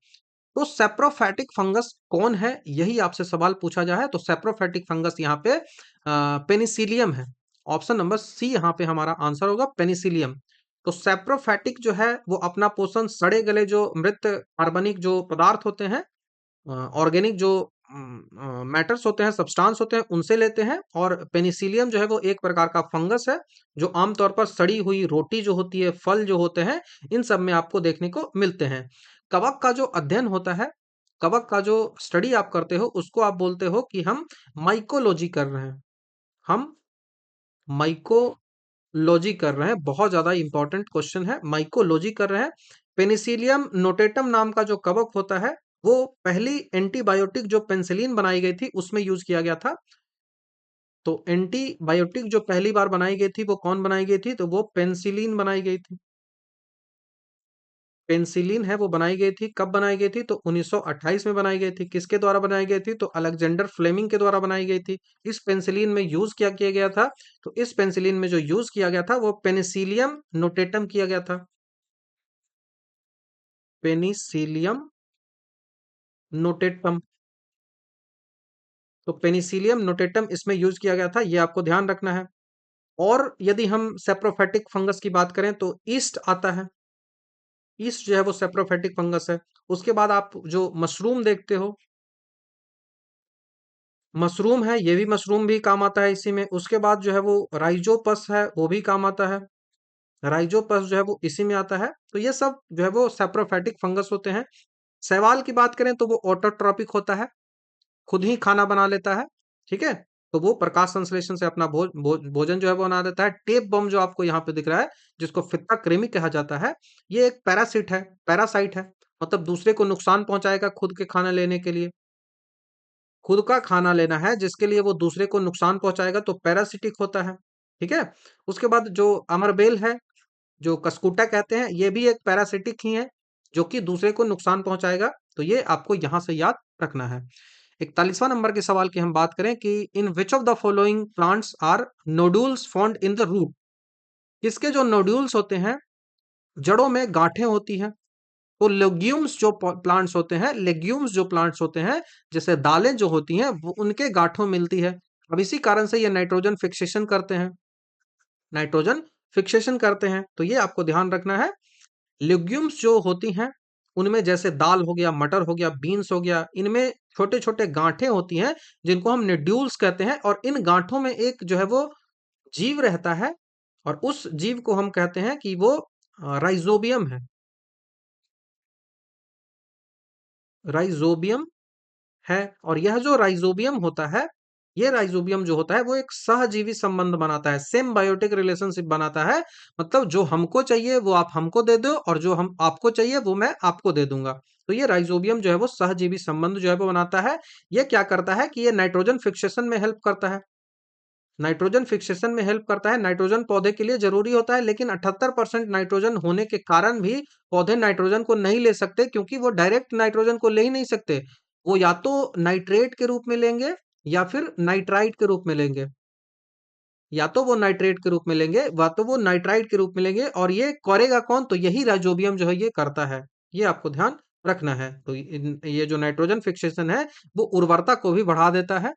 तो सेप्रोफैटिक फंगस कौन है, यही आपसे सवाल पूछा जा है। तो सेप्रोफैटिक फंगस यहाँ पे पेनिसिलियम है। ऑप्शन नंबर सी यहाँ पे हमारा आंसर होगा, पेनिसिलियम। तो सेप्रोफैटिक जो है वो अपना पोषण सड़े गले जो मृत कार्बनिक जो पदार्थ होते हैं, ऑर्गेनिक जो मैटर्स होते हैं, सब्सटेंस होते हैं, उनसे लेते हैं। और पेनिसिलियम जो है वो एक प्रकार का फंगस है, जो आमतौर पर सड़ी हुई रोटी जो होती है, फल जो होते हैं, इन सब में आपको देखने को मिलते हैं। कवक का जो अध्ययन होता है, कवक का जो स्टडी आप करते हो, उसको आप बोलते हो कि हम माइकोलॉजी कर रहे हैं। हम माइकोलॉजी कर रहे हैं, बहुत ज्यादा इंपॉर्टेंट क्वेश्चन है, माइकोलॉजी कर रहे हैं। पेनिसिलियम नोटेटम नाम का जो कवक होता है, वो पहली एंटीबायोटिक जो पेनिसिलिन बनाई गई थी उसमें यूज किया गया था। तो एंटीबायोटिक जो पहली बार बनाई गई थी वो कौन बनाई गई थी, तो वो पेनिसिलिन बनाई गई थी। पेनिसिलिन है वो बनाई गई थी, कब बनाई गई थी, तो 1928 में बनाई गई थी। किसके द्वारा बनाई गई थी, तो अलेक्जेंडर फ्लेमिंग के द्वारा बनाई गई थी। इस पेनिसिलिन में यूज क्या किया गया था, तो इस पेनिसिलिन में जो यूज किया गया था वो पेनिसिलियम नोटेटम किया गया था। Penicillium notatum. तो पेनिसिलियम नोटेटम इसमें यूज किया गया था, ये आपको ध्यान रखना है। और यदि हम सेप्रोफैटिक फंगस की बात करें तो ईस्ट आता है। ईस्ट जो है वो सेप्रोफैटिक फंगस है। उसके बाद आप जो मशरूम देखते हो, मशरूम है, ये भी मशरूम भी काम आता है इसी में। उसके बाद जो है वो राइजोपस है, वो भी काम आता है। राइजोपस जो है वो इसी में आता है। तो ये सब जो है वो सेप्रोफैटिक फंगस होते हैं। शैवाल की बात करें तो वो ऑटोट्रॉपिक होता है, खुद ही खाना बना लेता है, ठीक है। तो वो प्रकाश संश्लेषण से अपना भोजन जो है वो बना देता है। टेप बम जो आपको यहाँ पे दिख रहा है, जिसको फित्ता कृमि कहा जाता है, ये एक पैरासाइट है, मतलब दूसरे को नुकसान पहुंचाएगा खुद के खाना लेने के लिए। खुद का खाना लेना है जिसके लिए वो दूसरे को नुकसान पहुंचाएगा, तो पैरासिटिक होता है, ठीक है। उसके बाद जो अमरबेल है, जो कस्कुटा कहते हैं, ये भी एक पैरासिटिक ही है, जो कि दूसरे को नुकसान पहुंचाएगा। तो ये आपको यहां से याद रखना है। 41वां नंबर के सवाल की हम बात करें कि in which of the following plants are nodules found in the root. किसके जो नोड्यूल्स होते हैं, जड़ों में गांठें होती हैं। तो लेग्यूम्स जो प्लांट्स होते हैं, लेग्यूम्स जो प्लांट्स होते हैं, जैसे दालें जो होती हैं, वो उनके गांठों मिलती है। अब इसी कारण से ये नाइट्रोजन फिक्सेशन करते हैं, नाइट्रोजन फिक्सेशन करते हैं। तो ये आपको ध्यान रखना है। लेग्यूम्स जो होती हैं, उनमें जैसे दाल हो गया, मटर हो गया, बीन्स हो गया, इनमें छोटे छोटे गांठें होती हैं, जिनको हम निड्यूल्स कहते हैं। और इन गांठों में एक जो है वो जीव रहता है, और उस जीव को हम कहते हैं कि वो राइजोबियम है। राइजोबियम है। और यह जो राइजोबियम होता है, ये राइजोबियम जो होता है वो एक सहजीवी संबंध बनाता है, सिम्बायोटिक रिलेशनशिप बनाता है। मतलब जो हमको चाहिए वो आप हमको दे दो, और जो हम आपको चाहिए वो मैं आपको दे दूंगा। तो ये राइजोबियम जो है वो सहजीवी संबंध जो है वो बनाता है। ये क्या करता है कि ये नाइट्रोजन फिक्सेशन में हेल्प करता है। नाइट्रोजन फिक्सेशन में हेल्प करता है। नाइट्रोजन पौधे के लिए जरूरी होता है, लेकिन 78% नाइट्रोजन होने के कारण भी पौधे नाइट्रोजन को नहीं ले सकते, क्योंकि वो डायरेक्ट नाइट्रोजन को ले ही नहीं सकते। वो या तो नाइट्रेट के रूप में लेंगे, या फिर नाइट्राइट के रूप में लेंगे। या तो वो नाइट्रेट के रूप में लेंगे, या तो वो नाइट्राइट के रूप में लेंगे, और ये करेगा कौन? तो यही राइजोबियम जो है ये करता है। ये आपको ध्यान रखना है। तो ये जो नाइट्रोजन फिक्सेशन है वो उर्वरता को भी बढ़ा देता है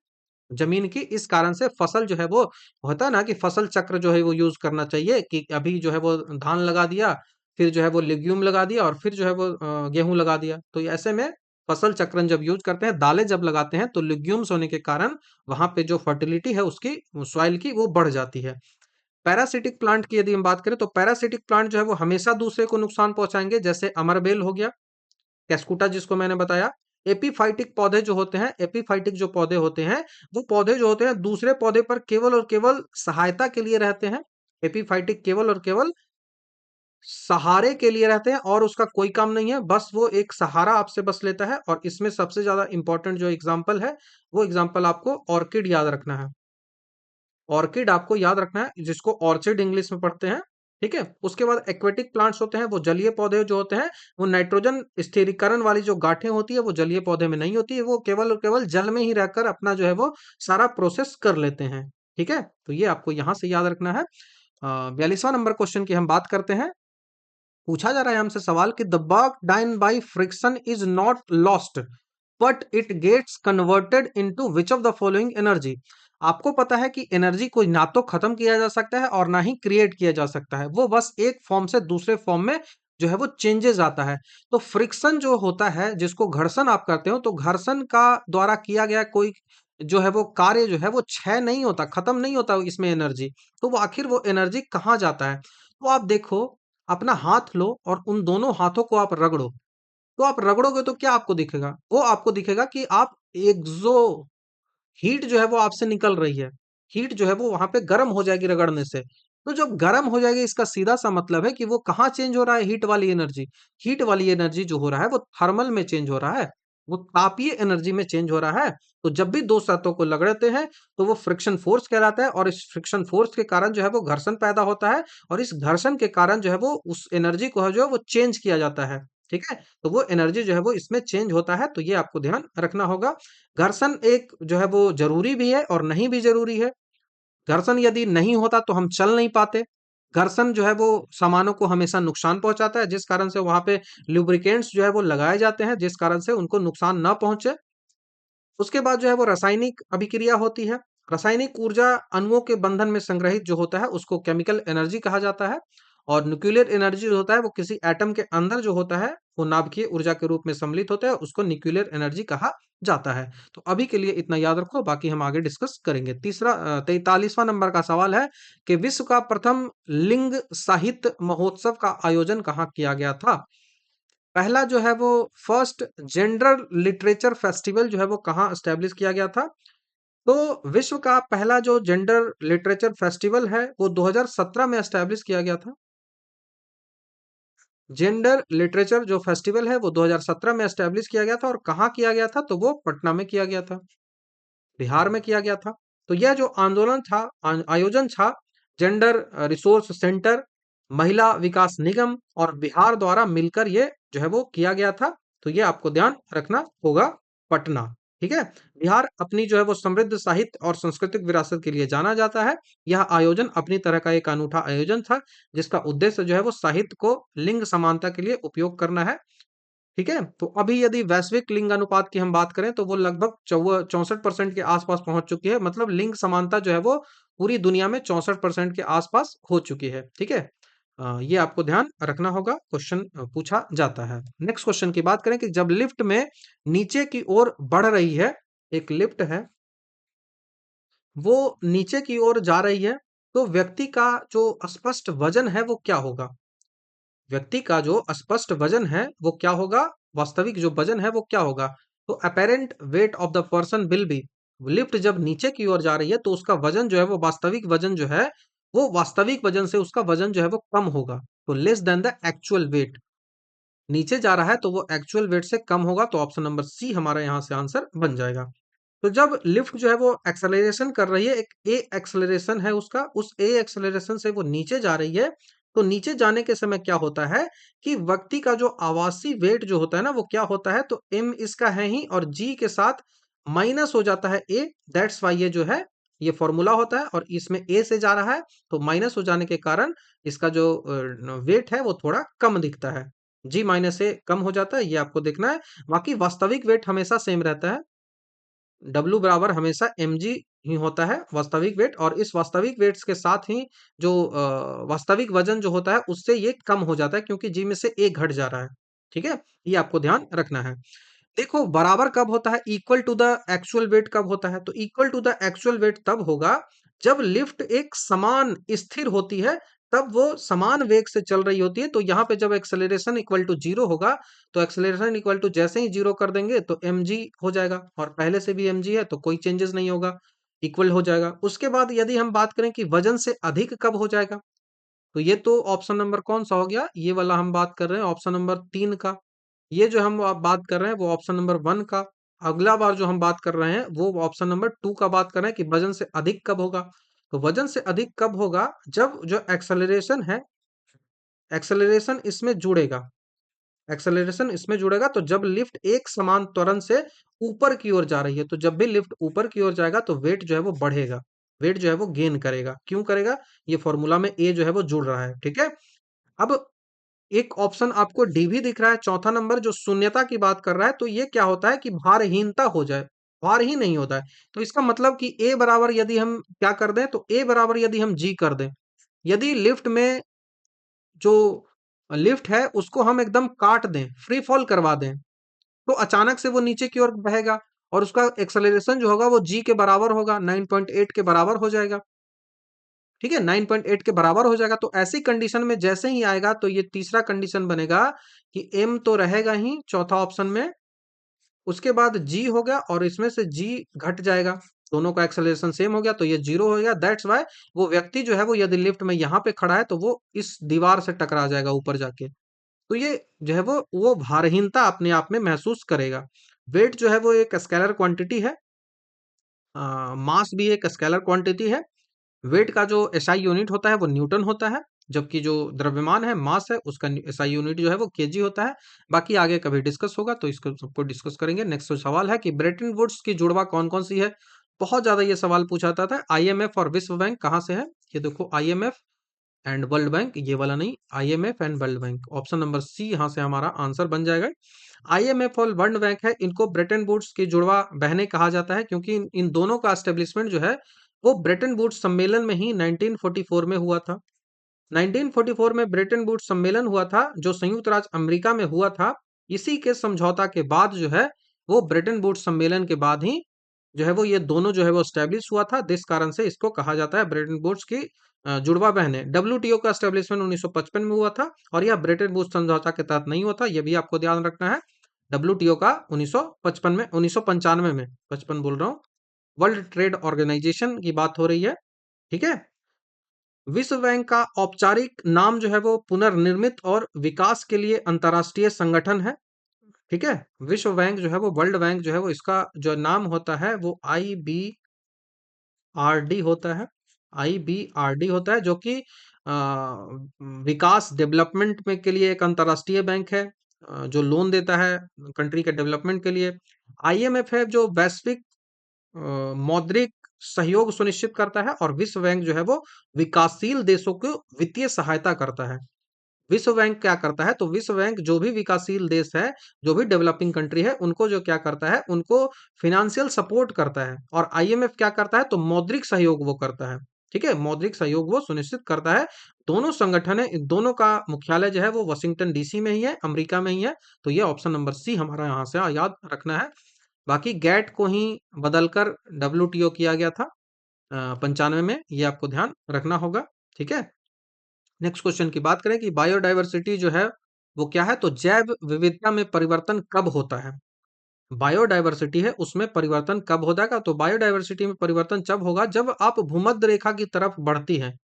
जमीन की। इस कारण से फसल जो है वो होता है ना कि फसल चक्र जो है वो यूज करना चाहिए, कि अभी जो है वो धान लगा दिया, फिर जो है वो लिग्यूम लगा दिया, और फिर जो है वो गेहूं लगा दिया। तो ये ऐसे में फसल चक्रण जब यूज करते हैं, दालें जब लगाते हैं, तो लिग्यूम्स होने के कारण वहां पे जो फर्टिलिटी है उसकी, सॉइल की, वो बढ़ जाती है। पैरासिटिक प्लांट की यदि हम बात करें, तो पैरासिटिक प्लांट जो है वो हमेशा दूसरे को नुकसान पहुंचाएंगे, जैसे अमरबेल हो गया, कैस्कुटा जिसको मैंने बताया। एपीफाइटिक पौधे जो होते हैं, एपीफाइटिक जो पौधे होते हैं, वो पौधे जो होते हैं दूसरे पौधे पर केवल और केवल सहायता के लिए रहते हैं। एपीफाइटिक केवल और केवल सहारे के लिए रहते हैं, और उसका कोई काम नहीं है, बस वो एक सहारा आपसे बस लेता है। और इसमें सबसे ज्यादा इंपॉर्टेंट जो एग्जाम्पल है, वो एग्जाम्पल आपको ऑर्किड याद रखना है। ऑर्किड आपको याद रखना है, जिसको ऑर्चिड इंग्लिश में पढ़ते हैं। ठीक है। उसके बाद एक्वेटिक प्लांट्स होते हैं, वो जलीय पौधे जो होते हैं, वो नाइट्रोजन स्थिरीकरण वाली जो गांठें होती है वो जलीय पौधे में नहीं होती है, वो केवल और केवल जल में ही रहकर अपना जो है वो सारा प्रोसेस कर लेते हैं। ठीक है। तो ये आपको यहां से याद रखना है। 42वां नंबर क्वेश्चन की हम बात करते हैं। पूछा जा रहा है हमसे सवाल कि the work done by friction is not lost but it gets converted into which of the following energy. आपको पता है कि एनर्जी को ना तो खत्म किया जा सकता है और ना ही क्रिएट किया जा सकता है, वो बस एक फॉर्म से दूसरे फॉर्म में जो है वो चेंजेस आता है। तो फ्रिक्शन जो होता है, जिसको घर्षण आप करते हो, तो घर्षण का द्वारा किया गया कोई जो है वो कार्य जो है वो क्षय नहीं होता, खत्म नहीं होता इसमें एनर्जी। तो वो आखिर वो एनर्जी कहाँ जाता है? तो आप देखो, अपना हाथ लो और उन दोनों हाथों को आप रगड़ो। तो आप रगड़ोगे तो क्या आपको दिखेगा? वो आपको दिखेगा कि आप एक्सो हीट जो है वो आपसे निकल रही है। हीट जो है वो वहां पे गर्म हो जाएगी रगड़ने से। तो जब गर्म हो जाएगी, इसका सीधा सा मतलब है कि वो कहाँ चेंज हो रहा है? हीट वाली एनर्जी। हीट वाली एनर्जी जो हो रहा है वो थर्मल में चेंज हो रहा है, वो तापीय एनर्जी में चेंज हो रहा है। तो जब भी दो सतहों को रगड़ते हैं तो वो फ्रिक्शन फोर्स कहलाता है, और इस फ्रिक्शन फोर्स के कारण जो है वो घर्षण पैदा होता है, और इस घर्षण के कारण जो है वो उस एनर्जी को है जो है वो चेंज किया जाता है। ठीक है। तो वो एनर्जी जो है वो इसमें चेंज होता है। तो ये आपको ध्यान रखना होगा। घर्षण एक जो है वो जरूरी भी है और नहीं भी जरूरी है। घर्षण यदि नहीं होता तो हम चल नहीं पाते। घर्षण जो है वो सामानों को हमेशा नुकसान पहुंचाता है, जिस कारण से वहां पे लुब्रिकेंट्स जो है वो लगाए जाते हैं, जिस कारण से उनको नुकसान ना पहुंचे। उसके बाद जो है वो रासायनिक अभिक्रिया होती है। रासायनिक ऊर्जा अणुओं के बंधन में संग्रहित जो होता है उसको केमिकल एनर्जी कहा जाता है। और न्यूक्लियर एनर्जी जो होता है वो किसी एटम के अंदर जो होता है वो नाभिकीय ऊर्जा के रूप में सम्मिलित होता है, उसको न्यूक्लियर एनर्जी कहा जाता है। तो अभी के लिए इतना याद रखो, बाकी हम आगे डिस्कस करेंगे। 43वां नंबर का सवाल है कि विश्व का प्रथम लिंग साहित्य महोत्सव का आयोजन कहाँ किया गया था? पहला जो है वो फर्स्ट जेंडर लिटरेचर फेस्टिवल जो है वो कहाँ एस्टेब्लिश किया गया था? तो विश्व का पहला जो जेंडर लिटरेचर फेस्टिवल है वो 2017 में एस्टेब्लिश किया गया था। जेंडर लिटरेचर जो फेस्टिवल है वो 2017 में एस्टेब्लिश किया गया था, और कहाँ किया गया था? तो वो पटना में किया गया था, बिहार में किया गया था। तो यह जो आंदोलन था, आयोजन था, जेंडर रिसोर्स सेंटर, महिला विकास निगम और बिहार द्वारा मिलकर ये जो है वो किया गया था। तो ये आपको ध्यान रखना होगा। पटना। ठीक है। बिहार अपनी जो है वो समृद्ध साहित्य और सांस्कृतिक विरासत के लिए जाना जाता है। यह आयोजन अपनी तरह का एक अनूठा आयोजन था, जिसका उद्देश्य जो है वो साहित्य को लिंग समानता के लिए उपयोग करना है। ठीक है। तो अभी यदि वैश्विक लिंग अनुपात की हम बात करें तो वो लगभग 64% के आसपास पहुंच चुकी है। मतलब लिंग समानता जो है वो पूरी दुनिया में 64% के आसपास हो चुकी है। ठीक है। ये आपको ध्यान रखना होगा, क्वेश्चन पूछा जाता है। नेक्स्ट क्वेश्चन की बात करें कि जब लिफ्ट में नीचे की ओर बढ़ रही है, एक लिफ्ट है वो नीचे की ओर जा रही है, तो व्यक्ति का जो स्पष्ट वजन है वो क्या होगा? व्यक्ति का जो स्पष्ट वजन है वो क्या होगा? वास्तविक जो वजन है वो क्या होगा? तो apparent weight of the person will be, lift जब नीचे की ओर जा रही है तो उसका वजन जो है वो वास्तविक वजन जो है वो वास्तविक वजन से उसका वजन जो है वो कम होगा। तो less than the actual wait. नीचे जा रहा है तो वो एक्चुअल वेट से कम होगा। तो ऑप्शन नंबर सी हमारा यहाँ से आंसर बन जाएगा। तो जब लिफ्ट जो है वो एक्सेलरेशन कर रही है, एक ए एक्सेलरेशन है उसका, उस ए एक्सेलरेशन से वो नीचे जा रही है, तो नीचे जाने के समय क्या होता है कि व्यक्ति का जो आवासी वेट जो होता है ना वो क्या होता है? तो एम इसका है ही, और जी के साथ माइनस हो जाता है ए, दैट्स वाई ये जो है ये फॉर्मूला होता है और इसमें ए से जा रहा है तो माइनस हो जाने के कारण इसका जो वेट है वो थोड़ा कम दिखता है। जी माइनस ए कम हो जाता है, ये आपको देखना है। बाकी वास्तविक वेट हमेशा सेम रहता है। डब्ल्यू बराबर हमेशा एम जी ही होता है वास्तविक वेट, और इस वास्तविक वेट्स के साथ ही जो वास्तविक वजन जो होता है उससे ये कम हो जाता है क्योंकि जी में से ए घट जा रहा है। ठीक है, ये आपको ध्यान रखना है। देखो बराबर कब होता है, equal to the actual weight कब होता है, तो equal to the actual weight तब होगा जब लिफ्ट एक समान स्थिर होती है, तब वो समान वेग से चल रही होती है। तो यहाँ पे जब एक्सेलरेशन इक्वल टू जीरो होगा तो एक्सेलरेशन इक्वल टू जैसे ही जीरो कर देंगे तो एम जी हो जाएगा, और पहले से भी एम जी है तो कोई चेंजेस नहीं होगा, इक्वल हो जाएगा। उसके बाद यदि हम बात करें कि वजन से अधिक कब हो जाएगा, तो ये तो ऑप्शन नंबर कौन सा हो गया, ये वाला हम बात कर रहे हैं ऑप्शन नंबर 3 का। ये जो हम आप बात कर रहे हैं वो ऑप्शन नंबर 1 का। अगला बार जो हम बात कर रहे हैं वो ऑप्शन नंबर 2 का बात कर रहे हैं कि वजन से अधिक कब होगा। तो वजन से अधिक कब होगा, जब जो एक्सेलरेशन है, एक्सेलरेशन इसमें जुड़ेगा, एक्सेलरेशन इसमें जुड़ेगा तो जब लिफ्ट एक समान त्वरण से ऊपर की ओर जा रही है, तो जब भी लिफ्ट ऊपर की ओर जाएगा तो वेट जो है वो बढ़ेगा, वेट जो है वो गेन करेगा। क्यों करेगा, ये फॉर्मूला में ए जो है वो जुड़ रहा है। ठीक है, अब एक ऑप्शन आपको डी भी दिख रहा है, चौथा नंबर जो शून्यता की बात कर रहा है, तो ये क्या होता है कि भारहीनता हो जाए, भार ही नहीं होता है। तो इसका मतलब कि ए बराबर यदि हम क्या कर दें, तो ए बराबर यदि हम जी कर दें, यदि लिफ्ट में जो लिफ्ट है उसको हम एकदम काट दें, फ्री फॉल करवा दें, तो अचानक से वो नीचे की ओर बहेगा और उसका एक्सेलरेशन जो होगा वो जी के बराबर होगा, 9.8 के बराबर हो जाएगा। ठीक है, 9.8 के बराबर हो जाएगा। तो ऐसी कंडीशन में जैसे ही आएगा तो ये तीसरा कंडीशन बनेगा कि एम तो रहेगा ही चौथा ऑप्शन में, उसके बाद जी हो गया और इसमें से जी घट जाएगा, दोनों का एक्सेलरेशन सेम हो गया तो ये जीरो हो गया। दैट्स वाई वो व्यक्ति जो है वो यदि लिफ्ट में यहाँ पे खड़ा है तो वो इस दीवार से टकरा जाएगा ऊपर जाके। तो ये जो है वो भारहीनता अपने आप में महसूस करेगा। वेट जो है वो एक स्केलर क्वांटिटी है, मास भी एक स्केलर क्वांटिटी है। वेट का जो एसआई यूनिट होता है वो न्यूटन होता है, जबकि जो द्रव्यमान है मास है उसका एसआई यूनिट जो है वो केजी होता है। बाकी आगे कभी डिस्कस होगा तो इसको सबको डिस्कस करेंगे। नेक्स्ट सवाल है कि ब्रेटन वुड्स की जुड़वा कौन कौन सी है। बहुत ज्यादा ये सवाल पूछा जाता है। आईएमएफ और विश्व बैंक कहाँ से है, ये देखो आईएमएफ एंड वर्ल्ड बैंक, ये वाला नहीं, IMF and World Bank, option number C यहाँ से हमारा आंसर बन जाएगा। आईएमएफ और वर्ल्ड बैंक है, इनको ब्रेटन वुड्स की जुड़वा बहनें कहा जाता है क्योंकि इन दोनों का एस्टेब्लिशमेंट जो है वो ब्रेटन वुड्स सम्मेलन में ही 1944 में हुआ था। 1944 में ब्रेटन वुड्स सम्मेलन हुआ था जो संयुक्त राज्य अमेरिका में हुआ था। इसी के समझौता के बाद जो है वो ब्रेटन वुड्स सम्मेलन के बाद ही जो है वो ये दोनों जो है वो स्टैब्लिश हुआ था, जिस कारण से इसको कहा जाता है ब्रेटन वुड्स की जुड़वा बहनें। डब्ल्यूटीओ का एस्टेब्लिशमेंट 1955 में हुआ था और यह ब्रेटन वुड्स समझौता के तहत नहीं होता, यह भी आपको ध्यान रखना है। डब्ल्यूटीओ का 1955 में, 1995 में, 55 बोल रहा हूँ। वर्ल्ड ट्रेड ऑर्गेनाइजेशन की बात हो रही है। ठीक है, विश्व बैंक का औपचारिक नाम जो है वो पुनर्निर्मित और विकास के लिए अंतर्राष्ट्रीय संगठन है। ठीक है, विश्व बैंक जो है वो, वर्ल्ड बैंक जो है वो, इसका जो नाम होता है वो आईबीआरडी होता है। आईबीआरडी होता है जो कि विकास डेवलपमेंट में के लिए एक अंतर्राष्ट्रीय बैंक है, जो लोन देता है कंट्री के डेवलपमेंट के लिए। आईएमएफ है जो वैश्विक मौद्रिक सहयोग सुनिश्चित करता है, और विश्व बैंक जो है वो विकासशील देशों को वित्तीय सहायता करता है। विश्व बैंक क्या करता है, तो विश्व बैंक जो भी विकासशील देश है, जो भी डेवलपिंग कंट्री है, उनको जो क्या करता है, उनको फिनेंशियल सपोर्ट करता है। और आईएमएफ क्या करता है, तो मौद्रिक सहयोग वो करता है। ठीक है, मौद्रिक सहयोग वो सुनिश्चित करता है। दोनों संगठन है, इन दोनों का मुख्यालय जो है वो वाशिंगटन डीसी में ही है, अमेरिका में ही है। तो ये ऑप्शन नंबर सी हमारा यहाँ से याद रखना है। बाकी गैट को ही बदलकर डब्ल्यूटीओ किया गया था 95 में, ये आपको ध्यान रखना होगा। ठीक है, नेक्स्ट क्वेश्चन की बात करें कि बायोडायवर्सिटी जो है वो क्या है, तो जैव विविधता में परिवर्तन कब होता है। बायोडायवर्सिटी है उसमें परिवर्तन कब होता है, तो बायोडायवर्सिटी में परिवर्तन जब होगा जब आप भूमध्य रेखा की तरफ बढ़ती हैं,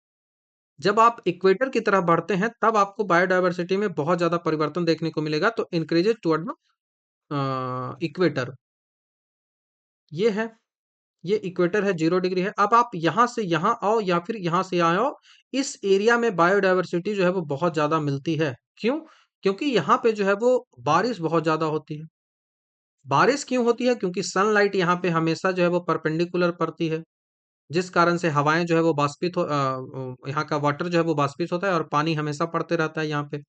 जब आप इक्वेटर की तरफ बढ़ते हैं तब आपको बायोडायवर्सिटी में बहुत ज्यादा परिवर्तन देखने को मिलेगा। तो इंक्रीजेज टुवर्ड इक्वेटर, ये है, ये इक्वेटर है, 0 डिग्री है। अब आप यहां से यहां आओ या फिर यहां से आओ, इस एरिया में बायोडायवर्सिटी जो है वो बहुत ज्यादा मिलती है। क्यों, क्योंकि यहाँ पे जो है वो बारिश बहुत ज्यादा होती है। बारिश क्यों होती है? क्योंकि सनलाइट यहाँ पे हमेशा जो है वो परपेंडिकुलर पड़ती है, जिस कारण से हवाएं जो है वो यहाँ का वाटर जो है वो बाष्पित होता है और पानी हमेशा पड़ते रहता है यहाँ पे।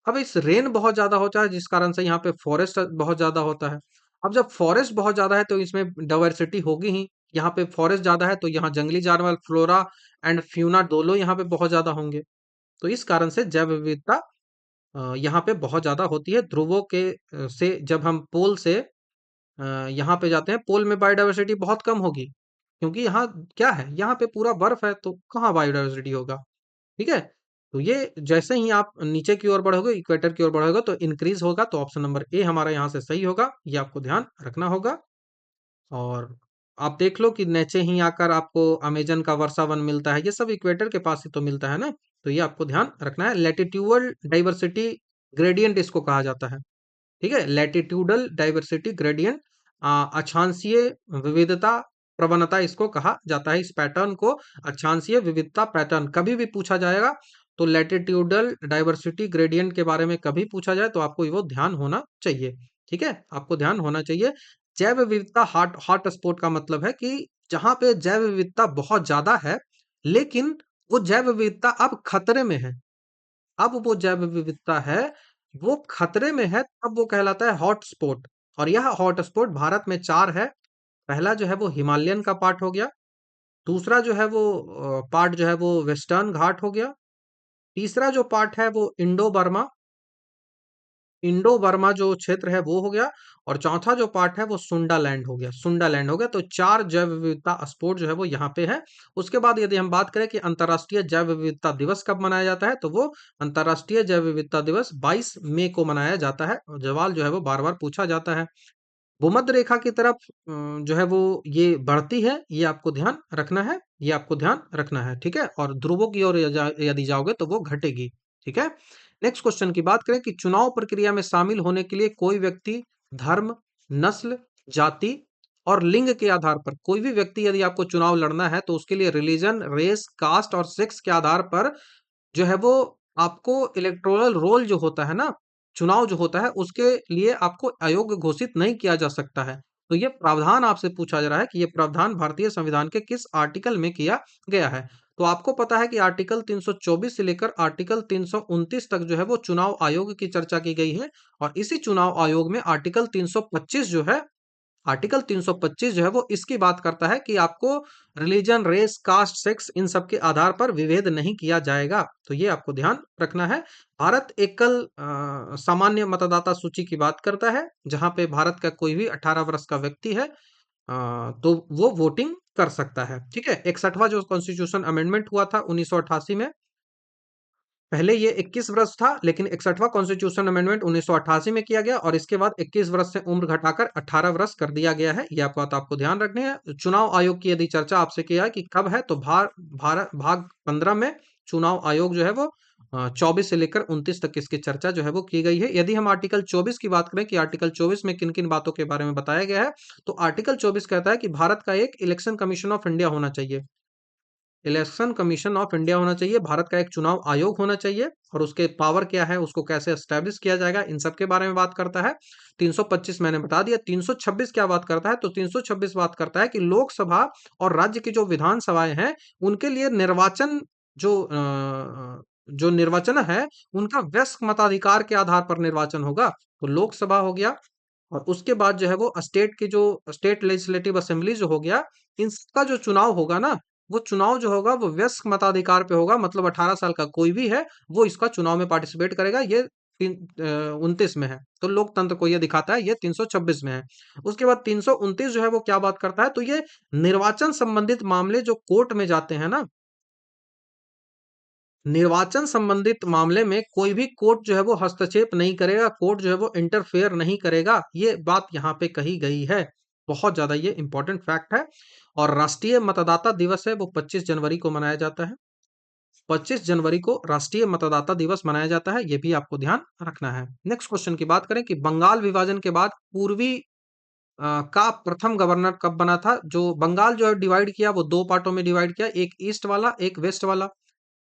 अब इस रेन बहुत ज्यादा होता है जिस कारण से यहाँ पे फॉरेस्ट बहुत ज्यादा होता है। अब जब फॉरेस्ट बहुत ज्यादा है तो इसमें डाइवर्सिटी होगी ही। यहाँ पे फॉरेस्ट ज्यादा है तो यहाँ जंगली जानवर फ्लोरा एंड फ्यूना दोनों यहाँ पे बहुत ज्यादा होंगे। तो इस कारण से जैव विविधता यहाँ पे बहुत ज्यादा होती है। ध्रुवों के से जब हम पोल से यहाँ पे जाते हैं, पोल में बायोडायवर्सिटी बहुत कम होगी, क्योंकि यहाँ क्या है, यहाँ पे पूरा बर्फ है तो कहाँ बायोडायवर्सिटी होगा। ठीक है, तो ये जैसे ही आप नीचे की ओर बढ़ोगे, इक्वेटर की ओर बढ़ोगे तो इंक्रीज होगा। तो ऑप्शन नंबर ए हमारा यहाँ से सही होगा, ये आपको ध्यान रखना होगा। और आप देख लो कि नीचे ही आकर आपको अमेजन का वर्षा वन मिलता है, ये सब इक्वेटर के पास ही तो मिलता है ना। तो ये आपको ध्यान रखना है। लैटिट्यूडल डाइवर्सिटी ग्रेडियंट इसको कहा जाता है। ठीक है, लैटिट्यूडल डाइवर्सिटी ग्रेडियंट, अक्षांशीय विविधता प्रवणता इसको कहा जाता है। इस पैटर्न को अक्षांशीय विविधता पैटर्न कभी भी पूछा जाएगा तो लैटिट्यूडल डाइवर्सिटी ग्रेडियंट के बारे में कभी पूछा जाए तो आपको वो ध्यान होना चाहिए। ठीक है, आपको ध्यान होना चाहिए। जैव विविधता हॉट हॉट स्पॉट का मतलब है कि जहां पे जैव विविधता बहुत ज्यादा है, लेकिन वो जैव विविधता अब खतरे में है। अब वो जैव विविधता है, वो खतरे में है, तब वो कहलाता है हॉटस्पॉट। और यह हॉटस्पॉट भारत में 4 है। पहला जो है वो हिमालयन का पार्ट हो गया, दूसरा जो है वो पार्ट जो है वो वेस्टर्न घाट हो गया, तीसरा जो पार्ट है वो इंडो बर्मा जो क्षेत्र है वो हो गया, और चौथा जो पार्ट है वो सुंडा लैंड हो गया, सुंडा लैंड हो गया। तो 4 जैव विविधता स्पोर्ट जो है वो यहाँ पे है। उसके बाद यदि हम बात करें कि अंतर्राष्ट्रीय जैव विविधता दिवस कब मनाया जाता है, तो वो अंतर्राष्ट्रीय जैव विविधता दिवस 22 मई को मनाया जाता है। और सवाल जो है वो बार बार पूछा जाता है। भूमध्य रेखा की तरफ जो है वो ये बढ़ती है, ये आपको ध्यान रखना है, ये आपको ध्यान रखना है। ठीक है, और ध्रुवों की ओर यदि जाओगे तो वो घटेगी। ठीक है, नेक्स्ट क्वेश्चन की बात करें कि चुनाव प्रक्रिया में शामिल होने के लिए कोई व्यक्ति धर्म, नस्ल, जाति और लिंग के आधार पर, कोई भी व्यक्ति यदि आपको चुनाव लड़ना है तो उसके लिए रिलीजन, रेस, कास्ट और सेक्स के आधार पर जो है वो आपको इलेक्टोरल रोल जो होता है ना, चुनाव जो होता है उसके लिए आपको अयोग्य घोषित नहीं किया जा सकता है। तो ये प्रावधान आपसे पूछा जा रहा है कि ये प्रावधान भारतीय संविधान के किस आर्टिकल में किया गया है। तो आपको पता है कि आर्टिकल 324 से लेकर आर्टिकल 329 तक जो है वो चुनाव आयोग की चर्चा की गई है। और इसी चुनाव आयोग में आर्टिकल 325 जो है, आर्टिकल 325 जो है वो इसकी बात करता है कि आपको रिलीजन, रेस, कास्ट, सेक्स इन सब के आधार पर विभेद नहीं किया जाएगा। तो ये आपको ध्यान रखना है। भारत एकल सामान्य मतदाता सूची की बात करता है, जहां पे भारत का कोई भी 18 वर्ष का व्यक्ति है तो वो वोटिंग कर सकता है। ठीक है, 61वां जो कॉन्स्टिट्यूशन अमेंडमेंट हुआ था 1988 में, पहले ये 21 वर्ष था, लेकिन 61वां कॉन्स्टिट्यूशन अमेंडमेंट 1988 में किया गया और इसके बाद 21 वर्ष से उम्र घटाकर 18 वर्ष कर दिया गया है। ये बात आपको ध्यान रखनी है। चुनाव आयोग की यदि चर्चा आपसे किया है कि कब है, तो भारत भाग 15 में चुनाव आयोग जो है वो 24 से लेकर 29 तक इसकी चर्चा जो है वो की गई है। यदि हम आर्टिकल 24 की बात करें कि आर्टिकल 24 में किन किन बातों के बारे में बताया गया है, तो आर्टिकल 24 कहता है कि भारत का एक इलेक्शन कमीशन ऑफ इंडिया होना चाहिए। इलेक्शन कमीशन ऑफ इंडिया होना चाहिए, भारत का एक चुनाव आयोग होना चाहिए, और उसके पावर क्या है, उसको कैसे एस्टेब्लिश किया जाएगा, इन सब के बारे में बात करता है। 325 मैंने बता दिया। 326 क्या बात करता है, तो 326 बात करता है कि लोकसभा और राज्य की जो विधानसभाएं हैं उनके लिए निर्वाचन जो निर्वाचन है उनका वयस्क मताधिकार के आधार पर निर्वाचन होगा। तो लोकसभा हो गया, और उसके बाद जो है वो स्टेट की जो स्टेट लेजिस्लेटिव असेंबली जो हो गया, इनका जो चुनाव होगा ना, वो चुनाव जो होगा वो वयस्क मताधिकार पे होगा, मतलब 18 साल का कोई भी है वो इसका चुनाव में पार्टिसिपेट करेगा। ये 29 में है, तो लोकतंत्र को ये दिखाता है, ये 326 में है। उसके बाद 329 जो है वो क्या बात करता है, तो ये निर्वाचन संबंधित मामले जो कोर्ट में जाते हैं ना, निर्वाचन संबंधित मामले में कोई भी कोर्ट जो है वो हस्तक्षेप नहीं करेगा, कोर्ट जो है वो इंटरफेयर नहीं करेगा, ये बात यहाँ पे कही गई है। बहुत ज्यादा ये इंपॉर्टेंट फैक्ट है। और राष्ट्रीय मतदाता दिवस है वो 25 जनवरी को मनाया जाता है। 25 जनवरी को राष्ट्रीय मतदाता दिवस मनाया जाता है, ये भी आपको ध्यान रखना है। नेक्स्ट क्वेश्चन की बात करें कि बंगाल विभाजन के बाद पूर्वी का प्रथम गवर्नर कब बना था। जो बंगाल जो है डिवाइड किया वो दो पार्टों में डिवाइड किया, एक ईस्ट वाला, एक वेस्ट वाला।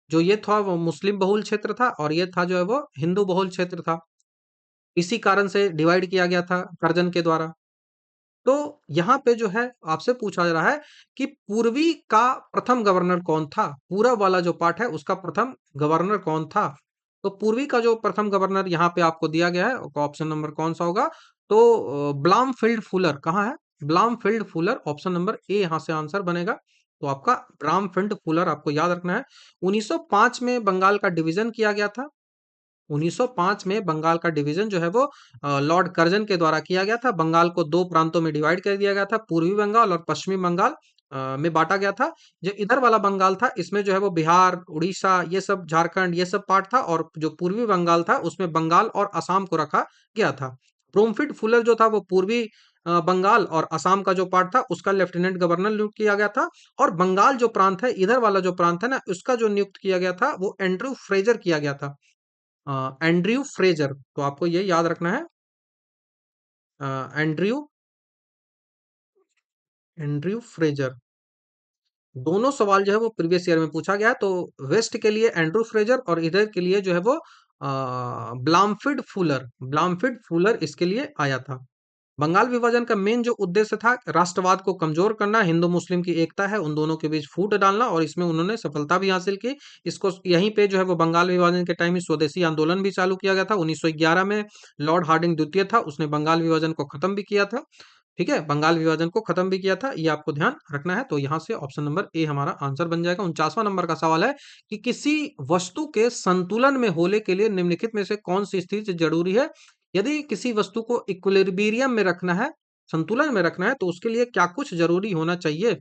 जो ये था वो मुस्लिम बहुल क्षेत्र था, और ये था जो है वो हिंदू बहुल क्षेत्र था। इसी कारण से डिवाइड किया गया था कर्जन के द्वारा। तो यहाँ पे जो है आपसे पूछा जा रहा है कि पूर्वी का प्रथम गवर्नर कौन था? पूरब वाला जो पार्ट है उसका प्रथम गवर्नर कौन था? तो पूर्वी का जो प्रथम गवर्नर यहाँ पे आपको दिया गया है, ऑप्शन नंबर कौन सा होगा? तो ब्लामफील्ड फुलर कहाँ है? ब्लामफील्ड फुलर, ऑप्शन नंबर ए यहाँ से आंसर बनेगा। तो आपका ब्रामफील्ड फुलर आपको याद रखना है। 1905 में बंगाल का डिवीजन किया गया था। 1905 में बंगाल का डिवीजन जो है वो लॉर्ड कर्जन के द्वारा किया गया था। बंगाल को दो प्रांतों में डिवाइड कर दिया गया था, पूर्वी बंगाल और पश्चिमी बंगाल में बांटा गया था। जो इधर वाला बंगाल था इसमें जो है वो बिहार, उड़ीसा, ये सब, झारखंड, ये सब पार्ट था, और जो पूर्वी बंगाल था उसमें बंगाल और असम को रखा गया था। ब्रोमफिल्ड फुलर जो था वो पूर्वी बंगाल और असम का जो पार्ट था उसका लेफ्टिनेंट गवर्नर नियुक्त किया गया था। और बंगाल जो प्रांत है, इधर वाला जो प्रांत है ना, उसका जो नियुक्त किया गया था वो एंड्रयू फ्रेजर किया गया था। एंड्रयू फ्रेजर, तो आपको ये याद रखना है। एंड्रयू एंड्रयू फ्रेजर, दोनों सवाल जो है वो प्रीवियस ईयर में पूछा गया है। तो वेस्ट के लिए एंड्रयू फ्रेजर और इधर के लिए जो है वो ब्लामफिड फुलर इसके लिए आया था। बंगाल विभाजन का मेन जो उद्देश्य था, राष्ट्रवाद को कमजोर करना, हिंदू मुस्लिम की एकता है उन दोनों के बीच फूट डालना, और इसमें उन्होंने सफलता भी हासिल की। इसको यहीं पे जो है वो बंगाल विभाजन के टाइम में स्वदेशी आंदोलन भी चालू किया गया था। 1911 में लॉर्ड हार्डिंग द्वितीय था, उसने बंगाल विभाजन को खत्म भी किया था। ठीक है, बंगाल विभाजन को खत्म भी किया था, ये आपको ध्यान रखना है। तो यहाँ से ऑप्शन नंबर ए हमारा आंसर बन जाएगा। 49वां नंबर का सवाल है कि किसी वस्तु के संतुलन में होने के लिए निम्नलिखित में से कौन सी स्थिति जरूरी है? यदि किसी वस्तु को इक्विलिब्रियम में रखना है, संतुलन में रखना है, तो उसके लिए क्या कुछ जरूरी होना चाहिए?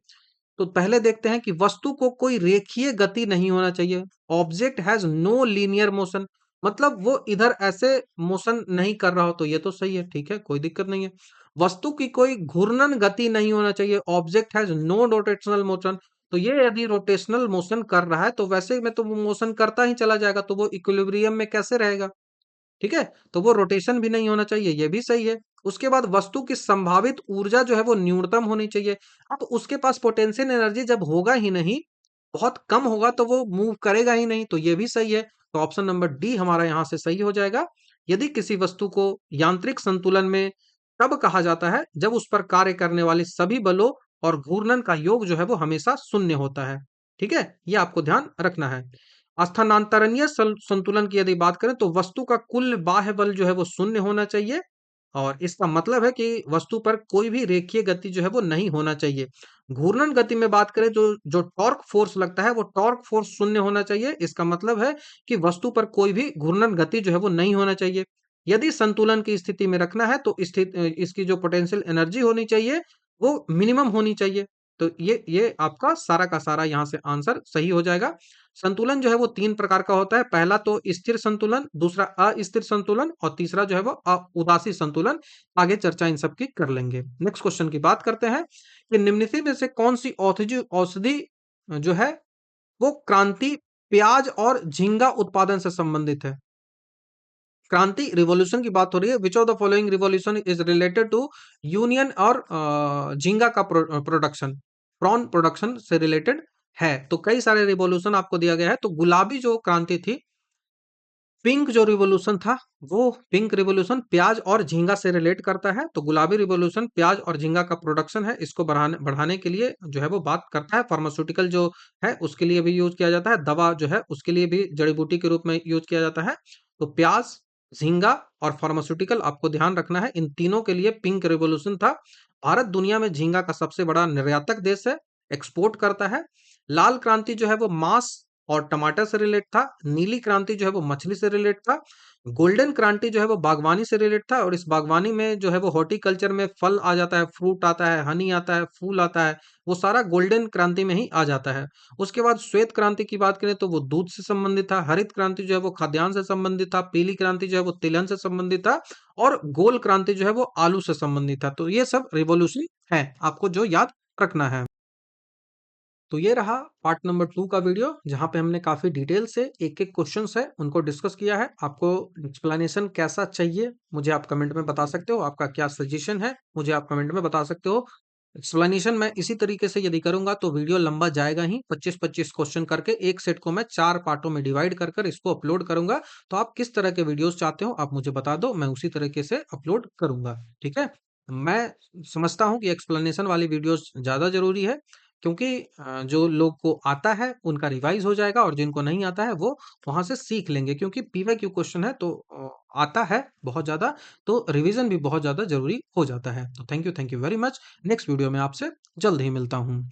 तो पहले देखते हैं कि वस्तु को कोई रेखीय गति नहीं होना चाहिए। Object has no linear motion, मतलब वो इधर ऐसे मोशन नहीं कर रहा हो, तो ये तो सही है, ठीक है, कोई दिक्कत नहीं है। वस्तु की कोई घूर्णन गति नहीं होना चाहिए। Object has no rotational motion, तो ये यदि रोटेशनल मोशन कर रहा है तो वैसे में तो वो मोशन करता ही चला जाएगा, तो वो इक्विलिब्रियम में कैसे रहेगा? ठीक है, तो वो रोटेशन भी नहीं होना चाहिए, ये भी सही है। उसके बाद वस्तु की संभावित ऊर्जा जो है वो न्यूनतम होनी चाहिए। अब उसके पास पोटेंशियल एनर्जी जब होगा ही नहीं, बहुत कम होगा, तो वो मूव करेगा ही नहीं, तो ये भी सही है। तो ऑप्शन नंबर डी हमारा यहाँ से सही हो जाएगा। यदि किसी वस्तु को यांत्रिक संतुलन में तब कहा जाता है जब उस पर कार्य करने वाले सभी बलों और घूर्णन का योग जो है वो हमेशा शून्य होता है। ठीक है, ये आपको ध्यान रखना है। स्थानांतरणीय संतुलन की यदि बात करें तो वस्तु का कुल बाह्य बल जो है वो शून्य होना चाहिए, और इसका मतलब है कि वस्तु पर कोई भी रेखीय गति जो है वो नहीं होना चाहिए। घूर्णन गति में बात करें तो जो टॉर्क फोर्स लगता है वो टॉर्क फोर्स शून्य होना चाहिए। इसका मतलब है कि वस्तु पर कोई भी घूर्णन गति जो है वो नहीं होना चाहिए। यदि संतुलन की स्थिति में रखना है तो इसकी जो पोटेंशियल एनर्जी होनी चाहिए वो मिनिमम होनी चाहिए। तो ये आपका सारा का सारा यहाँ से आंसर सही हो जाएगा। संतुलन जो है वो तीन प्रकार का होता है। पहला तो स्थिर संतुलन, दूसरा अस्थिर संतुलन, और तीसरा जो है वो उदासी संतुलन। आगे चर्चा इन सब की कर लेंगे। नेक्स्ट क्वेश्चन की बात करते हैं कि निम्नलिखित में से कौन सी औषधि औषधि जो है वो क्रांति प्याज और झींगा उत्पादन से संबंधित है? क्रांति रिवॉल्यूशन की बात हो रही है। Which of the following revolution is related to union और झींगा का प्रोडक्शन, प्रॉन प्रोडक्शन से रिलेटेड है? तो कई सारे रिवॉल्यूशन आपको दिया गया है। तो गुलाबी जो क्रांति थी, पिंक जो रिवॉल्यूशन था, वो पिंक रिवॉल्यूशन प्याज और झींगा से रिलेट करता है। तो गुलाबी रिवॉल्यूशन प्याज और झींगा का प्रोडक्शन है, इसको बढ़ाने बढ़ाने के लिए जो है वो बात करता है। फार्मास्यूटिकल जो है उसके लिए भी यूज किया जाता है, दवा जो है उसके लिए भी जड़ी बूटी के रूप में यूज किया जाता है। तो प्याज, झींगा और फार्मास्यूटिकल आपको ध्यान रखना है, इन तीनों के लिए पिंक रिवॉल्यूशन था। भारत दुनिया में झींगा का सबसे बड़ा निर्यातक देश है, एक्सपोर्ट करता है। लाल क्रांति जो है वो मांस और टमाटर से रिलेट था। नीली क्रांति जो है वो मछली से रिलेट था। गोल्डन क्रांति जो है वो बागवानी से रिलेट था, और इस बागवानी में जो है वो हॉर्टिकल्चर में फल आ जाता है, फ्रूट आता है, हनी आता है, फूल आता है, वो सारा गोल्डन क्रांति में ही आ जाता है। उसके बाद श्वेत क्रांति की बात करें तो वो दूध से संबंधित था। हरित क्रांति जो है वो खाद्यान्न से संबंधित था। पीली क्रांति जो है वो तिलहन से संबंधित था। और गोल क्रांति जो है वो आलू से संबंधित था। तो ये सब रिवोल्यूशन है, आपको जो याद रखना है। तो ये रहा पार्ट नंबर 2 का वीडियो, जहाँ पे हमने काफ़ी डिटेल से एक-एक क्वेश्चंस है उनको डिस्कस किया है। आपको एक्सप्लेनेशन कैसा चाहिए मुझे आप कमेंट में बता सकते हो। आपका क्या सजेशन है मुझे आप कमेंट में बता सकते हो। एक्सप्लेनेशन मैं इसी तरीके से यदि करूंगा तो वीडियो लंबा जाएगा ही। 25-25 क्वेश्चन करके एक सेट को मैं 4 पार्टों में डिवाइड कर कर इसको अपलोड करूंगा। तो आप किस तरह के वीडियोस चाहते हो आप मुझे बता दो, मैं उसी तरीके से अपलोड करूंगा। ठीक है? मैं समझता हूँ कि एक्सप्लेनेशन वाली वीडियोस ज़्यादा ज़रूरी है, क्योंकि जो लोग को आता है उनका रिवाइज़ हो जाएगा और जिनको नहीं आता है वो वहाँ से सीख लेंगे, क्योंकि पीवाईक्यू क्वेश्चन है तो आता है बहुत ज़्यादा, तो रिवीजन भी बहुत ज़्यादा ज़रूरी हो जाता है। तो thank you very much. Next video में आपसे जल्द ही मिलता हूँ।